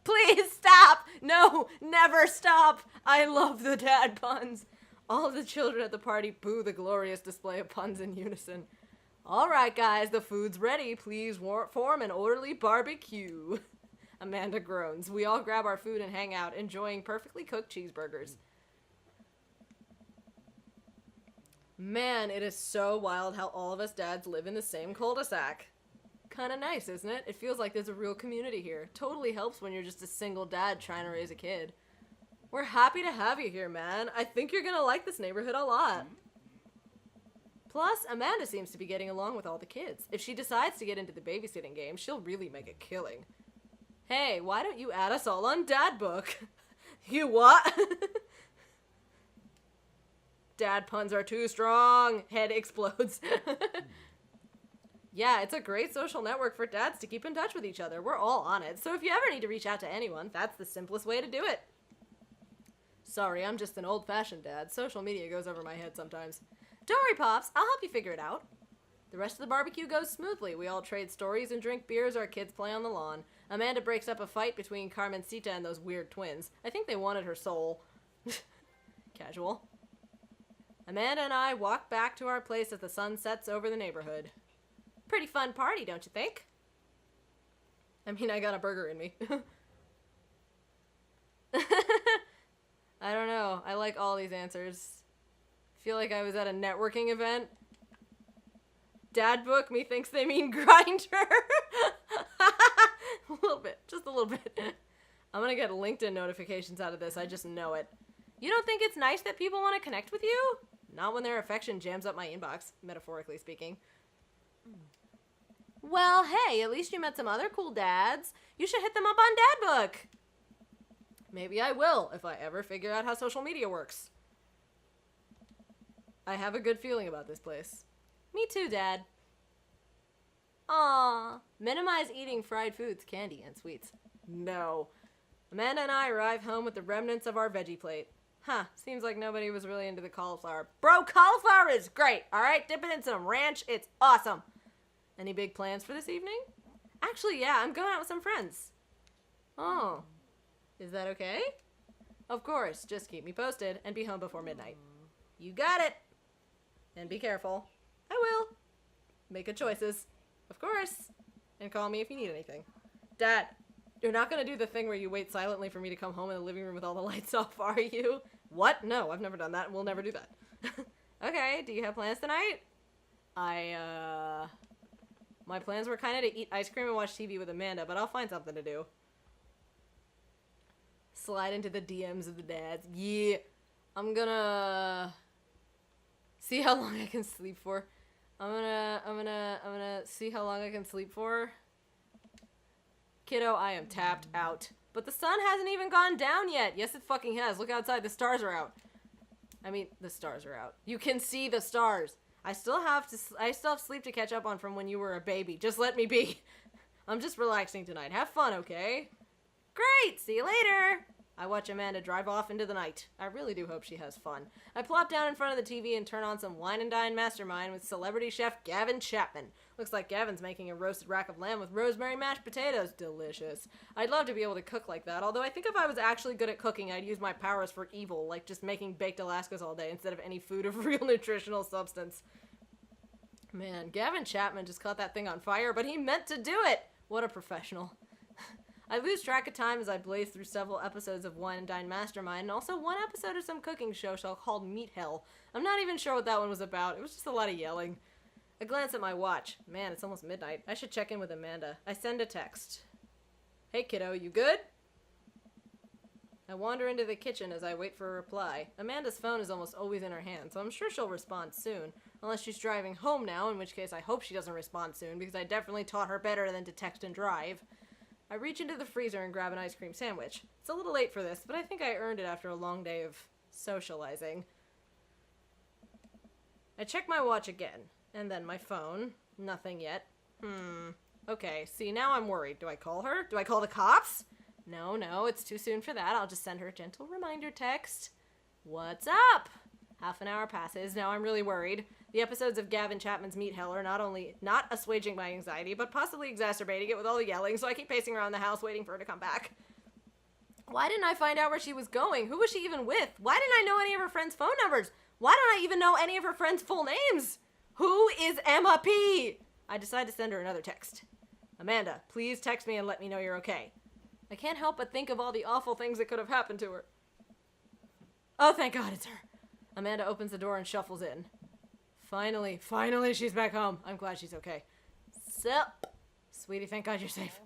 Please stop! No, never stop! I love the dad puns. All of the children at the party boo the glorious display of puns in unison. Alright guys, the food's ready. Please form an orderly barbecue. Amanda groans. We all grab our food and hang out, enjoying perfectly cooked cheeseburgers. Man, it is so wild how all of us dads live in the same cul-de-sac. Kinda nice, isn't it? It feels like there's a real community here. Totally helps when you're just a single dad trying to raise a kid. We're happy to have you here, man. I think you're gonna like this neighborhood a lot. Plus, Amanda seems to be getting along with all the kids. If she decides to get into the babysitting game, she'll really make a killing. Hey, why don't you add us all on Dad Book? You what? Dad puns are too strong. Head explodes. Yeah, it's a great social network for dads to keep in touch with each other. We're all on it, so if you ever need to reach out to anyone, that's the simplest way to do it. Sorry, I'm just an old-fashioned dad. Social media goes over my head sometimes. Don't worry, Pops. I'll help you figure it out. The rest of the barbecue goes smoothly. We all trade stories and drink beers. Our kids play on the lawn. Amanda breaks up a fight between Carmencita and those weird twins. I think they wanted her soul. Casual. Amanda and I walk back to our place as the sun sets over the neighborhood. Pretty fun party, don't you think? I mean, I got a burger in me. I don't know. I like all these answers. Feel like I was at a networking event. Dad Book, methinks they mean grinder. A little bit. Just a little bit. I'm gonna get LinkedIn notifications out of this. I just know it. You don't think it's nice that people want to connect with you? Not when their affection jams up my inbox, metaphorically speaking. Well, hey, at least you met some other cool dads. You should hit them up on Dad Book. Maybe I will, if I ever figure out how social media works. I have a good feeling about this place. Me too, Dad. Aww. Minimize eating fried foods, candy, and sweets. No. Amanda and I arrive home with the remnants of our veggie plate. Huh, seems like nobody was really into the cauliflower. Bro, cauliflower is great, alright? Dip it in some ranch, it's awesome. Any big plans for this evening? Actually, yeah, I'm going out with some friends. Oh. Is that okay? Of course, just keep me posted and be home before midnight. You got it. And be careful. I will. Make good choices. Of course. And call me if you need anything. Dad, you're not gonna do the thing where you wait silently for me to come home in the living room with all the lights off, are you? What? No, I've never done that and we'll never do that. Okay, do you have plans tonight? My plans were kind of to eat ice cream and watch TV with Amanda, but I'll find something to do. Slide into the DMs of the dads. Yeah. I'm gonna see how long I can sleep for. I'm gonna see how long I can sleep for. Kiddo, I am tapped out. But the sun hasn't even gone down yet. Yes, it fucking has. Look outside. The stars are out. I mean, the stars are out. You can see the stars. I still have sleep to catch up on from when you were a baby. Just let me be. I'm just relaxing tonight. Have fun, okay? Great! See you later! I watch Amanda drive off into the night. I really do hope she has fun. I plop down in front of the TV and turn on some Wine and Dine Mastermind with celebrity chef Gavin Chapman. Looks like Gavin's making a roasted rack of lamb with rosemary mashed potatoes. Delicious. I'd love to be able to cook like that, although I think if I was actually good at cooking, I'd use my powers for evil, like just making baked Alaskas all day instead of any food of real nutritional substance. Man, Gavin Chapman just caught that thing on fire, but he meant to do it! What a professional. I lose track of time as I blaze through several episodes of Wine and Dine Mastermind, and also one episode of some cooking show called Meat Hell. I'm not even sure what that one was about. It was just a lot of yelling. I glance at my watch. Man, it's almost midnight. I should check in with Amanda. I send a text. Hey kiddo, you good? I wander into the kitchen as I wait for a reply. Amanda's phone is almost always in her hand, so I'm sure she'll respond soon. Unless she's driving home now, in which case I hope she doesn't respond soon, because I definitely taught her better than to text and drive. I reach into the freezer and grab an ice cream sandwich. It's a little late for this, but I think I earned it after a long day of socializing. I check my watch again, and then my phone. Nothing yet. Okay, see, now I'm worried. Do I call her? Do I call the cops? No, it's too soon for that. I'll just send her a gentle reminder text. What's up? Half an hour passes. Now I'm really worried. The episodes of Gavin Chapman's Meat Hell are not only not assuaging my anxiety, but possibly exacerbating it with all the yelling, so I keep pacing around the house waiting for her to come back. Why didn't I find out where she was going? Who was she even with? Why didn't I know any of her friends' phone numbers? Why don't I even know any of her friends' full names? Who is Emma P? I decide to send her another text. Amanda, please text me and let me know you're okay. I can't help but think of all the awful things that could have happened to her. Oh, thank God it's her. Amanda opens the door and shuffles in. Finally, she's back home. I'm glad she's okay. Sup? Sweetie, thank God you're safe.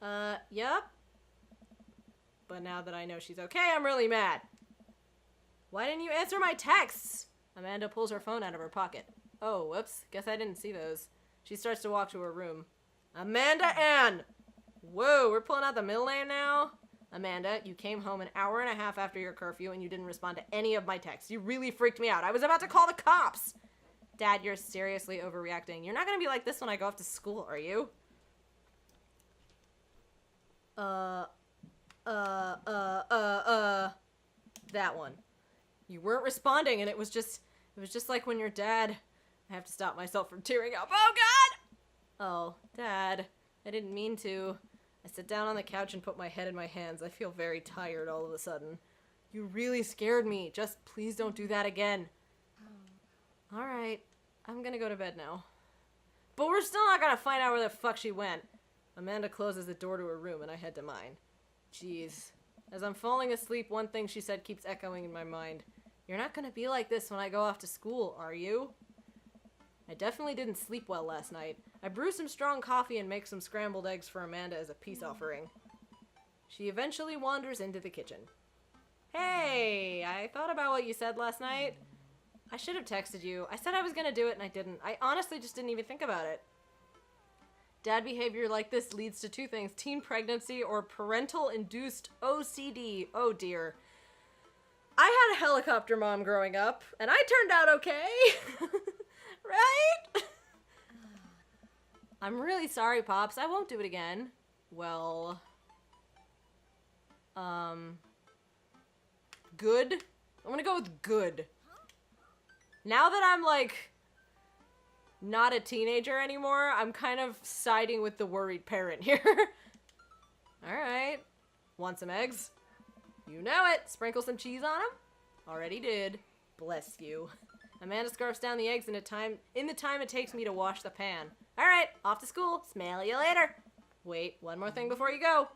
Yep. But now that I know she's okay, I'm really mad. Why didn't you answer my texts? Amanda pulls her phone out of her pocket. Oh, whoops. Guess I didn't see those. She starts to walk to her room. Amanda Ann! Whoa, we're pulling out the middle name now? Amanda, you came home an hour and a half after your curfew and you didn't respond to any of my texts. You really freaked me out. I was about to call the cops. Dad, you're seriously overreacting. You're not gonna be like this when I go off to school, are you? That one. You weren't responding and it was just like when your dad... I have to stop myself from tearing up. Oh, God! Oh, Dad, I didn't mean to. I sit down on the couch and put my head in my hands. I feel very tired all of a sudden. You really scared me. Just please don't do that again. Alright, I'm gonna go to bed now. But we're still not gonna find out where the fuck she went. Amanda closes the door to her room and I head to mine. Jeez. As I'm falling asleep, one thing she said keeps echoing in my mind. You're not gonna be like this when I go off to school, are you? I definitely didn't sleep well last night. I brew some strong coffee and make some scrambled eggs for Amanda as a peace offering. She eventually wanders into the kitchen. Hey, I thought about what you said last night. I should have texted you. I said I was gonna do it and I didn't. I honestly just didn't even think about it. Dad behavior like this leads to two things: teen pregnancy or parental-induced OCD. Oh dear. I had a helicopter mom growing up, and I turned out okay. Right? I'm really sorry, Pops. I won't do it again. Well... Good? I'm gonna go with good. Now that I'm, like, not a teenager anymore, I'm kind of siding with the worried parent here. Alright. Want some eggs? You know it. Sprinkle some cheese on them? Already did. Bless you. Amanda scarfs down the eggs in the time it takes me to wash the pan. Alright, off to school. Smell you later. Wait, one more thing before you go.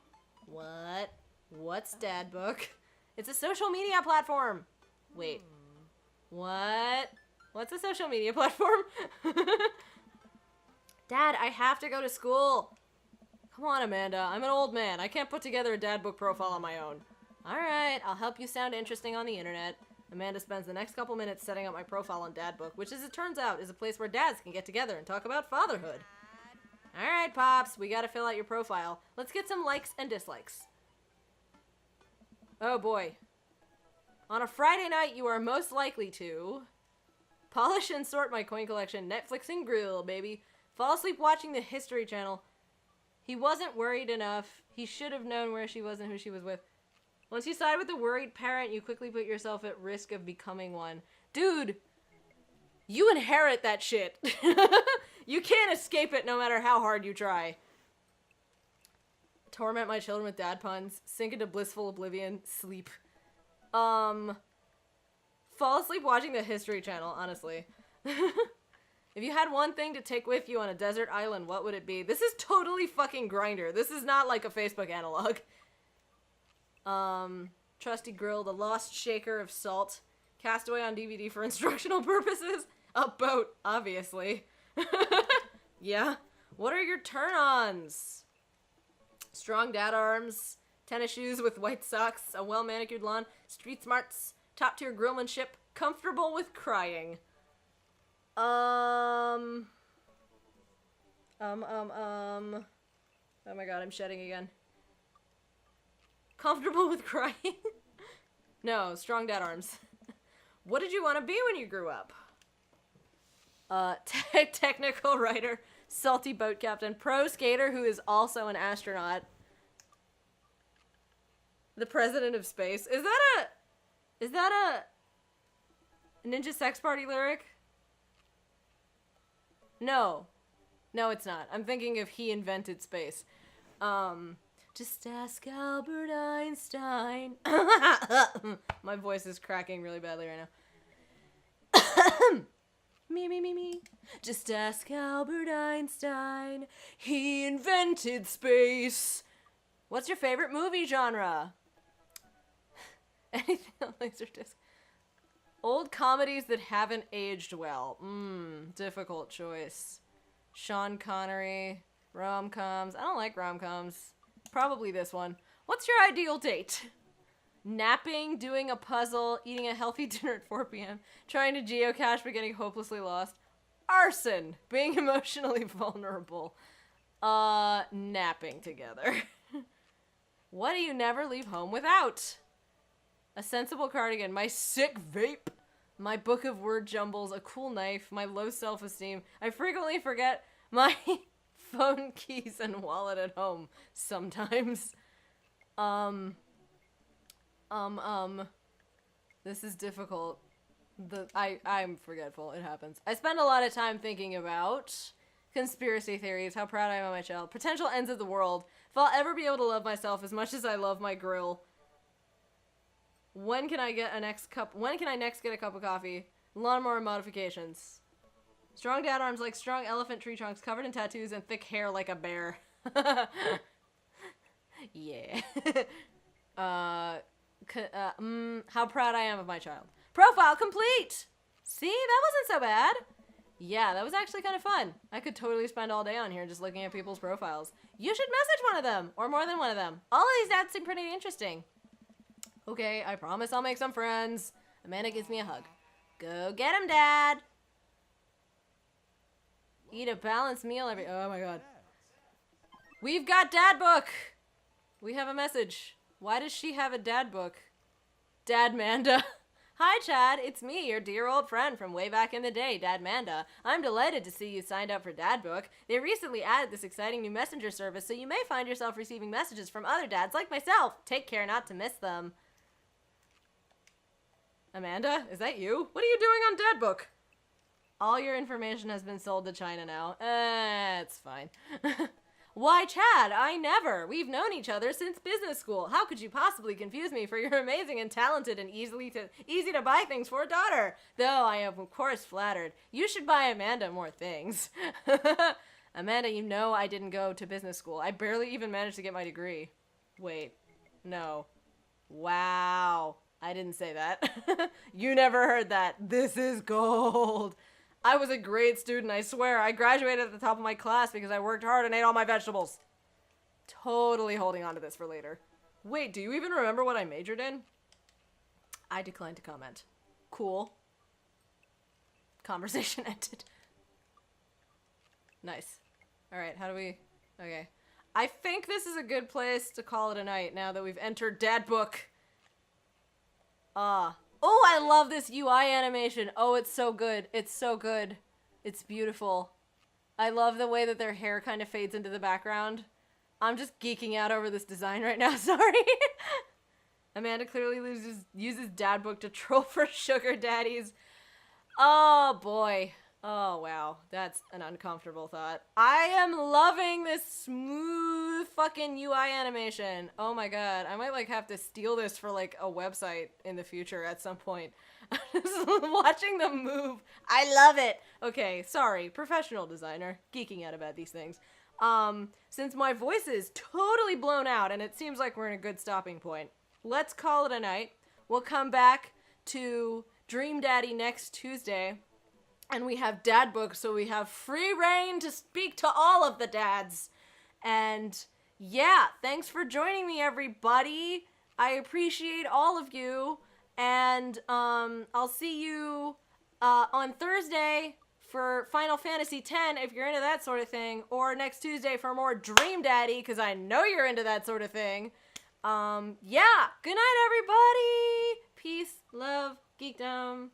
What? What's Dad Book? It's a social media platform. Wait. What? What's a social media platform? Dad, I have to go to school. Come on, Amanda. I'm an old man. I can't put together a Dad Book profile on my own. Alright, I'll help you sound interesting on the internet. Amanda spends the next couple minutes setting up my profile on Dad Book, which, as it turns out, is a place where dads can get together and talk about fatherhood. Alright, Pops, we gotta fill out your profile. Let's get some likes and dislikes. Oh boy. On a Friday night, you are most likely to... polish and sort my coin collection, Netflix and grill, baby. Fall asleep watching the History Channel. He wasn't worried enough. He should have known where she was and who she was with. Once you side with the worried parent, you quickly put yourself at risk of becoming one. Dude, you inherit that shit. You can't escape it no matter how hard you try. Torment my children with dad puns. Sink into blissful oblivion. Sleep. Fall asleep watching the History Channel, honestly. If you had one thing to take with you on a desert island, what would it be? This is totally fucking Grindr. This is not like a Facebook analog. Trusty Grill, The Lost Shaker of Salt, Castaway on DVD for instructional purposes, a boat, obviously. Yeah. What are your turn-ons? Strong dad arms, tennis shoes with white socks, a well-manicured lawn, street smarts, top-tier grillmanship, comfortable with crying. Oh my god, I'm shedding again. Comfortable with crying? No, strong dad arms. What did you want to be when you grew up? Technical writer, Salty boat captain. Pro skater who is also an astronaut. The president of space. Is that a Ninja Sex Party lyric? No. No, it's not. I'm thinking of He Invented Space. Just ask Albert Einstein. My voice is cracking really badly right now. Me. Just ask Albert Einstein. He invented space. What's your favorite movie genre? Anything on Laserdisc? Old comedies that haven't aged well. Difficult choice. Sean Connery. Rom-coms. I don't like rom-coms. Probably this one. What's your ideal date? Napping, doing a puzzle, eating a healthy dinner at 4 p.m., trying to geocache but getting hopelessly lost. Arson, being emotionally vulnerable. Napping together. What do you never leave home without? A sensible cardigan, my sick vape, my book of word jumbles, a cool knife, my low self-esteem. I frequently forget my phone, keys, and wallet at home sometimes. This is difficult. I'm forgetful. It happens. I spend a lot of time thinking about conspiracy theories, how proud I am of my child, potential ends of the world, if I'll ever be able to love myself as much as I love my grill. When can I next get a cup of coffee? Lawnmower modifications. Strong dad arms like strong elephant tree trunks covered in tattoos and thick hair like a bear. Yeah. How proud I am of my child. Profile complete! See, that wasn't so bad. Yeah, that was actually kind of fun. I could totally spend all day on here just looking at people's profiles. You should message one of them, or more than one of them. All of these dads seem pretty interesting. Okay, I promise I'll make some friends. Amanda gives me a hug. Go get him, Dad! Eat a balanced meal every... Oh my god. We've got dad book! We have a message. Why does she have a dad book? Dad Manda. Hi, Chad. It's me, your dear old friend from way back in the day, Dad Manda. I'm delighted to see you signed up for Dad Book. They recently added this exciting new messenger service, so you may find yourself receiving messages from other dads like myself. Take care not to miss them. Amanda, is that you? What are you doing on Dad Book? All your information has been sold to China now. It's fine. Why, Chad, I never. We've known each other since business school. How could you possibly confuse me for your amazing and talented and easy to buy things for a daughter? Though I am, of course, flattered. You should buy Amanda more things. Amanda, you know I didn't go to business school. I barely even managed to get my degree. Wait. No. Wow. I didn't say that. You never heard that. This is gold. I was a great student, I swear. I graduated at the top of my class because I worked hard and ate all my vegetables. Totally holding on to this for later. Wait, do you even remember what I majored in? I declined to comment. Cool. Conversation ended. Nice. Alright, how do we... Okay. I think this is a good place to call it a night now that we've entered Dad Book. Oh, I love this UI animation. Oh, it's so good. It's so good. It's beautiful. I love the way that their hair kind of fades into the background. I'm just geeking out over this design right now. Sorry. Amanda clearly uses Dad Book to troll for sugar daddies. Oh, boy. Oh, wow. That's an uncomfortable thought. I am loving this smooth fucking UI animation. Oh my god. I might, like, have to steal this for, like, a website in the future at some point. Just watching them move. I love it. Okay, sorry. Professional designer. Geeking out about these things. Since my voice is totally blown out and it seems like we're in a good stopping point, let's call it a night. We'll come back to Dream Daddy next Tuesday. And we have Dad Book, so we have free reign to speak to all of the dads. And yeah, thanks for joining me, everybody. I appreciate all of you. And I'll see you on Thursday for Final Fantasy X if you're into that sort of thing. Or next Tuesday for more Dream Daddy, because I know you're into that sort of thing. Yeah, good night, everybody. Peace, love, geekdom.